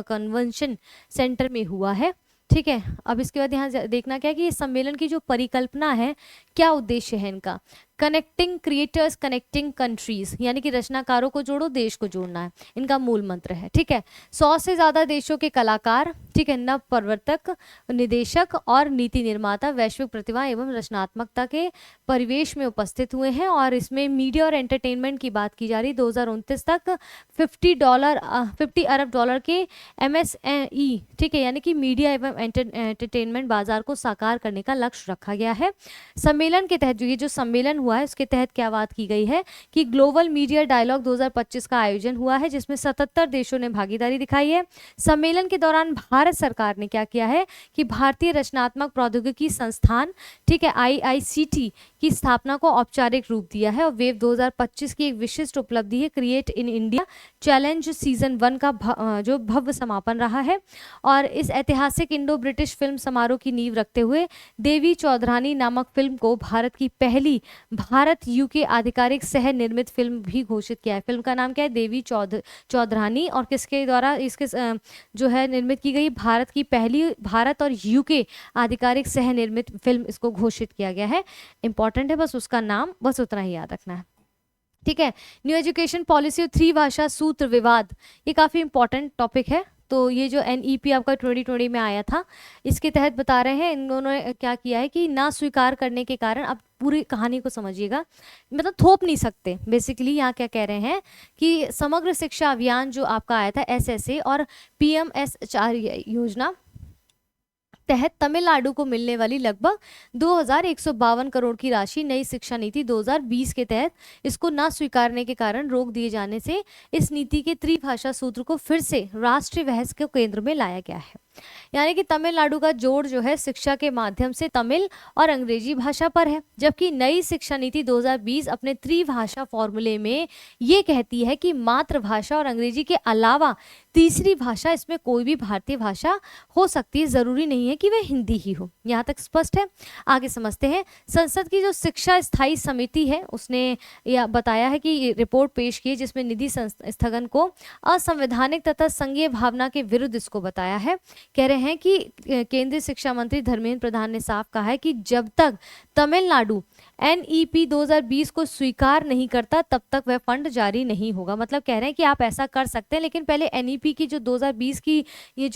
Speaker 1: कन्वेंशन सेंटर में हुआ है। ठीक है, अब इसके बाद यहाँ देखना क्या है कि इस सम्मेलन की जो परिकल्पना है, क्या उद्देश्य है इनका। कनेक्टिंग क्रिएटर्स कनेक्टिंग कंट्रीज, यानी कि रचनाकारों को जोड़ो, देश को जोड़ना है, इनका मूल मंत्र है। ठीक है, 100 से ज़्यादा देशों के कलाकार, ठीक है, नव प्रवर्तक, निदेशक और नीति निर्माता वैश्विक प्रतिभा एवं रचनात्मकता के परिवेश में उपस्थित हुए हैं। और इसमें मीडिया और एंटरटेनमेंट की बात की जा रही, 2029 तक $50 अरब डॉलर के MSME, ठीक है, यानी कि मीडिया एवं एंटरटेनमेंट बाजार को साकार करने का लक्ष्य रखा गया है। सम्मेलन के तहत ये जो सम्मेलन हुआ है उसके तहत क्या बात की गई है कि ग्लोबल मीडिया डायलॉग 2025 का आयोजन हुआ है, जिसमें 77 देशों ने भागीदारी दिखाई है। सम्मेलन के दौरान भारत सरकार ने क्या किया है कि भारतीय रचनात्मक प्रौद्योगिकी संस्थान, ठीक है, IICT की स्थापना को औपचारिक रूप दिया है। और वेव 2025 की एक विशिष्ट उपलब्धि है create in India challenge season 1 का जो भव्य समापन रहा है। और इस ऐतिहासिक इंडो ब्रिटिश फिल्म समारोह की नींव रखते हुए देवी चौधरानी नामक फिल्म को भारत की पहली भारत UK आधिकारिक सह निर्मित फिल्म भी घोषित किया है। फिल्म का नाम क्या है? देवी चौधरानी। और किसके द्वारा इसके जो है निर्मित की गई? भारत की पहली भारत और UK आधिकारिक सह निर्मित फिल्म इसको घोषित किया गया है। इंपॉर्टेंट है, बस उसका नाम बस उतना ही याद रखना है। ठीक है, न्यू एजुकेशन पॉलिसी और 3 भाषा सूत्र विवाद, ये काफ़ी इंपॉर्टेंट टॉपिक है। तो ये जो NEP आपका 2020 में आया था, इसके तहत बता रहे हैं इन दोनों ने क्या किया है कि ना स्वीकार करने के कारण, अब पूरी कहानी को समझिएगा, मतलब थोप नहीं सकते। बेसिकली यहाँ क्या कह रहे हैं कि समग्र शिक्षा अभियान जो आपका आया था SSA और PMS4 योजना तहत तमिलनाडु को मिलने वाली लगभग 2152 करोड़ की राशि नई शिक्षा नीति 2020 के तहत इसको ना स्वीकारने के कारण रोक दिए जाने से इस नीति के त्रिभाषा सूत्र को फिर से राष्ट्रीय बहस के केंद्र में लाया गया है। यानी कि तमिलनाडु का जोर जो है शिक्षा के माध्यम से तमिल और अंग्रेजी भाषा पर है, जबकि नई शिक्षा नीति 2020 अपने त्रिभाषा फॉर्मूले में ये कहती है कि मातृभाषा और अंग्रेजी के अलावा तीसरी भाषा, इसमें कोई भी भारतीय भाषा हो सकती है, जरूरी नहीं है कि वह हिंदी ही हो। यहाँ तक स्पष्ट है। आगे समझते हैं। संसद की जो शिक्षा स्थायी समिति है उसने यह बताया है कि रिपोर्ट पेश की है जिसमें निधि स्थगन को असंवैधानिक तथा संघीय भावना के विरुद्ध इसको बताया है। कह रहे हैं कि केंद्रीय शिक्षा मंत्री धर्मेंद्र प्रधान ने साफ कहा है कि जब तक तमिलनाडु NEP 2020 को स्वीकार नहीं करता तब तक वह फंड जारी नहीं होगा। मतलब कह रहे हैं कि आप ऐसा कर सकते हैं, लेकिन पहले NEP की जो 2020 की ये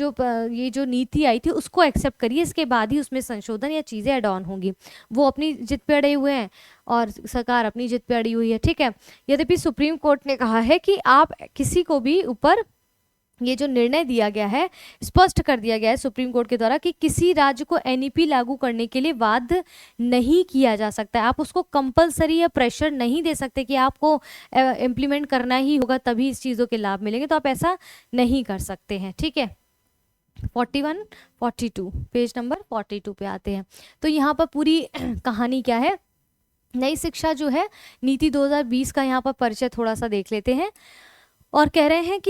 Speaker 1: जो नीति आई थी उसको एक्सेप्ट करिए, इसके बाद ही उसमें संशोधन या चीज़ें एड ऑन होंगी। वो अपनी जिद पे अड़े हुए हैं और सरकार अपनी जिद पे अड़ी हुई है। ठीक है, यद्यपि सुप्रीम कोर्ट ने कहा है कि आप किसी को भी ऊपर ये जो निर्णय दिया गया है, स्पष्ट कर दिया गया है सुप्रीम कोर्ट के द्वारा कि किसी राज्य को NEP लागू करने के लिए बाध्य नहीं किया जा सकता है। आप उसको कंपलसरी या प्रेशर नहीं दे सकते कि आपको इम्प्लीमेंट करना ही होगा तभी इस चीज़ों के लाभ मिलेंगे, तो आप ऐसा नहीं कर सकते हैं। ठीक है, 41 42 पेज नंबर 42 पे आते हैं। तो यहाँ पर पूरी कहानी क्या है, नई शिक्षा जो है नीति 2020 का यहाँ पर परिचय थोड़ा सा देख लेते हैं। और कह रहे हैं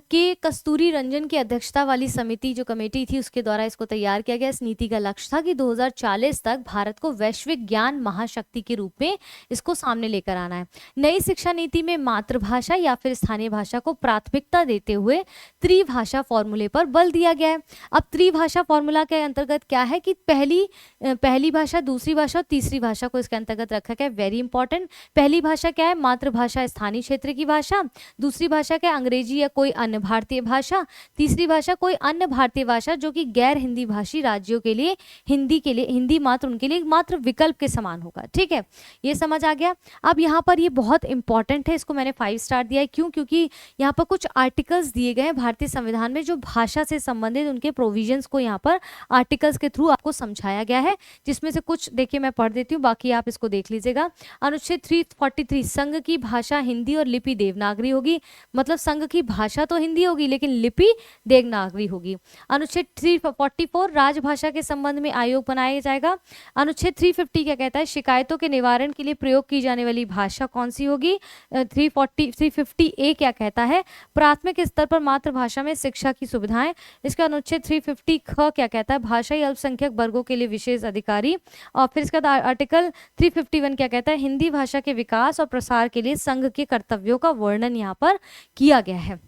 Speaker 1: कि कस्तूरी रंजन की अध्यक्षता वाली समिति जो कमेटी थी उसके द्वारा इसको तैयार किया गया। इस नीति का लक्ष्य था कि 2040 तक भारत को वैश्विक ज्ञान महाशक्ति के रूप में इसको सामने लेकर आना है। नई शिक्षा नीति में मातृभाषा या फिर स्थानीय भाषा को प्राथमिकता देते हुए त्रिभाषा फॉर्मूले पर बल दिया गया है। अब त्रिभाषा फॉर्मूला के अंतर्गत क्या है कि पहली भाषा, दूसरी भाषा और तीसरी भाषा को इसके अंतर्गत रखा गया है। Very important. पहली भाषा क्या है? मातृभाषा स्थानीय क्षेत्र की भाषा। दूसरी भाषा क्या? अंग्रेजी या कोई अन्य भारतीय भाषा। तीसरी भाषा कोई अन्य भारतीय भाषा जो कि गैर हिंदी भाषी राज्यों के लिए हिंदी मात्र उनके लिए मात्र विकल्प के समान होगा। ठीक है, ये समझ आ गया। अब यहाँ पर ये बहुत इंपॉर्टेंट है, इसको मैंने 5 स्टार दिया है। क्यों? क्योंकि यहाँ पर कुछ आर्टिकल्स दिए गए हैं भारतीय संविधान में जो भाषा से संबंधित उनके प्रोविजंस को यहाँ पर आर्टिकल्स के थ्रू आपको समझाया गया है, जिसमें से कुछ देखिए मैं पढ़ देती हूँ, बाकी आप इसको देख लीजिएगा। अनुच्छेद 343 संघ की भाषा हिंदी और लिपि देवनागरी होगी। मतलब संघ की भाषा तो हिंदी होगी लेकिन लिपि देवनागरी होगी। अनुच्छेद 344 राजभाषा के संबंध में आयोग बनाया जाएगा। अनुच्छेद 350 क्या कहता है? शिकायतों के निवारण के लिए प्रयोग की जाने वाली भाषा कौन सी होगी? 350A क्या कहता है? प्राथमिक स्तर पर मातृभाषा में शिक्षा की सुविधाएं। इसका अनुच्छेद 350 ख क्या कहता है? भाषाई अल्पसंख्यक वर्गों के लिए विशेष अधिकारी। और फिर इसका आर्टिकल 351 क्या कहता है? हिंदी भाषा के विकास और प्रसार के लिए संघ के कर्तव्यों का वर्णन यहाँ पर किया गया है।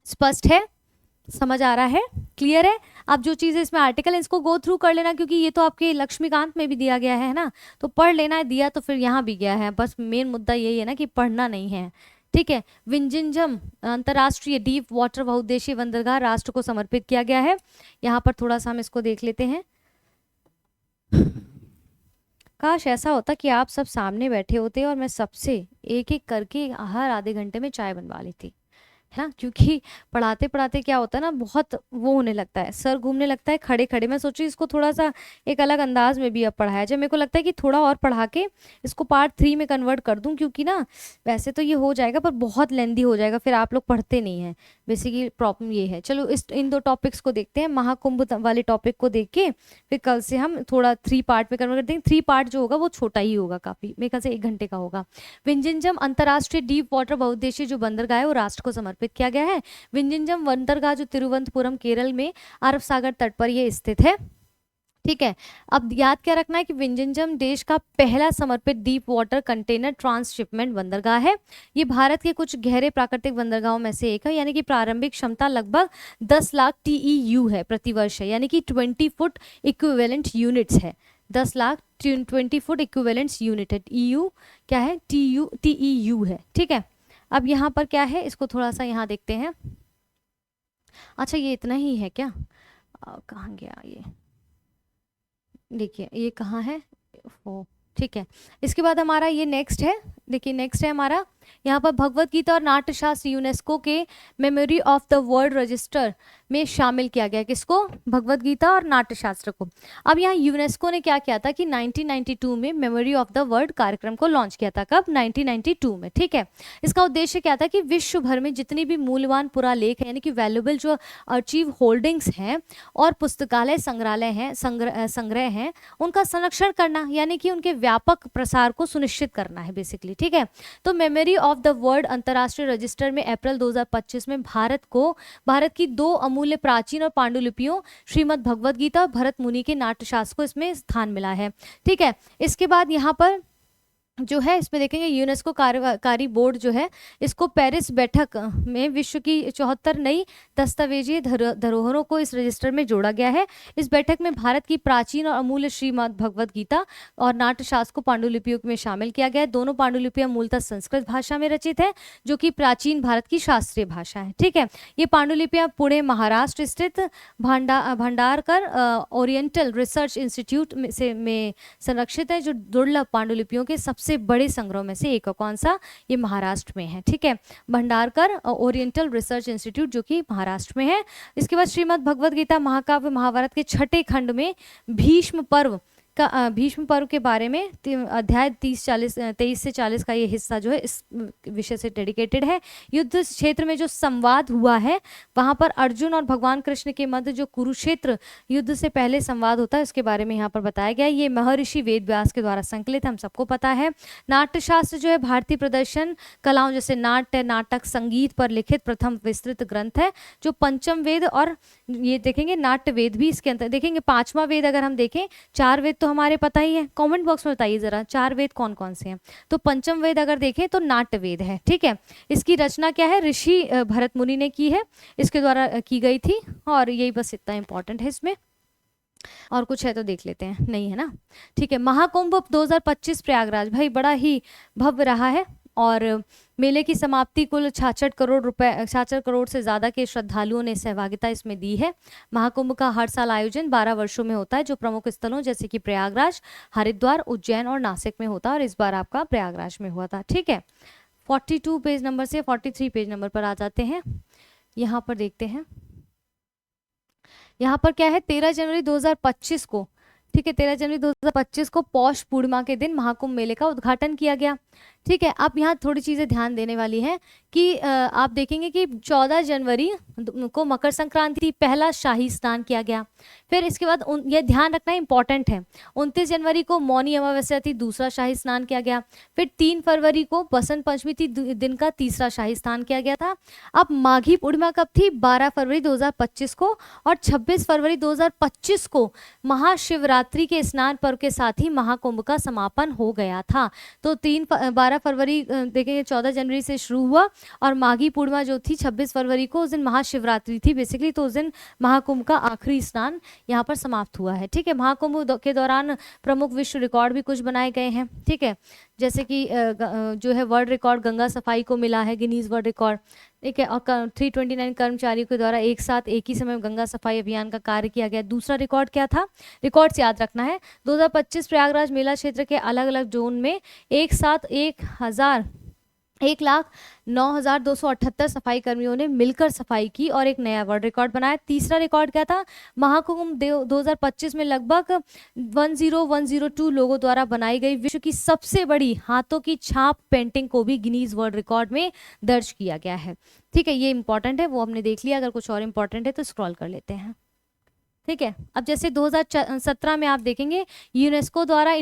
Speaker 1: स्पष्ट है? समझ आ रहा है, क्लियर है। आप जो चीज़ें इसमें आर्टिकल है इसको गो थ्रू कर लेना, क्योंकि ये तो आपके लक्ष्मीकांत में भी दिया गया है ना, तो पढ़ लेना है, दिया तो फिर यहाँ भी गया है, बस मेन मुद्दा यही है ना कि पढ़ना नहीं है, ठीक है। विंझिंजम अंतर्राष्ट्रीय डीप वाटर बहुउद्देशीय बंदरगाह राष्ट्र को समर्पित किया गया है। यहाँ पर थोड़ा सा हम इसको देख लेते हैं। काश ऐसा होता कि आप सब सामने बैठे होते और मैं सबसे एक एक करके हर आधे घंटे में चाय बनवा लेती, है ना, क्योंकि पढ़ाते पढ़ाते क्या होता है ना, बहुत वो होने लगता है, सर घूमने लगता है खड़े खड़े। मैं सोची इसको थोड़ा सा एक अलग अंदाज में भी अब पढ़ाया जाए। मेरे को लगता है कि थोड़ा और पढ़ा के इसको पार्ट 3 में कन्वर्ट कर दूं, क्योंकि ना वैसे तो ये हो जाएगा पर बहुत लेंदी हो जाएगा, फिर आप लोग पढ़ते नहीं हैं। बेसिकली प्रॉब्लम ये है। चलो इन 2 टॉपिक्स को देखते हैं, महाकुंभ वाले टॉपिक को देख के फिर कल से हम थोड़ा 3 पार्ट में कन्वर्ट कर देंगे। 3 पार्ट जो होगा वो छोटा ही होगा, काफ़ी मेरे ख्याल से 1 घंटे का होगा। विंझिंजम अंतर्राष्ट्रीय डीप वाटर बहुउद्देशीय जो बंदरगाह है वो राष्ट्र को समर्पित किया गया है। विंझिंजम बंदरगाह जो तिरुवनंतपुरम केरल में अरब सागर तट पर ये स्थित है, ठीक है। अब याद क्या रखना है कि विंझिंजम देश का पहला समर्पित डीप वाटर कंटेनर ट्रांसशिपमेंट बंदरगाह है। ये भारत के कुछ गहरे प्राकृतिक बंदरगाहों में से एक है, यानी कि प्रारंभिक क्षमता लगभग 10 लाख TEU है प्रति वर्ष है, यानी कि 20 फुट इक्विवेलेंट यूनिट्स है। 10 लाख 20 फुट इक्विवेलेंट यूनिट है। EU क्या है, TEU है, ठीक है। अब यहाँ पर क्या है, इसको थोड़ा सा यहाँ देखते हैं। अच्छा ये इतना ही है क्या, कहाँ गया ये, देखिए ये कहाँ है, वो ठीक है। इसके बाद हमारा ये नेक्स्ट है, देखिए नेक्स्ट है हमारा यहाँ पर भगवत गीता और नाट्यशास्त्र यूनेस्को के memory of the world register में शामिल किया गया। किसको, भगवत गीता और नाट्यशास्त्र को। अब यहाँ यूनेस्को ने क्या किया था कि 1992 में मेमोरी ऑफ द वर्ल्ड कार्यक्रम को लॉन्च किया था। कब, 1992 में, ठीक है। इसका उद्देश्य क्या था कि विश्व भर में जितनी भी मूल्यवान पुरालेख है, यानी कि वैल्यूएबल जो अर्चीव होल्डिंग्स हैं और पुस्तकालय संग्रहालय हैं, संग्रह हैं, उनका संरक्षण करना, यानी कि उनके व्यापक प्रसार को सुनिश्चित करना है बेसिकली, ठीक है। तो मेमोरी ऑफ द वर्ल्ड अंतर्राष्ट्रीय रजिस्टर में अप्रैल 2025 में भारत की 2 अमूल्य प्राचीन और पांडुलिपियों श्रीमद् भगवद गीता और भरत मुनि के नाट्यशास्त्र को इसमें स्थान मिला है, ठीक है। इसके बाद यहाँ पर जो है इसमें देखेंगे यूनेस्को कार्यकारी बोर्ड जो है इसको पेरिस बैठक में विश्व की 74 नई दस्तावेजी धरोहरों को इस रजिस्टर में जोड़ा गया है। इस बैठक में भारत की प्राचीन और अमूल्य श्रीमद् भगवद गीता और नाट्यशास्त्र को पांडुलिपियों में शामिल किया गया है। दोनों पांडुलिपियां मूलतः संस्कृत भाषा में रचित है, जो कि प्राचीन भारत की शास्त्रीय भाषा है, ठीक है। ये पांडुलिपियां पुणे महाराष्ट्र स्थित भंडारकर ओरिएंटल रिसर्च इंस्टीट्यूट में संरक्षित है, जो दुर्लभ पांडुलिपियों के सबसे बड़े संग्रह में से एक है। कौन सा, ये महाराष्ट्र में है, ठीक है। भंडारकर ओरिएंटल रिसर्च इंस्टीट्यूट जो कि महाराष्ट्र में है। इसके बाद श्रीमद् भगवद गीता महाकाव्य महाभारत के 6ठे खंड में भीष्म पर्व के बारे में अध्याय 23 से 40 का ये हिस्सा जो है इस विषय से डेडिकेटेड है। युद्ध क्षेत्र में जो संवाद हुआ है वहाँ पर अर्जुन और भगवान कृष्ण के मध्य जो कुरुक्षेत्र युद्ध से पहले संवाद होता है उसके बारे में यहाँ पर बताया गया है। ये महर्षि वेद व्यास के द्वारा संकलित, हम सबको पता है। नाट्यशास्त्र जो है भारतीय प्रदर्शन कलाओं जैसे नाट्य, नाटक, संगीत पर लिखित प्रथम विस्तृत ग्रंथ है, जो पंचम वेद और ये देखेंगे नाट्य वेद भी इसके अंदर देखेंगे। 5वां वेद अगर हम देखें, 4 वेद तो हमारे पता ही है, कमेंट बॉक्स में बताइए जरा 4 वेद कौन कौन से हैं। तो पंचम वेद अगर देखें तो नाट्य वेद है, ठीक है। इसकी रचना क्या है, ऋषि भरत मुनि ने की है, इसके द्वारा की गई थी। और यही बस इतना इंपॉर्टेंट है इसमें, और कुछ है तो देख लेते हैं, नहीं है ना, ठीक है। महाकुंभ 2025 प्रयागराज, भाई बड़ा ही भव्य रहा है और मेले की समाप्ति कुल 66 करोड़ से ज़्यादा के श्रद्धालुओं ने सहभागिता इसमें दी है। महाकुंभ का हर साल आयोजन 12 वर्षों में होता है, जो प्रमुख स्थलों जैसे कि प्रयागराज, हरिद्वार, उज्जैन और नासिक में होता है, और इस बार आपका प्रयागराज में हुआ था, ठीक है। 42 पेज नंबर से 43 पेज नंबर पर आ जाते हैं। यहाँ पर देखते हैं, यहाँ पर क्या है, 13 जनवरी 2025 को, ठीक है, 13 जनवरी 2025 को पौष पूर्णिमा के दिन महाकुंभ मेले का उद्घाटन किया गया, ठीक है। अब यहाँ थोड़ी चीज़ें ध्यान देने वाली हैं कि आप देखेंगे कि 14 जनवरी को मकर संक्रांति पहला शाही स्नान किया गया, फिर इसके बाद यह ध्यान रखना इंपॉर्टेंट है, 29 जनवरी को मौनी अमावस्या थी, दूसरा शाही स्नान किया गया। फिर 3 फरवरी को बसंत पंचमी थी, दिन का तीसरा शाही स्नान किया गया था। अब माघी पूर्णिमा कब थी? 12 फरवरी 2025 को, और 26 फरवरी 2025 को महाशिवरात्रि के स्नान पर्व के साथ ही महाकुंभ का समापन हो गया था। तो 12 फरवरी देखेंगे 14 जनवरी से शुरू हुआ, और माघी पूर्णिमा जो थी 26 फरवरी को, उस दिन महाशिवरात्रि थी बेसिकली, तो उस दिन महाकुंभ का आखिरी स्नान यहाँ पर समाप्त हुआ है। ठीक है, महाकुंभ के दौरान प्रमुख विश्व रिकॉर्ड भी कुछ बनाए गए हैं। ठीक है, जैसे कि जो है वर्ल्ड रिकॉर्ड गंगा सफाई को मिला है, गिनीज वर्ल्ड रिकॉर्ड। ठीक है, और 329 कर्मचारियों के द्वारा एक साथ एक ही समय गंगा सफाई अभियान का कार्य किया गया। दूसरा रिकॉर्ड क्या था? रिकॉर्ड से याद रखना है, 2025 प्रयागराज मेला क्षेत्र के अलग अलग जोन में एक साथ 1,09,278 सफाई कर्मियों ने मिलकर सफाई की और एक नया वर्ल्ड रिकॉर्ड बनाया। तीसरा रिकॉर्ड क्या था? महाकुंभ 2025 में लगभग 10,102 लोगों द्वारा बनाई गई विश्व की सबसे बड़ी हाथों की छाप पेंटिंग को भी गिनीज वर्ल्ड रिकॉर्ड में दर्ज किया गया है। ठीक है, ये इंपॉर्टेंट है, वो हमने देख लिया। अगर कुछ और इंपॉर्टेंट है तो स्क्रॉल कर लेते हैं। ठीक है, अब जैसे 2017 में आप देखेंगे यूनेस्को द्वारा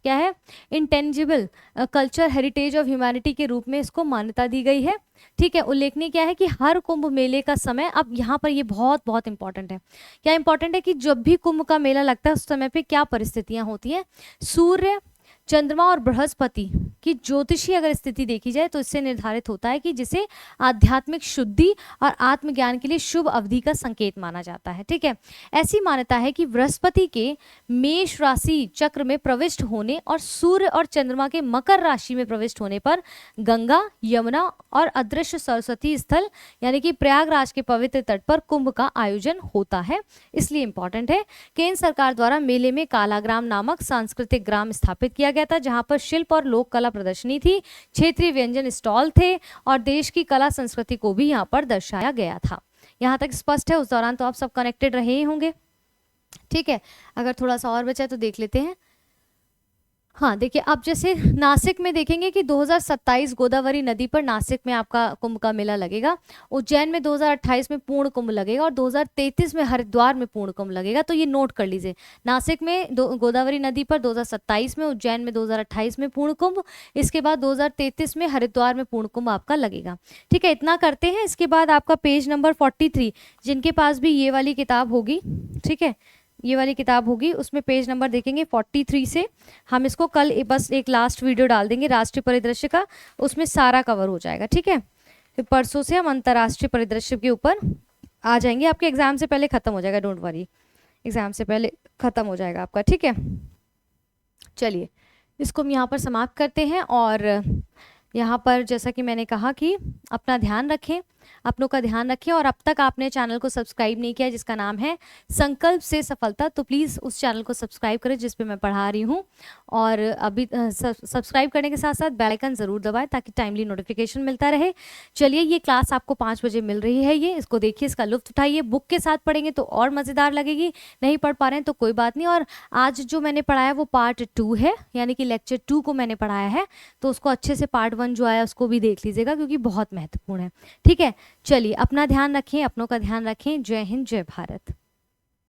Speaker 1: क्या है, intangible culture heritage of humanity के रूप में इसको मान्यता दी गई है। ठीक है, उल्लेखनीय क्या है कि हर कुंभ मेले का समय, अब यहाँ पर ये बहुत बहुत इंपॉर्टेंट है। क्या इंपॉर्टेंट है कि जब भी कुंभ का मेला लगता है उस समय पे क्या परिस्थितियां होती हैं? सूर्य, चंद्रमा और बृहस्पति की ज्योतिषीय अगर स्थिति देखी जाए तो इससे निर्धारित होता है कि जिसे आध्यात्मिक शुद्धि और आत्मज्ञान के लिए शुभ अवधि का संकेत माना जाता है। ठीक है, ऐसी मान्यता है कि बृहस्पति के मेष राशि चक्र में प्रविष्ट होने और सूर्य और चंद्रमा के मकर राशि में प्रविष्ट होने पर गंगा, यमुना और अदृश्य सरस्वती स्थल यानी कि प्रयागराज के पवित्र तट पर कुंभ का आयोजन होता है, इसलिए इंपॉर्टेंट है। केंद्र सरकार द्वारा मेले में कालाग्राम नामक सांस्कृतिक ग्राम स्थापित किया गया था, जहां पर शिल्प और लोक कला प्रदर्शनी थी, क्षेत्रीय व्यंजन स्टॉल थे और देश की कला संस्कृति को भी यहाँ पर दर्शाया गया था। यहाँ तक स्पष्ट है? उस दौरान तो आप सब कनेक्टेड रहे ही होंगे। ठीक है, अगर थोड़ा सा और बचा तो देख लेते हैं। हाँ देखिए, अब जैसे नासिक में देखेंगे कि 2027 गोदावरी नदी पर नासिक में आपका कुंभ का मेला लगेगा। उज्जैन में 2028 में पूर्ण कुंभ लगेगा और 2033 में हरिद्वार में पूर्ण कुंभ लगेगा। तो ये नोट कर लीजिए, नासिक में गोदावरी नदी पर 2027 में, उज्जैन में 2028 में पूर्ण कुंभ, इसके बाद 2033 में हरिद्वार में पूर्ण कुंभ आपका लगेगा। ठीक है, इतना करते हैं। इसके बाद आपका पेज नंबर 43, जिनके पास भी ये वाली किताब होगी, ठीक है, ये वाली किताब होगी, उसमें पेज नंबर देखेंगे 43 से। हम इसको कल बस एक लास्ट वीडियो डाल देंगे राष्ट्रीय परिदृश्य का, उसमें सारा कवर हो जाएगा। ठीक है, फिर परसों से हम अंतर्राष्ट्रीय परिदृश्य के ऊपर आ जाएंगे। आपके एग्जाम से पहले खत्म हो जाएगा, डोंट वरी, एग्जाम से पहले खत्म हो जाएगा आपका। ठीक है, चलिए इसको हम यहाँ पर समाप्त करते हैं। और यहाँ पर जैसा कि मैंने कहा कि अपना ध्यान रखें, अपनों का ध्यान रखें, और अब तक आपने चैनल को सब्सक्राइब नहीं किया जिसका नाम है संकल्प से सफलता, तो प्लीज़ उस चैनल को सब्सक्राइब करें जिस पे मैं पढ़ा रही हूँ। और अभी सब्सक्राइब करने के साथ साथ बेल आइकन ज़रूर दबाएं ताकि टाइमली नोटिफिकेशन मिलता रहे। चलिए, ये क्लास आपको 5 बजे मिल रही है, ये इसको देखिए, इसका लुत्फ उठाइए। बुक के साथ पढ़ेंगे तो और मज़ेदार लगेगी, नहीं पढ़ पा रहे हैं तो कोई बात नहीं। और आज जो मैंने पढ़ाया वो पार्ट 2 है, यानी कि लेक्चर 2 को मैंने पढ़ाया है, तो उसको अच्छे से पार्ट 1 जो आया उसको भी देख लीजिएगा क्योंकि बहुत महत्वपूर्ण है। ठीक है, चलिए अपना ध्यान रखें, अपनों का ध्यान रखें। जय हिंद, जय भारत।